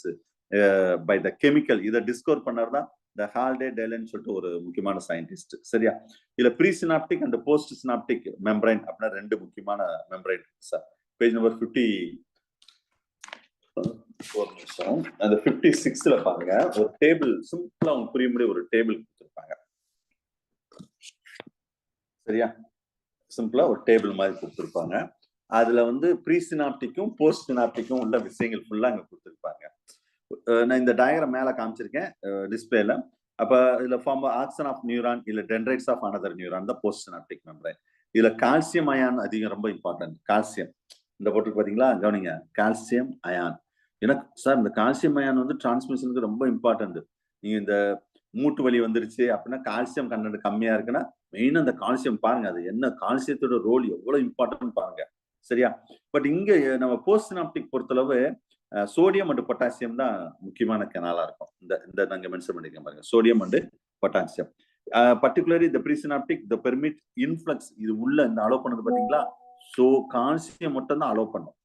by the chemical, இதை டிஸ்கவர் பண்ணார்தான் the ஹால்டே டேலன் சொல்லிட்டு ஒரு முக்கியமான சயின்டிஸ்ட். சரியா? இதுல presynaptic and postsynaptic membrane அப்படின்னா 2 முக்கியமான மெம்பரைன் சார். பேஜ் நம்பர் 54 அந்த 56ல பாருங்க, ஒரு டேபிள் சிம்பிளா அவங்க புரியும்படி ஒரு டேபிள் கொடுத்துருப்பாங்க. சரியா? சிம்பிளா ஒரு டேபிள் மாதிரி கொடுத்துருப்பாங்க. அதுல வந்து ப்ரீ சினாப்டிக்கும் போஸ்ட் சினாப்டிக்கும் உள்ள விஷயங்கள் ஃபுல்லா அங்க கொடுத்துருப்பாங்க. நான் இந்த டயக்ராம் மேல காமிச்சிருக்கேன் டிஸ்பிளேல. அப்ப இதுல ஃபார்ம் ஆக்சன் ஆஃப் நியூரான் இல்ல டென்ட்ரைட்ஸ் ஆஃப் அனதர் நியூரான் தான் போஸ்ட் சினாப்டிக் மெம்பரைன். இதுல கால்சியம் அயான் அதிகம், ரொம்ப இம்பார்ட்டன்ட். கால்சியம் இந்த போட்டுக்கு பாத்தீங்களா, கவனிங்க, கால்சியம் அயான். ஏன்னா சார் இந்த கால்சியம் அயான் வந்து டிரான்ஸ்மிஷனுக்கு ரொம்ப இம்பார்ட்டன்ட். நீங்க இந்த மூட்டு வலி வந்துருச்சு அப்படின்னா கால்சியம் கண்டென்ட் கம்மியா இருக்குன்னா மெயினா அந்த கால்சியம் பாருங்க, அது என்ன கால்சியத்தோட ரோல் எவ்வளவு இம்பார்ட்டன்ட் பாருங்க. சரியா? பட் இங்க நம்ம போஸ்ட் சினாப்டிக் பொறுத்தளவு சோடியம் அண்ட் பொட்டாசியம் தான் முக்கியமான கெனாலா இருக்கும். இந்த நாங்க மென்ஷன் பண்ணிருக்கேன் பாருங்க, சோடியம் அண்ட் பொட்டாசியம். பர்டிகுலர்லி இந்த ப்ரீசினாப்டிக் த பெர்மிட் இன்ஃப்ளக்ஸ், இது உள்ள இந்த அலோவ் பண்ணது பாத்தீங்களா. சோ கால்சியம் மட்டும் தான் அலோவ் பண்ணும்.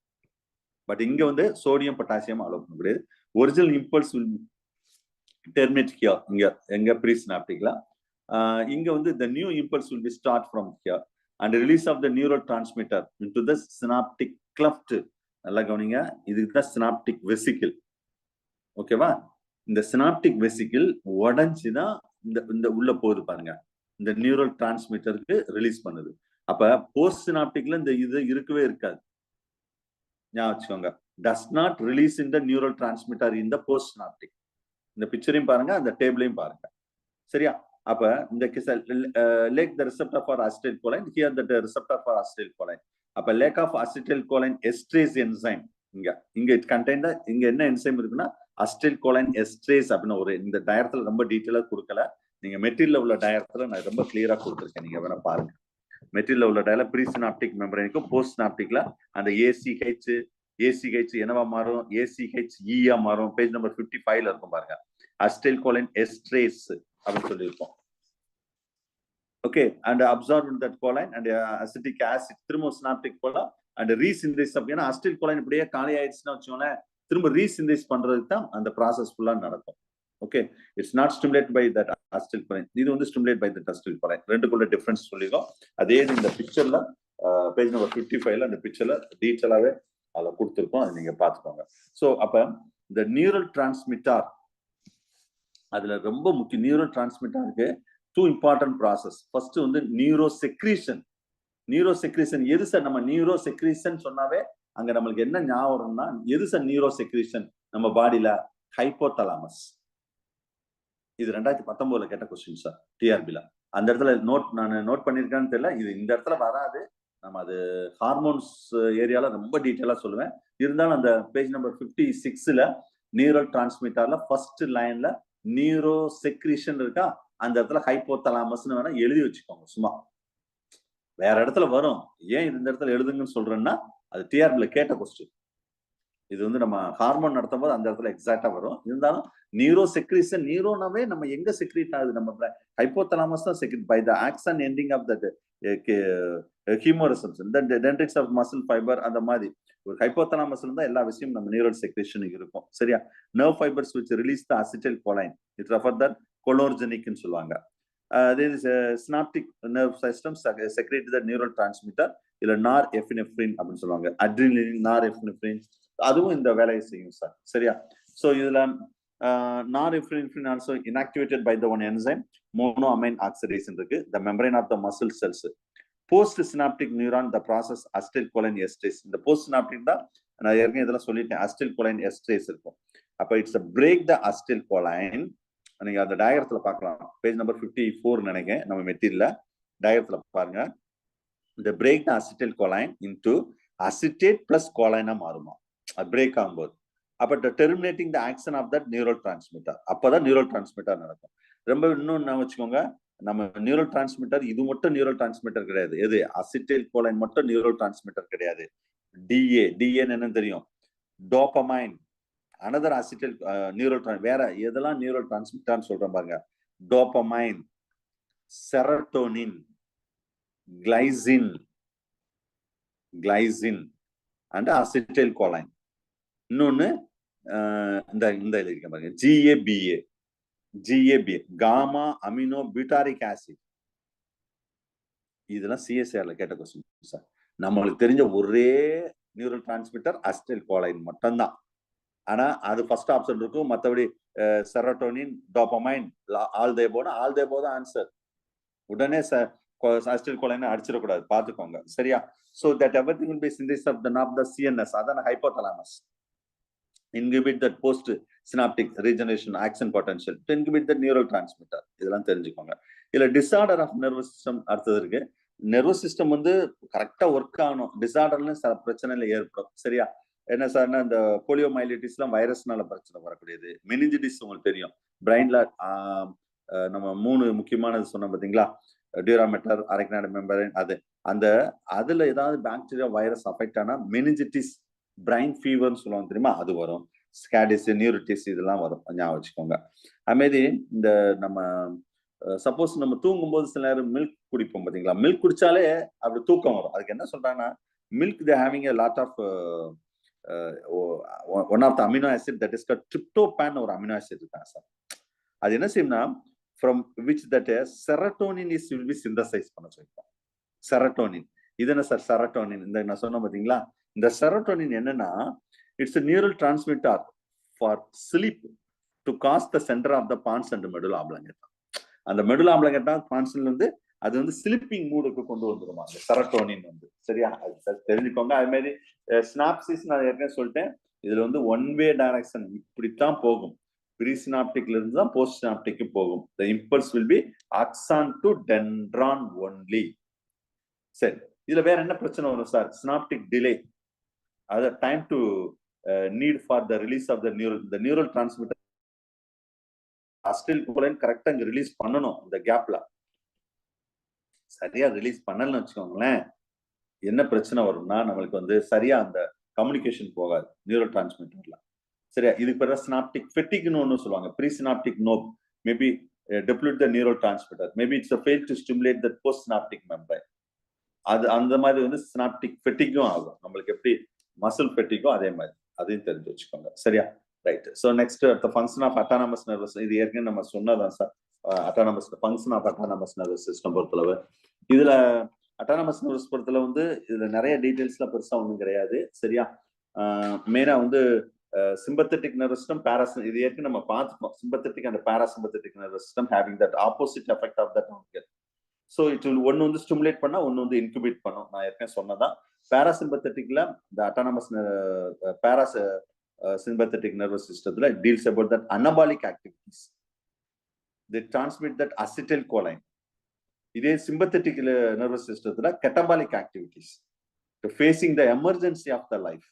பட் இங்க வந்து சோடியம் பொட்டாசியம் அலோவ் பண்ண முடியாது. Original impulse terminate here. இங்க எங்க ப்ரீசினாப்டிக்ல இங்க வந்து the new impulse will be start from here and release of the neurotransmitter into the synaptic cleft. நல்லா கவனிங்க, இதுதான் synaptic vesicle. ஓகேவா? இந்த synaptic vesicle உடைஞ்சுதான் இந்த உள்ள போகுது பாருங்க, இந்த நியூரல் டிரான்ஸ்மிட்டருக்கு ரிலீஸ் பண்ணுது. அப்ப போஸ்ட் சினாப்டிக்ல இந்த இது இருக்கவே இருக்காது. ஞாபகம் வச்சுக்கோங்க. Does not release in the neural transmitter in the post synaptic. இந்த பிக்சரையும் பாருங்க, அந்த டேபிளையும் பாருங்க. சரியா? அப்ப இந்த lack the receptor for acetylcholine, here the receptor for acetylcholine. அப்ப lack of acetylcholine esterase enzyme இங்க இட் கண்டெய்ன் இங்க என்ன என்சைம் இருக்குன்னா அசிடைல் கோலைன் எஸ்ட்ரேஸ் அப்படின்னு ஒரு இந்த டயரத்துல ரொம்ப டீட்டெயிலா கொடுக்கல. நீங்க மெட்டீரியல் உள்ள டயரத்துல நான் ரொம்ப கிளியரா கொடுத்துருக்கேன். நீங்க வேணா பாருங்க. மெட்டீரியல் உள்ள டயல ப்ரீ சினாப்டிக் மெம்பரேனுக்கும் போஸ்ட் சினாப்டிக்ல அந்த ஏசிஹெச் என்னவா மாறும், ஏசிஹெச் ஈயா மாறும். பேஜ் நம்பர் 55ல இருக்கும் பாருங்க. அசிடைல் கோலைன் எஸ்ட்ரேஸ் அப்படின்னு சொல்லியிருக்கோம். Okay, and absorb that choline and acetic acid திரும்ப சினாப்டிக் போலாம் அண்ட் ரீசிந்தேஸ். அப்படின்னா அசிடைல் கோலைன் இப்படியே காலி ஆயிடுச்சுன்னா வச்சுக்கோங்களேன், திரும்ப ரீசிந்தேஸ் பண்றதுக்கு தான் அந்த ப்ராசஸ் ஃபுல்லா நடக்கும். Okay, it's not stimulate by that acetylcholine, இது வந்து stimulate by that acetylcholine. ரெண்டுக்குள்ள டிஃபரன்ஸ் சொல்லிருக்கோம். அதே இந்த பிக்சர்ல பேஜ் நம்பர் 55ல அந்த பிக்சர்ல டீட்டெயிலாவே அதை கொடுத்துருக்கோம். அதை நீங்க பாத்துக்கோங்க. ஸோ அப்ப இந்த நியூரல் டிரான்ஸ்மிட்டர் அதுல ரொம்ப முக்கியம். நியூரல் டிரான்ஸ்மிட்டருக்கு 2 இம்பார்ட்டன்ட் ப்ராசஸ். ஃபர்ஸ்ட் வந்து நியூரோ செக்ரீஷன். நியூரோ செக்ரீஷன் எது சார்? நம்ம நியூரோ செக்ரீஷன் சொன்னாவே அங்க நம்மளுக்கு என்ன ஞாபகம் வரும்னா, எது சார் நியூரோ செக்ரீஷன் நம்ம பாடியில? ஹைப்போதலாமஸ். இது 2019ல கேட்ட கொஸ்டின் சார் டிஆர்பில. அந்த இடத்துல நான் நோட் பண்ணிருக்கேன்னு தெரியல. இது இந்த இடத்துல வராது. நம்ம அது ஹார்மோன்ஸ் ஏரியால ரொம்ப டீட்டெயிலா சொல்லுவேன். இருந்தாலும் அந்த பேஜ் நம்பர் 56ல நியூரல் டிரான்ஸ்மிட்டர்ல ஃபர்ஸ்ட் லைன்ல நியூரோ செக்ரீஷன் இருக்கா, அந்த இடத்துல ஹைப்போதலாமஸ்னு வேணா எழுதி வச்சுக்கோங்க. சும்மா வேற இடத்துல வரும். ஏன் இந்த இடத்துல எழுதுங்கன்னு சொல்றேன்னா, அது டிஆர்பில கேட்ட கொஸ்டின். இது வந்து நம்ம ஹார்மோன் நடத்தும் போது அந்த இடத்துல எக்ஸாக்டா வரும். இருந்தாலும் நியூரோ செக்ரீஷன், நியூரோனாவே நம்ம எங்க செக்ரீட் ஆகுது? நம்ம ஹைப்போதலாமஸ் தான் secrete by the axon ending of that chemoreception, the dendrites of muscle fibre. அந்த மாதிரி ஒரு ஹைப்போதலாமஸ்ல இருந்தா எல்லா விஷயம் நம்ம நியூரல் செக்ரேஷன் இருக்கும். சரியா? Nerve fibres which release the acetylcholine, it refer that cholinergic ன்னு சொல்லுவாங்க. there is a synaptic nerve system secrete the neural transmitter இல்ல norepinephrine அப்படின்னு சொல்லுவாங்க. adrenaline, norepinephrine அதுவும் இந்த வேலையை செய்யும் சார். சரியா? சோ இதுல norepinephrine also inactivated by the one enzyme monoamine oxidase இருக்கு. the membrane of the muscle cells. Post synaptic neuron the process acetylcholine esterase. இந்த போஸ்ட் சினாப்டிக் தான் நான் ஏற்கனவே இதெல்லாம் சொல்லிட்டேன். அசிடைல் கோலைன் எஸ்ட்ரேஸ் இருக்கும். அப்ப it's break the acetyl choline. நீங்க அந்த டயக்ராம்ல பார்க்கலாம். பேஜ் நம்பர் 54 நினைக்கிறேன். நம்ம மெட்டீரியல்ல டயக்ராம்ல பாருங்க. இந்த break the acetylcholine into acetate plus கோலைனா மாறுமா அது பிரேக் ஆகும்போது. அப்ப terminating the action of that neural transmitter. அப்பதான் நியூரல் டிரான்ஸ்மிட்டர் நடக்கும். ரொம்ப இன்னொன்னு வச்சுக்கோங்க, நம்ம நியூரல் டிரான்ஸ்மிட்டர் இது மட்டும் நியூரல் டிரான்ஸ்மிட்டர் கிடையாது. எது? அசிடைல் கோலைன் மட்டும் நியூரல் டிரான்ஸ்மிட்டர் கிடையாது. டிஏன்னு என்னன்னு தெரியும்? Dopamine, another acetyl neural. வேற எதெல்லாம் நியூரல் டிரான்ஸ்மிட்டர்னு சொல்றேன் பாருங்க. Dopamine, serotonin, glycine and acetyl choline. இன்னொன்னு இந்த இருக்க பாருங்க, GABA காமா அமினோ பியூட்டாரிக் ஆசிட். இதெல்லாம் சிஎஸ்ஆர்ல கேட்ட கொஸ்டின் சார். நம்மளுக்கு தெரிஞ்ச ஒரே நியூரல் டிரான்ஸ்மிட்டர் அசிடைல் கோலைன் மட்டும்தான். ஆனா அது ஃபர்ஸ்ட் ஆப்ஷன் இருக்கும். மற்றபடி செரட்டோனின், டோபமைன், ஆல் தே போத ஆன்சர். உடனே அசிடைல் கோலைன் அடிச்சிடக்கூடாது, பாத்துக்கோங்க. சரியா? So that everything will be synthesis of the CNS, அதான் hypothalamus. inhibit that post synaptic regeneration action potential to inhibit the neural transmitter. இதெல்லாம் தெரிஞ்சுக்கோங்க. இல்ல டிசார்டர் ஆஃப் நர்வஸ் சிஸ்டம் அடுத்தது இருக்கு. நர்வஸ் சிஸ்டம் வந்து கரெக்டா ஒர்க் ஆகணும். டிசார்டர்ல சில பிரச்சனைகள் ஏற்படும். சரியா? என்ன சார்னா இந்த போலியோமைலிட்டிஸ்லாம் வைரஸ்னால பிரச்சனை வரக்கூடியது. மெனிஞ்சிட்டிஸ் உங்களுக்கு தெரியும். பிரைன்ல நம்ம 3 முக்கியமானது சொன்னோம் பாத்தீங்களா? டியூராமெட்டர், அரக்னாய்டு மெம்பரேன். அதுல ஏதாவது பாக்டீரியா வைரஸ் அஃபெக்ட் ஆனா மெனிஞ்சிட்டிஸ், பிரைன் ஃபீவர்னு சொல்லுவாங்க தெரியுமா? அது வரும். ஸ்காடிஸ், நியூரிட்டிஸ் இதெல்லாம் வரும். ஞாபகம் வச்சுக்கோங்க. அதுமாரி இந்த நம்ம சப்போஸ் நம்ம தூங்கும் போது சில நேரம் மில்க் குடிப்போம் பாத்தீங்களா? மில்க் குடிச்சாலே அப்படி தூக்கம் வரும். அதுக்கு என்ன சொல்றாங்கன்னா, milk they having a lot of one of the amino acid that is called tryptophan ஒரு அமினோ ஆசிட் இருக்காங்க சார். அது என்ன செய்யும்னா from which that serotonin is will be synthesized பண்ண சொல்லிருக்கோம். செரட்டோனின். இது என்ன சார் செரட்டோனின்? இந்த நான் சொன்ன பாத்தீங்களா? இந்த செரட்டோனின் என்னன்னா, it's a neural transmitter for sleep to cause the center of the pons and medulla oblongata. அந்த மெடுலா ஆப்ளங்கேட்டா பான்ஸ்ல இருந்து அது வந்து ஸ்லிப்பிங் மூடுக்கு கொண்டு வந்துருமா அந்த செரட்டோனின் வந்து. சரியா? அது தெரிஞ்சுக்கோங்க. அது மாதிரி ஸ்னாப்சிஸ் நான் ஏற்கனவே சொல்லிட்டேன். இதுல வந்து ஒன் வே டைரக்ஷன் இப்படித்தான் போகும். ப்ரீசினாப்டிக்ல இருந்து தான் போஸ்ட் சினாப்டிக்கு போகும். The impulse will be axon to dendron only. சரி, இதுல வேற என்ன பிரச்சனை வரும் சார்? Synaptic delay. அது time to need for the release of the neural transmitter acetylcholine கரெக்டா இங்க ரிலீஸ் பண்ணணும். இந்த கேப்ல சரியா ரிலீஸ் பண்ணலன்னு வச்சுக்கோங்களேன், என்ன பிரச்சனை வரும்னா நம்மளுக்கு வந்து சரியா அந்த கம்யூனிகேஷன் போகாது நியூரல் டிரான்ஸ்மிட்டர்ல. சரியா? இதுக்கு பேர் சினாப்டிக் ஃபெட்டிக்னு ஒன்று சொல்லுவாங்க. Presynaptic knob maybe deplete the neural transmitter, maybe it's a fail to stimulate the post synaptic membrane. அது அந்த மாதிரி வந்து சினாப்டிக் ஃபெட்டிக்கும் ஆகும். நம்மளுக்கு எப்படி மசில் ஃபெட்டிக்கோ அதே மாதிரி அதையும் தெரிஞ்சு வச்சுக்கோங்க. சரியா? Right. So next the function of autonomous nervous, இது ஏற்கனவே நம்ம சொன்னதான் சார். Autonomous function of autonomous nervous system பொறுத்தளவு இதுல அட்டானமஸ் நர்வஸ் பொறுத்தளவு வந்து இதுல நிறைய டீடைல்ஸ்லாம் பெருசா ஒன்றும் கிடையாது. சரியா? மெயினா வந்து sympathetic nervous system, இது ஏற்கனவே நம்ம பார்த்துப்போம். sympathetic and parasympathetic nervous system having that opposite effect of that organ. So it will ஒன்னு வந்து stimulate பண்ணா ஒன்னு வந்து incubate பண்ணும். நான் ஏற்கனவே சொன்னதான். parasympatheticல the autonomous parasympathetic nervous systemல deals about that anabolic activities. They transmit that acetylcholine. இதே sympathetic nervous systemல catabolic activities to facing the emergency of the life.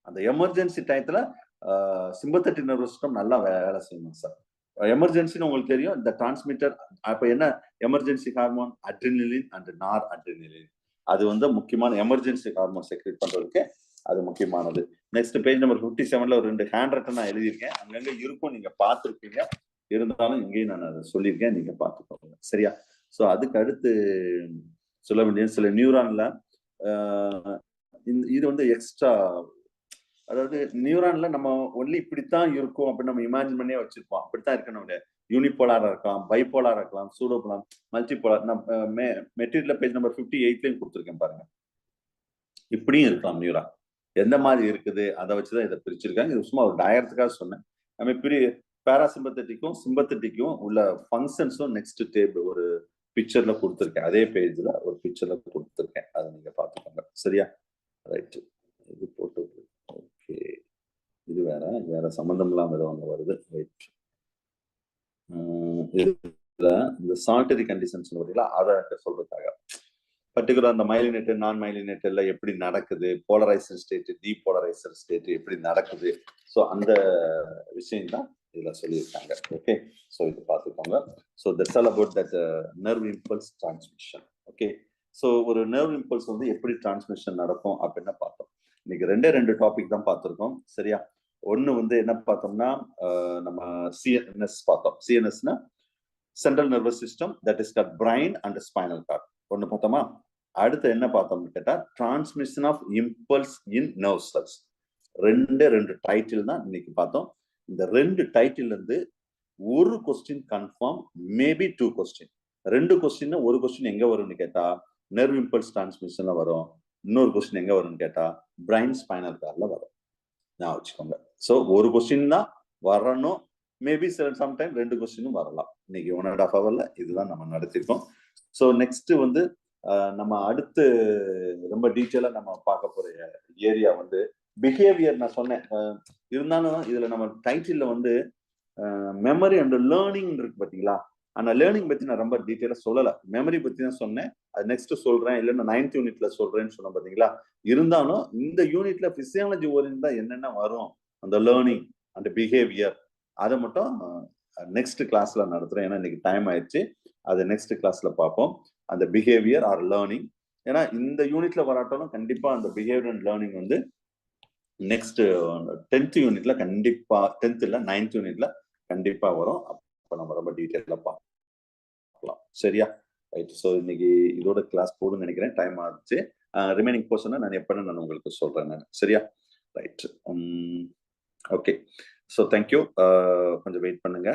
அந்த எமர்ஜென்சி டயத்துல சிம்பத்தட்டிக் நர்வஸ் சிஸ்டம் நல்லா வேலை செய்யணும் சார். எமர்ஜென்சின்னு உங்களுக்கு தெரியும், இந்த டிரான்ஸ்மிட்டர் அப்ப என்ன எமர்ஜென்சி ஹார்மோன் அட்ரினலின் அண்ட் நார் அட்ரினலின். அது வந்து முக்கியமான எமர்ஜென்சி ஹார்மோன் செக்ரேட் பண்றதுக்கு அது முக்கியமானது. நெக்ஸ்ட் பேஜ் நம்பர் 57ல ஒரு 2 ஹேண்ட் ரைட்டன் நான் எழுதியிருக்கேன். அங்கங்க இருக்கும், நீங்க பார்த்துருப்பீங்க. இருந்தாலும் இங்கேயும் நான் அதை சொல்லியிருக்கேன், நீங்க பார்த்துக்கோங்க. சரியா? ஸோ அதுக்கு அடுத்து சொல்ல வேண்டிய சில நியூரான்ல இது வந்து எக்ஸ்ட்ரா, அதாவது நியூரான்ல நம்ம ஒன்லி இப்படித்தான் இருக்கும் அப்படின்னு நம்ம இமேஜின் பண்ணியே வச்சிருப்போம். அப்படித்தான் இருக்கணும். யூனிபோலாரா இருக்கலாம், பைபோலாரா இருக்கலாம், சூடோபோலார், மல்டிபோலார். மெட்டீரியல் பேஜ் நம்பர் 58லயும் கொடுத்துருக்கேன் பாருங்க. இப்படியும் இருக்கலாம் நியூரான். எந்த மாதிரி இருக்குது அதை வச்சுதான் இதை பிரிச்சிருக்காங்க. இது சும்மா ஒரு டயத்துக்காக சொன்னேன். நம்ம பேராசிம்பத்தட்டிக்கும் சிம்பத்தட்டிக்கும் உள்ள ஃபங்க்ஷன்ஸும் நெக்ஸ்ட் டேபிள் ஒரு பிக்சர்ல கொடுத்துருக்கேன். அதே பேஜ்ல ஒரு பிக்சர்ல கொடுத்துருக்கேன், அதை நீங்க பார்த்துக்கோங்க. சரியா? ரைட். இது போட்டு ஓகே, இது வேற சம்பந்தம் இல்லாம ஏதோ ஒன்று வருது. ரைட். இதுல இந்த சால்டரி கண்டிஷன்ஸ் வருதுல, அதை சொல்றதுக்காக பர்டிகுலர் அந்த மைலினேட்டர் நான் மைலினேட்டர்ல எப்படி நடக்குது, போலரைசர் ஸ்டேட் டீபோலரைசர் ஸ்டேட் எப்படி நடக்குது, ஸோ அந்த விஷயம் தான் இதுல சொல்லியிருக்காங்க. ஓகே, ஸோ இது பார்த்துக்கோங்க. So that's all about that nerve impulse transmission. Okay, so ஒரு நர்வ் இம்பல்ஸ் வந்து எப்படி டிரான்ஸ்மிஷன் நடக்கும் அப்படின்னு பார்த்தோம். இன்னைக்கு 2 டாபிக் தான் பார்த்துருக்கோம். சரியா? ஒன்னு வந்து என்ன பார்த்தோம்னா நம்ம சிஎன்எஸ் பார்த்தோம். சிஎன்எஸ்னா central nervous system, that is called brain and spinal cord. ஒன்னு பார்த்தோமா? அடுத்து என்ன பார்த்தோம்னு கேட்டா transmission of impulse in nerve cells. 2 title தான் இன்னைக்கு பார்த்தோம். இந்த 2 டைட்டில் இருந்து ஒரு question confirm, maybe 2 question. 2 question, ஒரு கொஸ்டின் எங்க வரும்னு கேட்டா நர்வ் இம்பல்ஸ் டிரான்ஸ்மிஷன்ல வரும். இன்னொரு கொஸ்டின் எங்க வரும்னு கேட்டா பிரைன் ஸ்பைனல் கார்ட்ல வரும். நான் வச்சுக்கோங்க. ஸோ ஒரு கொஸ்டின் தான் வரணும், மேபி சம்டைம் 2 கொஸ்டினும் வரலாம். இன்னைக்கு 1.5 ஹவர்ல இதுதான் நம்ம நடத்திருக்கோம். ஸோ நெக்ஸ்ட் வந்து நம்ம அடுத்து ரொம்ப டீட்டெயிலா நம்ம பார்க்க போற ஏரியா வந்து பிஹேவியர். நான் சொன்னேன், இருந்தாலும் இதுல நம்ம டைட்டில்ல வந்து மெமரி அண்ட் லேர்னிங் இருக்கு பாத்தீங்களா? ஆனா லேர்னிங் பத்தி நான் ரொம்ப டீட்டெயிலா சொல்லல, மெமரி பத்தி தான் சொன்னேன். அது நெக்ஸ்ட் சொல்றேன், இல்லைன்னா 9th யூனிட்ல சொல்றேன்னு சொன்னேன் பாத்தீங்களா? இருந்தாலும் இந்த யூனிட்ல பிசியாலஜி ஓரியன்ட் தான் என்னென்ன வரும், அந்த லேர்னிங் அண்ட் பிஹேவியர், அதை மட்டும் நெக்ஸ்ட் கிளாஸ்ல நடத்துறேன். ஏன்னா இன்னைக்கு டைம் ஆயிடுச்சு. அதை நெக்ஸ்ட் கிளாஸ்ல பார்ப்போம், அந்த பிஹேவியர் ஆர் லேர்னிங். ஏன்னா இந்த யூனிட்ல வராட்டாலும் கண்டிப்பா அந்த பிஹேவியர் அண்ட் லேர்னிங் வந்து நெக்ஸ்ட் 10th யூனிட்ல கண்டிப்பா, 10th இல்ல 9th யூனிட்ல கண்டிப்பா வரும். அப்ப நம்ம ரொம்ப டீட்டெயிலா பார்க்கலாம். சரியா? ரைட். ஸோ இன்னைக்கு இதோட கிளாஸ் போடுன்னு நினைக்கிறேன், டைம் ஆச்சு. ரிமைனிங் போர்ஷனை நான் எப்பன்னு நான் உங்களுக்கு சொல்றேன் நான். சரியா? ரைட். Okay, so thank you. கொஞ்சம் வெயிட் பண்ணுங்க.